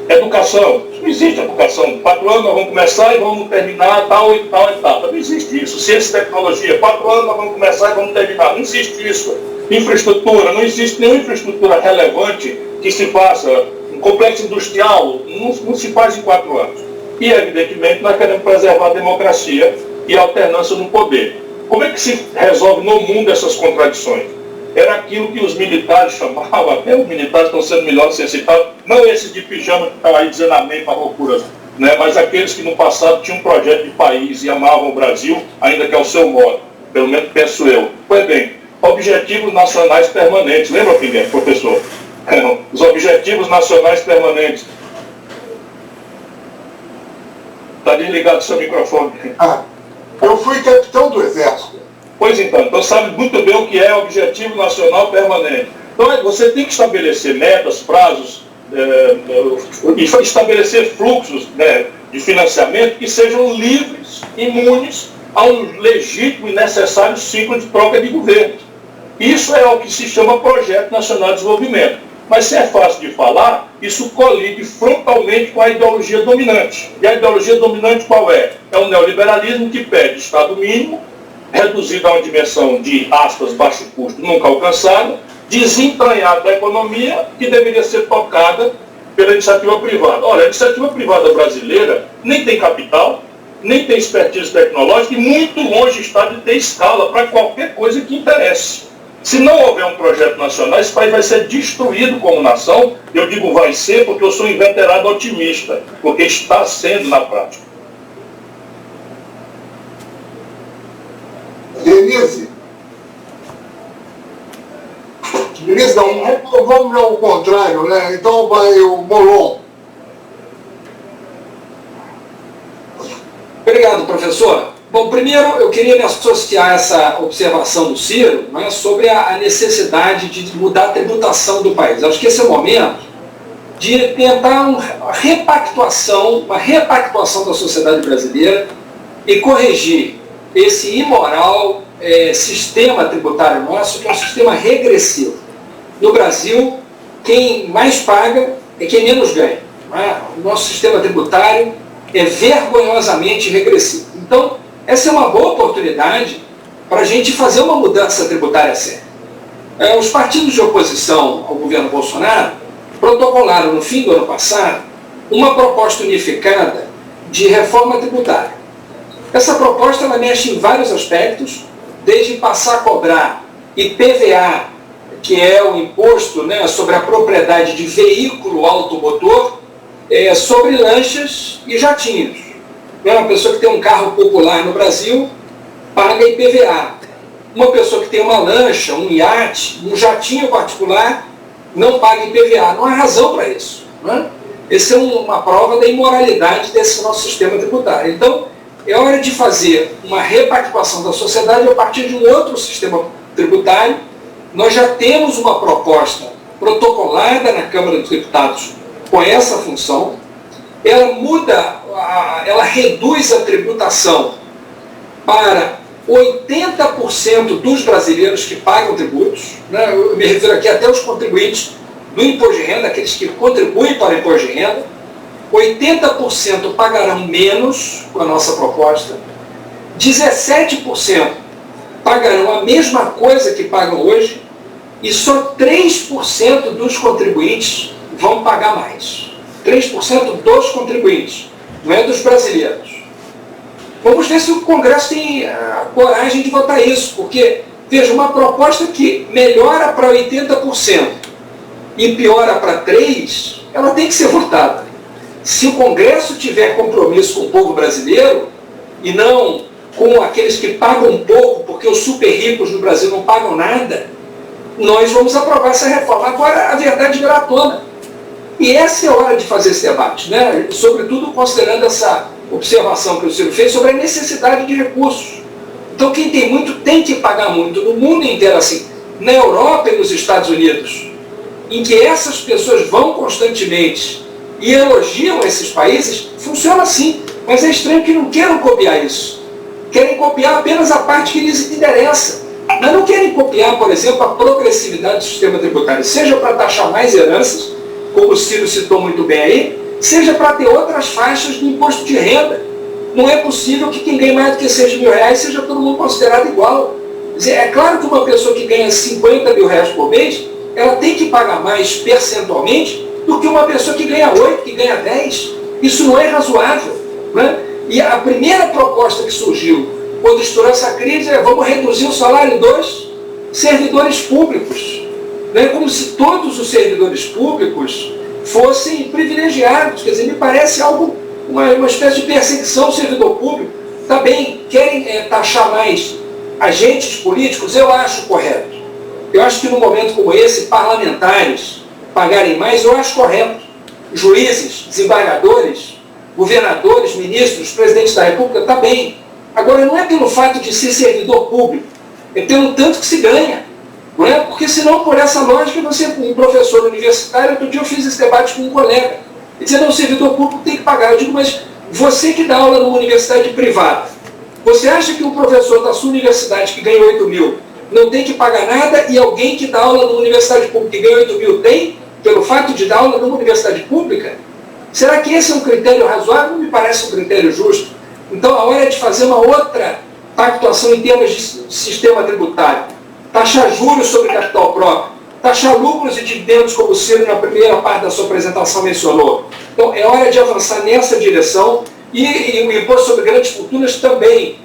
Educação, não existe educação. 4 anos nós vamos começar e vamos terminar tal e tal etapa. Não existe isso. Ciência e tecnologia, 4 anos nós vamos começar e vamos terminar. Não existe isso. Infraestrutura, não existe nenhuma infraestrutura relevante que se faça. Um complexo industrial não se faz em 4 anos. E, evidentemente, nós queremos preservar a democracia e a alternância no poder. Como é que se resolve no mundo essas contradições? Era aquilo que os militares chamavam, até os militares estão sendo melhores ser citados, não esses de pijama que estão aí dizendo amém para loucuras, né? Mas aqueles que no passado tinham um projeto de país e amavam o Brasil, ainda que ao seu modo, pelo menos penso eu. Pois bem, objetivos nacionais permanentes, lembra, Pinguém, professor? Os objetivos nacionais permanentes. Está desligado o seu microfone. Eu fui capitão do Exército. Pois então sabe muito bem o que é objetivo nacional permanente. Então você tem que estabelecer metas, prazos, e estabelecer fluxos, né, de financiamento que sejam livres, imunes a um legítimo e necessário ciclo de troca de governo. Isso é o que se chama Projeto Nacional de Desenvolvimento. Mas se é fácil de falar, isso colide frontalmente com a ideologia dominante. E a ideologia dominante qual é? É o neoliberalismo que pede Estado mínimo, reduzido a uma dimensão de, aspas, baixo custo nunca alcançada, desentranhado da economia que deveria ser tocada pela iniciativa privada. Olha, a iniciativa privada brasileira nem tem capital, nem tem expertise tecnológica e muito longe está de ter escala para qualquer coisa que interesse. Se não houver um projeto nacional, esse país vai ser destruído como nação. Eu digo vai ser porque eu sou inveterado otimista, porque está sendo na prática. Denise, não, vamos ao contrário, né? Então vai o Molon. Obrigado, professor. Bom, primeiro eu queria me associar a essa observação do Ciro, né, sobre a necessidade de mudar a tributação do país. Acho que esse é o momento de tentar uma repactuação da sociedade brasileira e corrigir esse imoral sistema tributário nosso, que é um sistema regressivo. No Brasil, quem mais paga é quem menos ganha. Né? O nosso sistema tributário é vergonhosamente regressivo. Então, essa é uma boa oportunidade para a gente fazer uma mudança tributária séria. Os partidos de oposição ao governo Bolsonaro protocolaram no fim do ano passado uma proposta unificada de reforma tributária. Essa proposta ela mexe em vários aspectos, desde passar a cobrar IPVA, que é o imposto, né, sobre a propriedade de veículo automotor, sobre lanchas e jatinhos. Uma pessoa que tem um carro popular no Brasil paga IPVA. Uma pessoa que tem uma lancha, um iate, um jatinho particular, não paga IPVA. Não há razão para isso. Né? Essa é uma prova da imoralidade desse nosso sistema tributário. Então, é hora de fazer uma repactuação da sociedade a partir de um outro sistema tributário. Nós já temos uma proposta protocolada na Câmara dos Deputados com essa função. Ela ela reduz a tributação para 80% dos brasileiros que pagam tributos, né? Eu me refiro aqui até aos contribuintes do imposto de renda, aqueles que contribuem para o imposto de renda. 80% pagarão menos com a nossa proposta, 17% pagarão a mesma coisa que pagam hoje e só 3% dos contribuintes vão pagar mais. 3% dos contribuintes, não é dos brasileiros. Vamos ver se o Congresso tem a coragem de votar isso, porque, veja, uma proposta que melhora para 80% e piora para 3%, ela tem que ser votada. Se o Congresso tiver compromisso com o povo brasileiro, e não com aqueles que pagam pouco, porque os super ricos no Brasil não pagam nada, nós vamos aprovar essa reforma. Agora, a verdade virá à tona. E essa é a hora de fazer esse debate, né? Sobretudo considerando essa observação que o Ciro fez sobre a necessidade de recursos. Então, quem tem muito tem que pagar muito. No mundo inteiro, assim, na Europa e nos Estados Unidos, em que essas pessoas vão constantemente e elogiam esses países, funciona assim. Mas é estranho que não queiram copiar isso. Querem copiar apenas a parte que lhes interessa. Mas não querem copiar, por exemplo, a progressividade do sistema tributário, seja para taxar mais heranças, como o Ciro citou muito bem aí, seja para ter outras faixas do imposto de renda. Não é possível que quem ganha mais do que 6 mil reais seja todo mundo considerado igual. Quer dizer, é claro que uma pessoa que ganha 50 mil reais por mês, ela tem que pagar mais percentualmente do que uma pessoa que ganha 8, que ganha 10. Isso não é razoável. Né? E a primeira proposta que surgiu quando estourou essa crise é: vamos reduzir o salário dos servidores públicos. Né? Como se todos os servidores públicos fossem privilegiados. Quer dizer, me parece algo, uma espécie de perseguição ao servidor público. Tá bem, querem taxar mais agentes políticos? Eu acho correto. Eu acho que num momento como esse, parlamentares pagarem mais, eu acho correto. Juízes, desembargadores, governadores, ministros, presidentes da República, tá bem. Agora, não é pelo fato de ser servidor público, é pelo tanto que se ganha. Não é? Porque senão, por essa lógica, você, um professor universitário, outro dia eu fiz esse debate com um colega, e dizendo: não, o servidor público tem que pagar. Eu digo: mas você que dá aula numa universidade privada, você acha que um professor da sua universidade que ganha 8 mil não tem que pagar nada, e alguém que dá aula numa universidade pública que ganha 8 mil tem, pelo fato de dar aula numa universidade pública? Será que esse é um critério razoável? Não me parece um critério justo. Então, a hora é de fazer uma outra pactuação em termos de sistema tributário. Taxar juros sobre capital próprio, taxar lucros e dividendos, como o Ciro na primeira parte da sua apresentação mencionou. Então, é hora de avançar nessa direção, e o imposto sobre grandes fortunas também,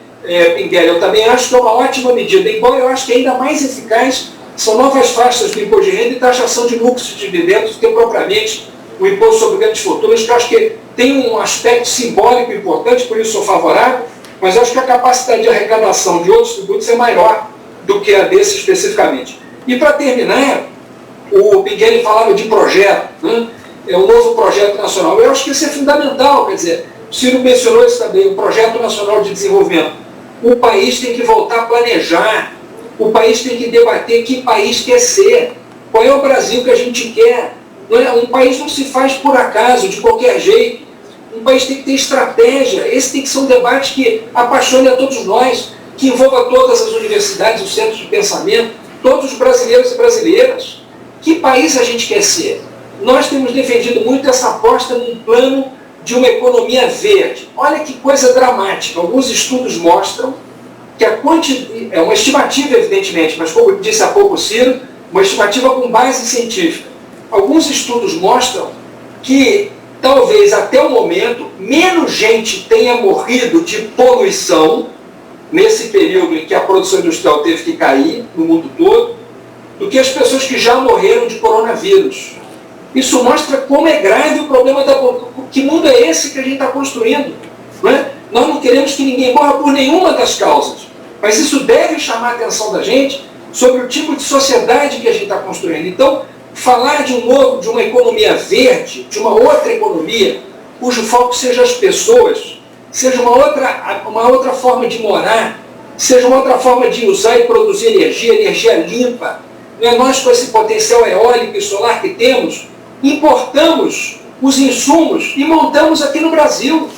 Pinguelli, eu também acho que é uma ótima medida, embora eu acho que é ainda mais eficaz São novas faixas do imposto de renda e taxação de lucros e dividendos do que propriamente o imposto sobre grandes fortunas, que eu acho que tem um aspecto simbólico importante, por isso sou favorável, mas eu acho que a capacidade de arrecadação de outros tributos é maior do que a desse especificamente. E para terminar, o Pinguelli falava de projeto, né? É um novo projeto nacional. Eu acho que isso é fundamental, quer dizer, o Ciro mencionou isso também, o Projeto Nacional de Desenvolvimento. O país tem que voltar a planejar, o país tem que debater que país quer ser, qual é o Brasil que a gente quer. Não é? Um país não se faz por acaso, de qualquer jeito. Um país tem que ter estratégia. Esse tem que ser um debate que apaixone a todos nós, que envolva todas as universidades, os centros de pensamento, todos os brasileiros e brasileiras. Que país a gente quer ser? Nós temos defendido muito essa aposta num plano de uma economia verde. Olha que coisa dramática. Alguns estudos mostram que a quantidade, é uma estimativa evidentemente, mas como disse há pouco o Ciro, uma estimativa com base científica. Alguns estudos mostram que talvez até o momento menos gente tenha morrido de poluição nesse período em que a produção industrial teve que cair no mundo todo, do que as pessoas que já morreram de coronavírus. Isso mostra como é grave o problema da... Que mundo é esse que a gente está construindo? Não é? Nós não queremos que ninguém morra por nenhuma das causas, mas isso deve chamar a atenção da gente sobre o tipo de sociedade que a gente está construindo. Então, falar de uma economia verde, de uma outra economia, cujo foco seja as pessoas, seja uma outra forma de morar, seja uma outra forma de usar e produzir energia limpa. Não é? Nós, com esse potencial eólico e solar que temos, importamos os insumos e montamos aqui no Brasil.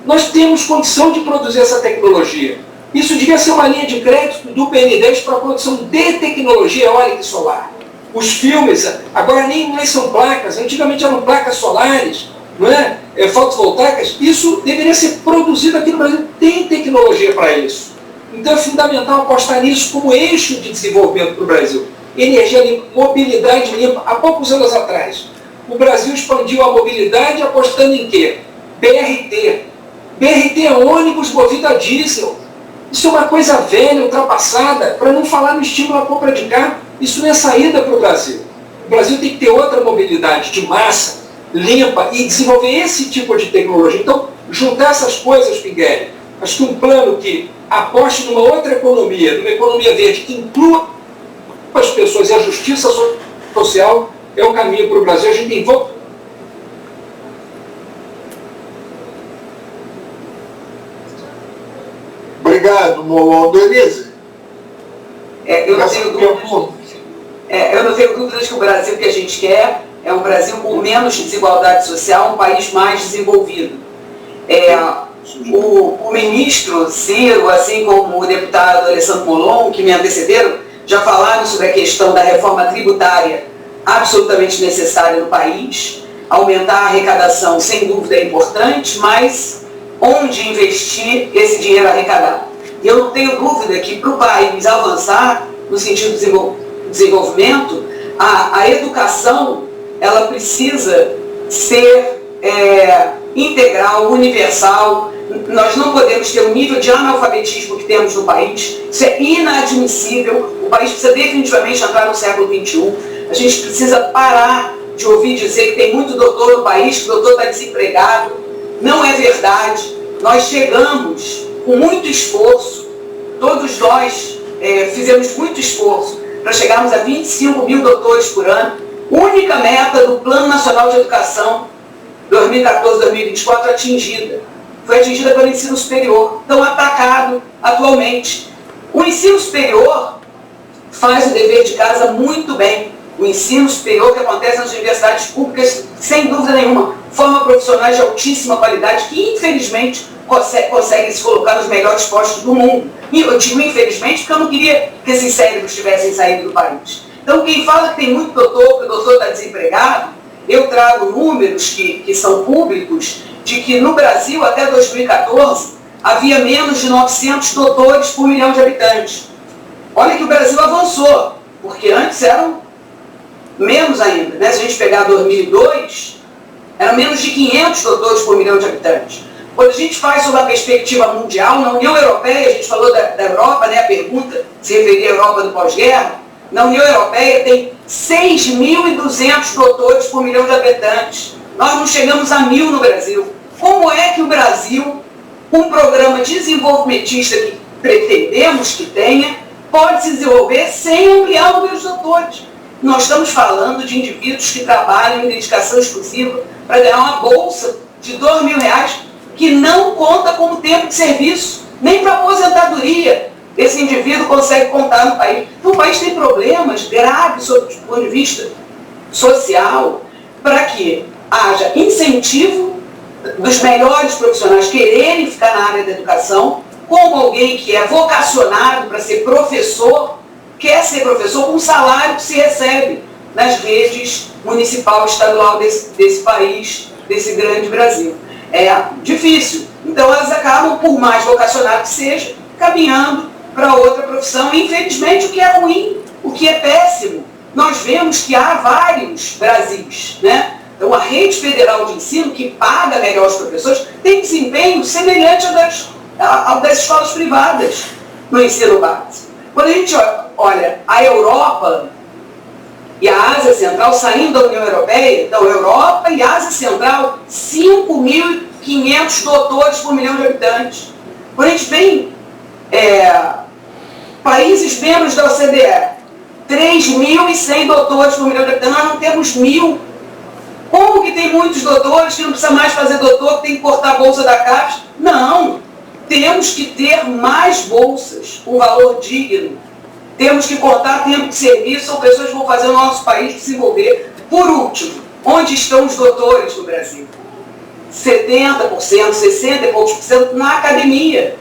Nós temos condição de produzir essa tecnologia. Isso devia ser uma linha de crédito do BNDES para a produção de tecnologia eólica e solar. Os filmes, agora nem mais são placas, antigamente eram placas solares, não é? Fotovoltaicas. Isso deveria ser produzido aqui no Brasil. Tem tecnologia para isso. Então é fundamental apostar nisso como eixo de desenvolvimento para o Brasil. Energia limpa, mobilidade limpa. Há poucos anos atrás, o Brasil expandiu a mobilidade apostando em quê? BRT. BRT é ônibus movido a diesel. Isso é uma coisa velha, ultrapassada, para não falar no estímulo à compra de carro. Isso não é saída para o Brasil. O Brasil tem que ter outra mobilidade de massa, limpa, e desenvolver esse tipo de tecnologia. Então, juntar essas coisas, Pinguelli, acho que um plano que aposte numa outra economia, numa economia verde, que inclua as pessoas e a justiça social, é o caminho para o Brasil. A gente tem... Obrigado, Molon. Denise? Eu não tenho dúvidas que o Brasil que a gente quer é um Brasil com menos desigualdade social, um país mais desenvolvido. O ministro Ciro, assim como o deputado Alessandro Molon, que me antecederam, já falaram sobre a questão da reforma tributária absolutamente necessária no país. Aumentar a arrecadação, sem dúvida, é importante, mas onde investir esse dinheiro arrecadado? E eu não tenho dúvida que para o país avançar no sentido de desenvolvimento, a educação ela precisa ser integral, universal. Nós não podemos ter o nível de analfabetismo que temos no país. Isso é inadmissível. O país precisa definitivamente entrar no século XXI. A gente precisa parar de ouvir dizer que tem muito doutor no país, que o doutor está desempregado. Não é verdade. Nós chegamos com muito esforço, todos nós fizemos muito esforço para chegarmos a 25 mil doutores por ano. Única meta do Plano Nacional de Educação 2014-2024 atingida. Foi atingida pelo ensino superior, tão atacado atualmente. O ensino superior faz o dever de casa muito bem. O ensino superior que acontece nas universidades públicas, sem dúvida nenhuma, forma profissionais de altíssima qualidade que, infelizmente, conseguem se colocar nos melhores postos do mundo. E eu digo infelizmente porque eu não queria que esses cérebros tivessem saído do país. Então, quem fala que tem muito doutor, que o doutor está desempregado, eu trago números que são públicos, de que no Brasil, até 2014, havia menos de 900 doutores por milhão de habitantes. Olha que o Brasil avançou, porque antes eram menos ainda, né? Se a gente pegar 2002, eram menos de 500 doutores por milhão de habitantes. Quando a gente faz sobre a perspectiva mundial, na União Europeia, a gente falou da Europa, né? A pergunta se referia à Europa do pós-guerra, Na União Europeia tem 6.200 doutores por milhão de habitantes. Nós não chegamos a 1.000 no Brasil. Como é que o Brasil, um programa desenvolvimentista que pretendemos que tenha, pode se desenvolver sem ampliar o número de doutores? Nós estamos falando de indivíduos que trabalham em dedicação exclusiva para ganhar uma bolsa de R$2.000, que não conta como tempo de serviço, nem para aposentadoria esse indivíduo consegue contar no país. Então o país tem problemas graves sob o ponto de vista social, para que haja incentivo dos melhores profissionais quererem ficar na área da educação, como alguém que é vocacionado para ser professor, quer ser professor com o salário que se recebe nas redes municipal e estadual desse país, desse grande Brasil. É difícil. Então elas acabam, por mais vocacionado que seja, caminhando para outra profissão. E, infelizmente, o que é ruim, o que é péssimo, nós vemos que há vários Brasis, né? Então a rede federal de ensino, que paga melhor os professores, tem desempenho semelhante ao das escolas privadas no ensino básico. Quando a gente olha a Europa e a Ásia Central saindo da União Europeia, então Europa e Ásia Central, 5.500 doutores por milhão de habitantes. Quando a gente vem países membros da OCDE, 3.100 doutores por milhão de habitantes, nós não temos 1.000. Como que tem muitos doutores que não precisa mais fazer doutor, que tem que cortar a bolsa da Caixa? Não, temos que ter mais bolsas, um valor digno. Temos que cortar tempo de serviço, são pessoas que vão fazer o nosso país desenvolver. Por último, onde estão os doutores no Brasil? 70%, 60 e poucos por cento na academia.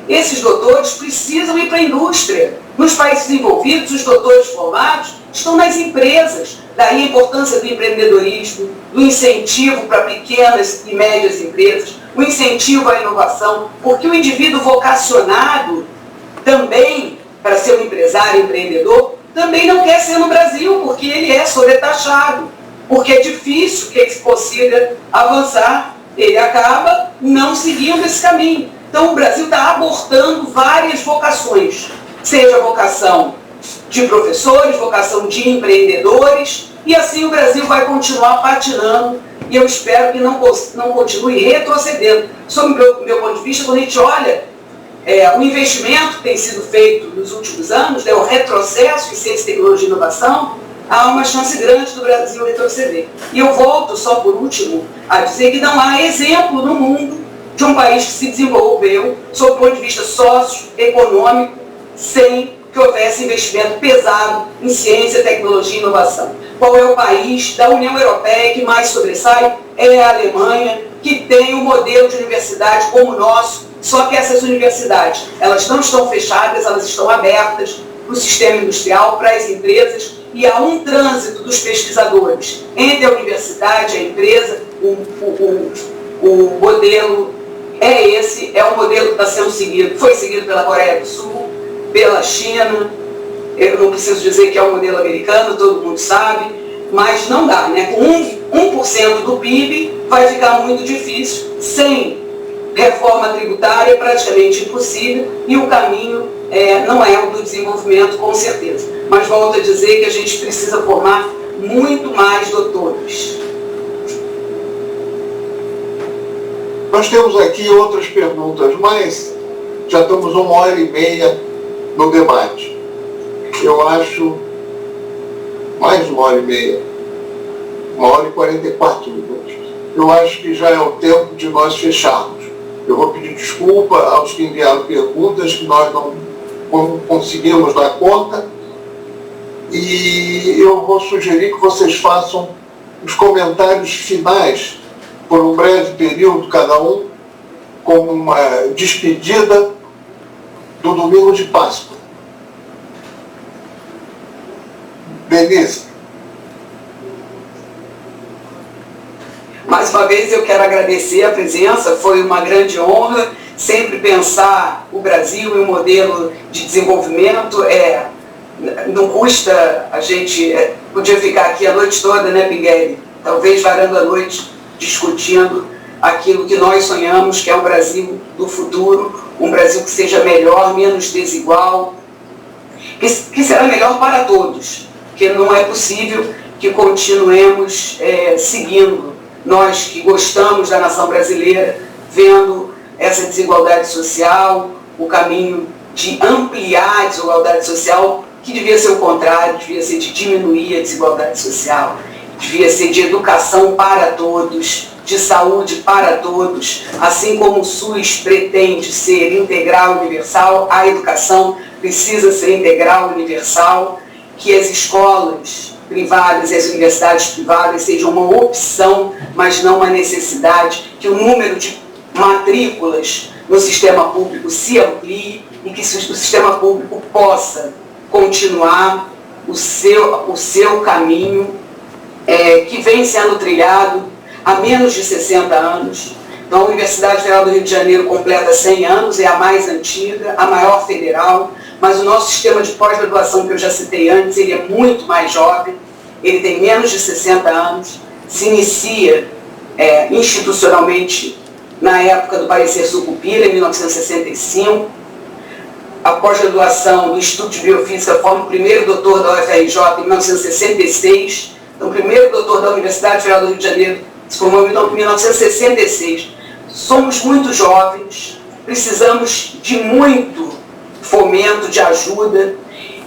Esses doutores precisam ir para a indústria. Nos países desenvolvidos, os doutores formados estão nas empresas. Daí a importância do empreendedorismo, do incentivo para pequenas e médias empresas, o incentivo à inovação, porque o indivíduo vocacionado também, para ser um empresário, empreendedor, também não quer ser no Brasil, porque ele é sobretaxado, porque é difícil que ele consiga avançar, ele acaba não seguindo esse caminho. Então o Brasil está abortando várias vocações, seja a vocação de professores, vocação de empreendedores, e assim o Brasil vai continuar patinando, e eu espero que não continue retrocedendo. Sob o meu ponto de vista, quando a gente olha o investimento que tem sido feito nos últimos anos, o retrocesso em ciência, tecnologia e inovação, há uma chance grande do Brasil retroceder. E eu volto, só por último, a dizer que não há exemplo no mundo de um país que se desenvolveu, sob o ponto de vista socioeconômico, sem que houvesse investimento pesado em ciência, tecnologia e inovação. Qual é o país da União Europeia que mais sobressai? É a Alemanha, que tem um modelo de universidade como o nosso, só que essas universidades, elas não estão fechadas, elas estão abertas para o sistema industrial, para as empresas, e há um trânsito dos pesquisadores entre a universidade e a empresa. O modelo é esse, é o modelo que está sendo seguido, foi seguido pela Coreia do Sul, pela China. Eu não preciso dizer que é o modelo americano, todo mundo sabe, mas não dá, né? Com 1% do PIB vai ficar muito difícil, sem reforma tributária é praticamente impossível, e o caminho não é o do desenvolvimento, com certeza. Mas volto a dizer que a gente precisa formar muito mais doutores. Nós temos aqui outras perguntas, mas já estamos 1h30 no debate. Eu acho mais 1h30, 1h44 minutos. Eu acho que já é o tempo de nós fecharmos. Eu vou pedir desculpa aos que enviaram perguntas que nós não conseguimos dar conta, e eu vou sugerir que vocês façam os comentários finais por um breve período cada um, como uma despedida do domingo de Páscoa. Denise. Mais uma vez eu quero agradecer a presença, foi uma grande honra. Sempre pensar o Brasil em um modelo de desenvolvimento, não custa, a gente podia ficar aqui a noite toda, né, Pinguelli? Talvez varando a noite discutindo aquilo que nós sonhamos, que é o Brasil do futuro, um Brasil que seja melhor, menos desigual, que será melhor para todos, que não é possível que continuemos seguindo, nós que gostamos da nação brasileira, vendo essa desigualdade social, o caminho de ampliar a desigualdade social, que devia ser o contrário, devia ser de diminuir a desigualdade social, devia ser de educação para todos, de saúde para todos, assim como o SUS pretende ser integral e universal, a educação precisa ser integral e universal, que as escolas privadas e as universidades privadas sejam uma opção, mas não uma necessidade, que o número de matrículas no sistema público se amplie e que o sistema público possa continuar o seu caminho que vem sendo trilhado há menos de 60 anos. Então, a Universidade Federal do Rio de Janeiro completa 100 anos, é a mais antiga, a maior federal, mas o nosso sistema de pós-graduação, que eu já citei antes, ele é muito mais jovem, ele tem menos de 60 anos, se inicia institucionalmente na época do parecer Sucupira, em 1965. A pós-graduação do Instituto de Biofísica forma o primeiro doutor da UFRJ em 1966. Então, o primeiro doutor da Universidade Federal do Rio de Janeiro se formou em 1966. Somos muito jovens, precisamos de muito fomento, de ajuda,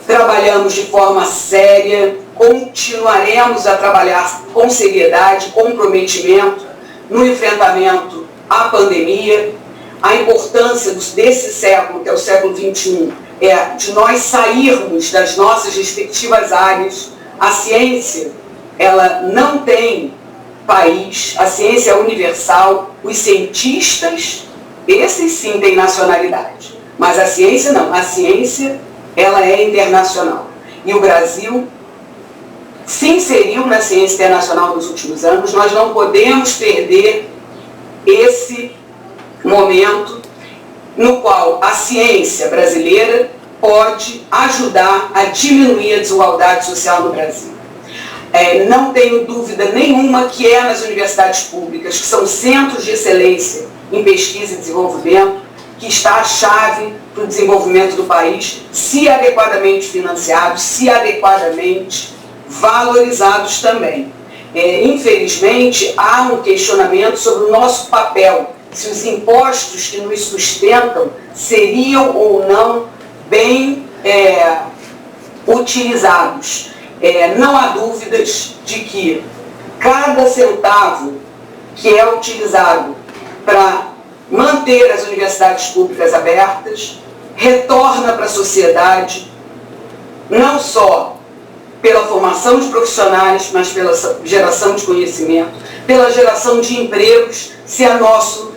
trabalhamos de forma séria, continuaremos a trabalhar com seriedade, comprometimento no enfrentamento à pandemia. A importância desse século, que é o século XXI, é de nós sairmos das nossas respectivas áreas. A ciência, ela não tem país, a ciência é universal, os cientistas, esses sim têm nacionalidade, mas a ciência não, a ciência ela é internacional. E o Brasil se inseriu na ciência internacional nos últimos anos, nós não podemos perder esse momento no qual a ciência brasileira pode ajudar a diminuir a desigualdade social no Brasil. Não tenho dúvida nenhuma que é nas universidades públicas, que são centros de excelência em pesquisa e desenvolvimento, que está a chave para o desenvolvimento do país, se adequadamente financiados, se adequadamente valorizados também. Infelizmente, há um questionamento sobre o nosso papel, se os impostos que nos sustentam seriam ou não bem utilizados. Não há dúvidas de que cada centavo que é utilizado para manter as universidades públicas abertas retorna para a sociedade, não só pela formação de profissionais, mas pela geração de conhecimento, pela geração de empregos, se a nossa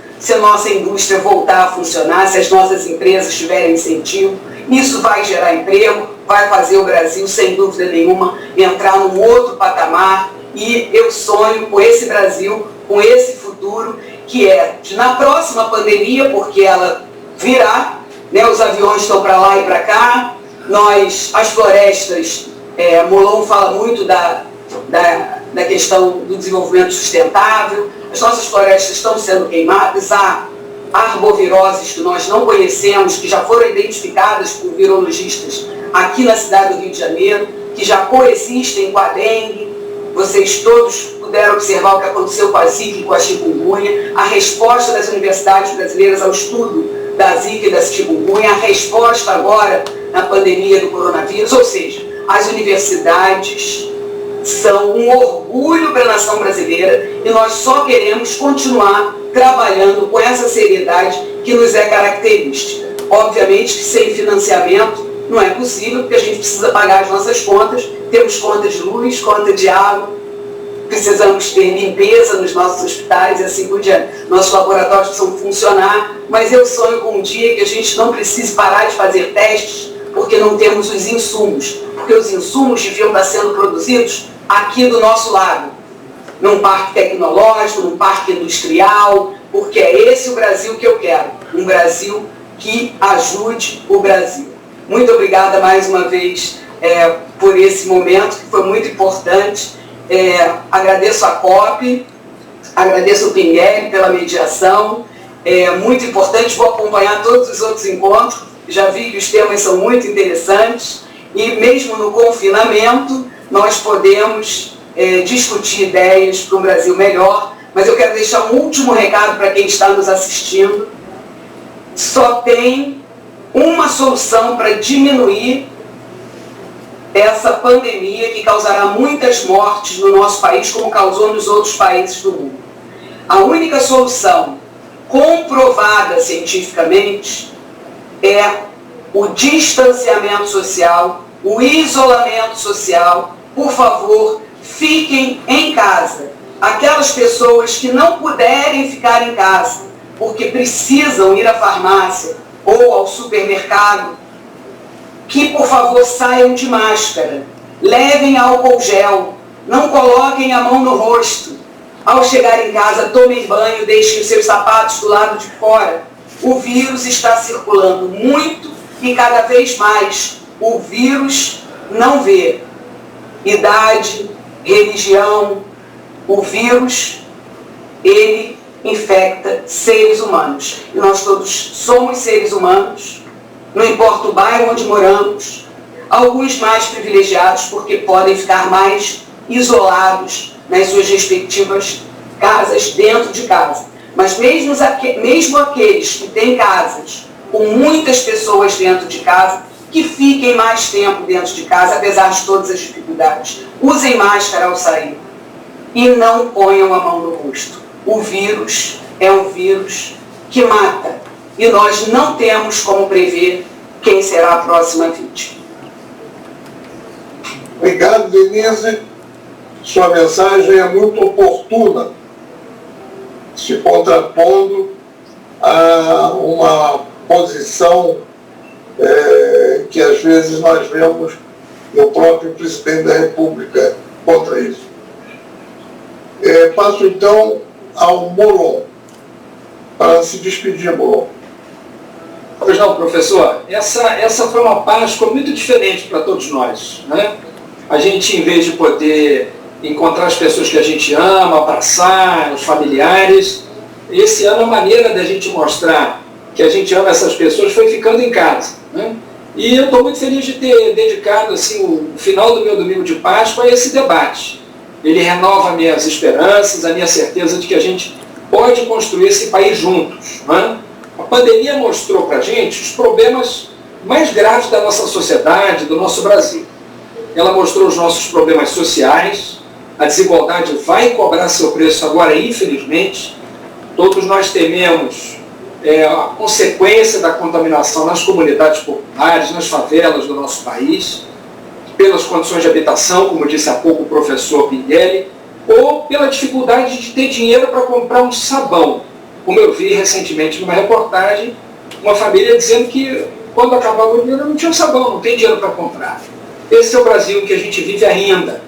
indústria voltar a funcionar, se as nossas empresas tiverem incentivo. Isso vai gerar emprego, vai fazer o Brasil, sem dúvida nenhuma, entrar num outro patamar, e eu sonho com esse Brasil, com esse futuro, que na próxima pandemia, porque ela virá, né, os aviões estão para lá e para cá, as florestas, Molon fala muito da questão do desenvolvimento sustentável, as nossas florestas estão sendo queimadas, há arboviroses que nós não conhecemos, que já foram identificadas por virologistas aqui na cidade do Rio de Janeiro, que já coexistem com a dengue. Vocês todos puderam observar o que aconteceu com a Zika e com a chikungunya, a resposta das universidades brasileiras ao estudo da Zika e da chikungunya, a resposta agora na pandemia do coronavírus, ou seja, as universidades são um orgulho para a nação brasileira e nós só queremos continuar trabalhando com essa seriedade que nos é característica. Obviamente que sem financiamento não é possível, porque a gente precisa pagar as nossas contas, temos conta de luz, conta de água, precisamos ter limpeza nos nossos hospitais e assim por diante. Nossos laboratórios precisam funcionar, mas eu sonho com um dia que a gente não precise parar de fazer testes, porque não temos os insumos, porque os insumos deviam estar sendo produzidos aqui do nosso lado, num parque tecnológico, num parque industrial, porque é esse o Brasil que eu quero, um Brasil que ajude o Brasil. Muito obrigada mais uma vez por esse momento, que foi muito importante. Agradeço a COP, agradeço o Pinguelli pela mediação, muito importante, vou acompanhar todos os outros encontros, já vi que os temas são muito interessantes E mesmo no confinamento, nós podemos discutir ideias para um Brasil melhor, mas eu quero deixar um último recado para quem está nos assistindo. Só tem uma solução para diminuir essa pandemia que causará muitas mortes no nosso país, como causou nos outros países do mundo. A única solução comprovada cientificamente é o distanciamento social, o isolamento social. Por favor, fiquem em casa. Aquelas pessoas que não puderem ficar em casa porque precisam ir à farmácia ou ao supermercado, que por favor saiam de máscara, levem álcool gel, não coloquem a mão no rosto. Ao chegar em casa, tomem banho, deixem os seus sapatos do lado de fora. O vírus está circulando muito e cada vez mais o vírus não vê idade, religião. O vírus, ele infecta seres humanos. E nós todos somos seres humanos, não importa o bairro onde moramos, alguns mais privilegiados porque podem ficar mais isolados nas suas respectivas casas, dentro de casa. Mas mesmo aqueles que têm casas com muitas pessoas dentro de casa, que fiquem mais tempo dentro de casa, apesar de todas as dificuldades. Usem máscara ao sair e não ponham a mão no rosto. O vírus é um vírus que mata e nós não temos como prever quem será a próxima vítima. Obrigado, Denise. Sua mensagem é muito oportuna, se contrapondo a uma posição que às vezes nós vemos no próprio presidente da República contra isso. Passo então ao Molon, para se despedir, Molon. Pois não, professor, essa foi uma Páscoa muito diferente para todos nós, né? A gente, em vez de poder encontrar as pessoas que a gente ama, abraçar, os familiares, esse ano a maneira da gente mostrar que a gente ama essas pessoas foi ficando em casa, né? E eu estou muito feliz de ter dedicado assim, o final do meu domingo de Páscoa a esse debate. Ele renova minhas esperanças, a minha certeza de que a gente pode construir esse país juntos, né? A pandemia mostrou para a gente os problemas mais graves da nossa sociedade, do nosso Brasil. Ela mostrou os nossos problemas sociais, a desigualdade vai cobrar seu preço agora, infelizmente. Todos nós tememos a consequência da contaminação nas comunidades populares, nas favelas do nosso país, pelas condições de habitação, como disse há pouco o professor Pinguelli, ou pela dificuldade de ter dinheiro para comprar um sabão. Como eu vi recentemente numa reportagem, uma família dizendo que quando acabava o dinheiro não tinha sabão, não tem dinheiro para comprar. Esse é o Brasil em que a gente vive ainda.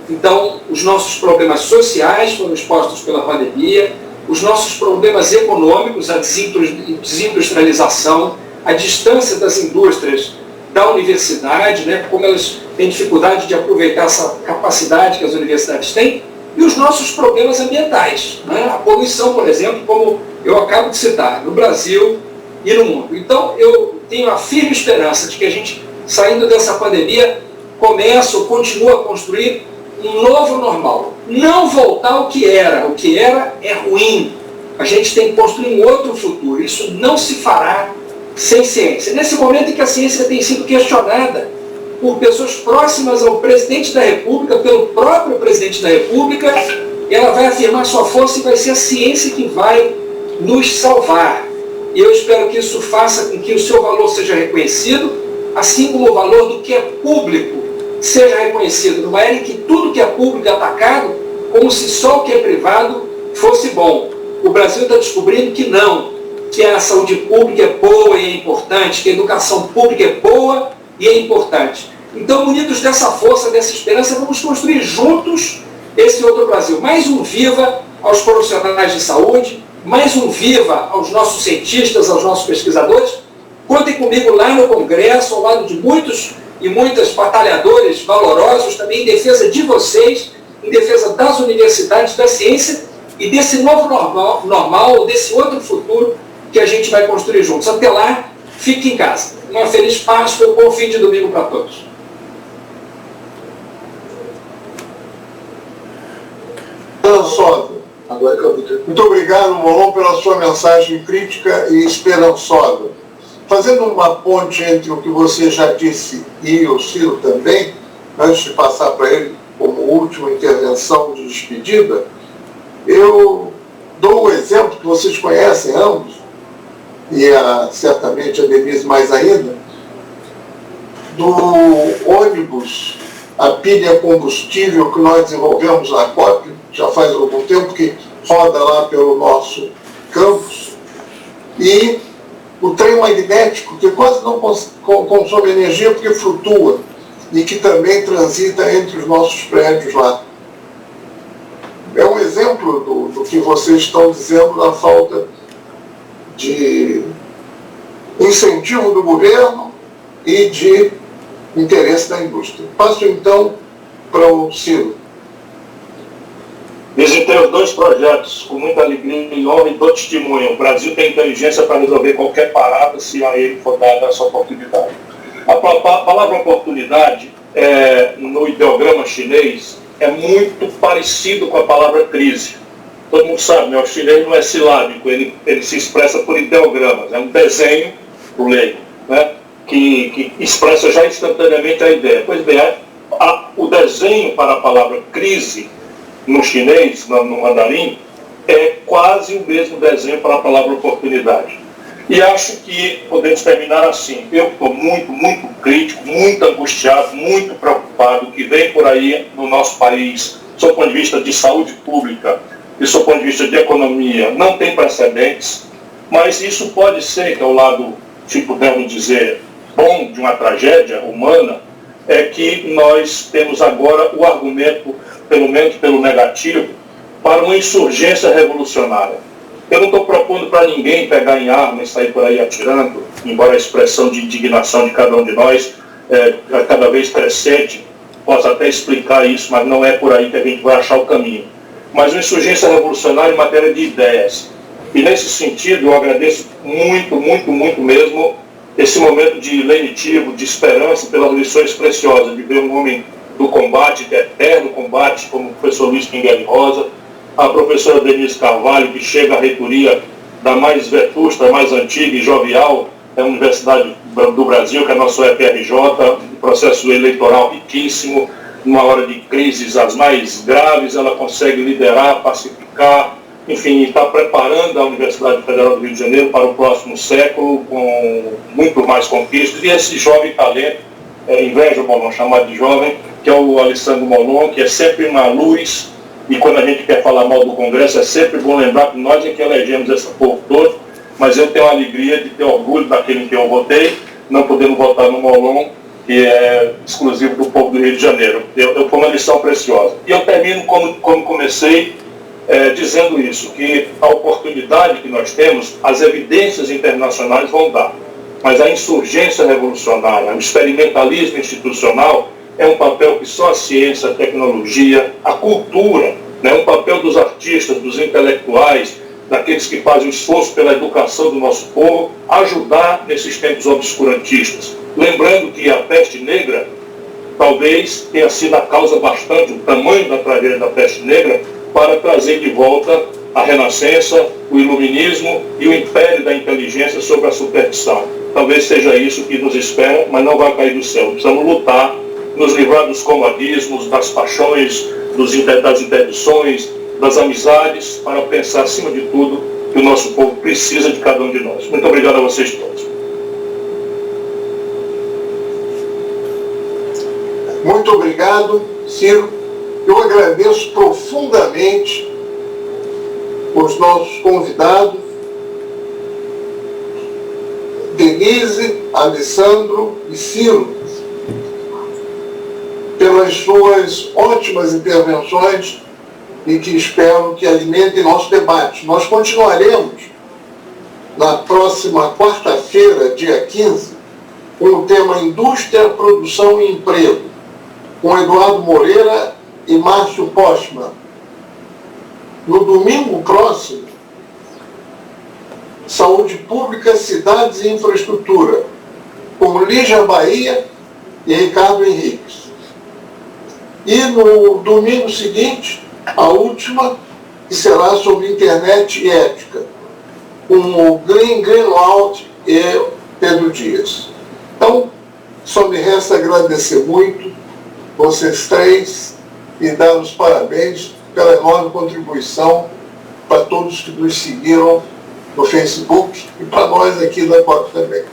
Então, os nossos problemas sociais foram expostos pela pandemia, os nossos problemas econômicos, a desindustrialização, a distância das indústrias da universidade, né, como elas têm dificuldade de aproveitar essa capacidade que as universidades têm, e os nossos problemas ambientais, né, a poluição, por exemplo, como eu acabo de citar, no Brasil e no mundo. Então, eu tenho a firme esperança de que a gente, saindo dessa pandemia, começa ou continua a construir um novo normal. Não voltar ao que era. O que era é ruim. A gente tem que construir um outro futuro. Isso não se fará sem ciência. Nesse momento em que a ciência tem sido questionada por pessoas próximas ao presidente da República, pelo próprio presidente da República, ela vai afirmar sua força e vai ser a ciência que vai nos salvar. E eu espero que isso faça com que o seu valor seja reconhecido, assim como o valor do que é público seja reconhecido, numa era em que tudo que é público é atacado, como se só o que é privado fosse bom. O Brasil está descobrindo que não, que a saúde pública é boa e é importante, que a educação pública é boa e é importante. Então, unidos dessa força, dessa esperança, vamos construir juntos esse outro Brasil. Mais um viva aos profissionais de saúde, mais um viva aos nossos cientistas, aos nossos pesquisadores. Contem comigo lá no Congresso, ao lado de muitos e muitas batalhadores valorosos também em defesa de vocês, em defesa das universidades, da ciência e desse novo normal, desse outro futuro que a gente vai construir juntos. Até lá, fique em casa. Uma feliz Páscoa e um bom fim de domingo para todos. esperançosa. Muito obrigado, Molon, pela sua mensagem crítica e esperançosa. Fazendo uma ponte entre o que você já disse e o Ciro também, antes de passar para ele como última intervenção de despedida, eu dou o exemplo que vocês conhecem ambos, e certamente a Denise mais ainda, do ônibus a pilha combustível que nós desenvolvemos na COP, já faz algum tempo, que roda lá pelo nosso campus, e o trem magnético, que quase não consome energia porque flutua, e que também transita entre os nossos prédios lá. É um exemplo do que vocês estão dizendo da falta de incentivo do governo e de interesse da indústria. Passo então para o Ciro. Visitei os dois projetos com muita alegria e honra e dou testemunho. O Brasil tem inteligência para resolver qualquer parada se a ele for dada essa oportunidade. A palavra oportunidade, no ideograma chinês, é muito parecido com a palavra crise. Todo mundo sabe, né? O chinês não é silábico, ele se expressa por ideogramas. É um desenho do leigo, né? Que expressa já instantaneamente a ideia. Pois bem, o desenho para a palavra crise no chinês, no mandarim, é quase o mesmo desenho para a palavra oportunidade. E acho que podemos terminar assim. Eu estou muito, muito crítico, muito angustiado, muito preocupado, que vem por aí no nosso país, do ponto de vista de saúde pública e do ponto de vista de economia, não tem precedentes, mas isso pode ser, que é o lado, se pudermos dizer, bom de uma tragédia humana, é que nós temos agora o argumento, pelo menos pelo negativo, para uma insurgência revolucionária. Eu não estou propondo para ninguém pegar em arma e sair por aí atirando, embora a expressão de indignação de cada um de nós cada vez crescente possa até explicar isso, mas não é por aí que a gente vai achar o caminho. Mas uma insurgência revolucionária em matéria de ideias. E nesse sentido eu agradeço muito, muito, muito mesmo esse momento de lenitivo, de esperança, pelas lições preciosas, de ver um homem do combate, de eterno combate, como o professor Luiz Pinguelli Rosa, a professora Denise Carvalho, que chega à reitoria da mais vetusta, mais antiga e jovial Universidade do Brasil, que é a nossa UFRJ, um processo eleitoral riquíssimo, numa hora de crises as mais graves, ela consegue liderar, pacificar, enfim, está preparando a Universidade Federal do Rio de Janeiro para o próximo século, com muito mais conquistas, e esse jovem talento, inveja o Molon chamado de jovem, que é o Alessandro Molon, que é sempre uma luz, e quando a gente quer falar mal do Congresso, é sempre bom lembrar que nós é que elegemos esse povo todo, mas eu tenho a alegria de ter orgulho daquele em que eu votei, não podendo votar no Molon, que é exclusivo do povo do Rio de Janeiro. Foi uma lição preciosa. E eu termino como comecei, dizendo isso, que a oportunidade que nós temos, as evidências internacionais vão dar, mas a insurgência revolucionária, o experimentalismo institucional é um papel que só a ciência, a tecnologia, a cultura, né, um papel dos artistas, dos intelectuais, daqueles que fazem o esforço pela educação do nosso povo, ajudar nesses tempos obscurantistas. Lembrando que a peste negra talvez tenha sido a causa bastante, o tamanho da tragédia da peste negra, para trazer de volta a renascença, o iluminismo e o império da inteligência sobre a superstição. Talvez seja isso que nos espera, mas não vai cair do céu. Precisamos lutar, nos livrar dos comodismos, das paixões, das interdições, das amizades, para pensar, acima de tudo, que o nosso povo precisa de cada um de nós. Muito obrigado a vocês todos. Muito obrigado, Ciro. Eu agradeço profundamente os nossos convidados, Denise, Alessandro e Ciro, pelas suas ótimas intervenções e que espero que alimentem nosso debate. Nós continuaremos na próxima quarta-feira, dia 15, com o tema Indústria, Produção e Emprego, com Eduardo Moreira e Márcio Postman. No domingo próximo, Saúde Pública, Cidades e Infraestrutura, com Lígia Bahia e Ricardo Henriques. E no domingo seguinte, a última, que será sobre internet e ética, com o Greenwald e Pedro Dias. Então, só me resta agradecer muito vocês três e dar os parabéns pela enorme contribuição para todos que nos seguiram no Facebook e para nós aqui da COP também.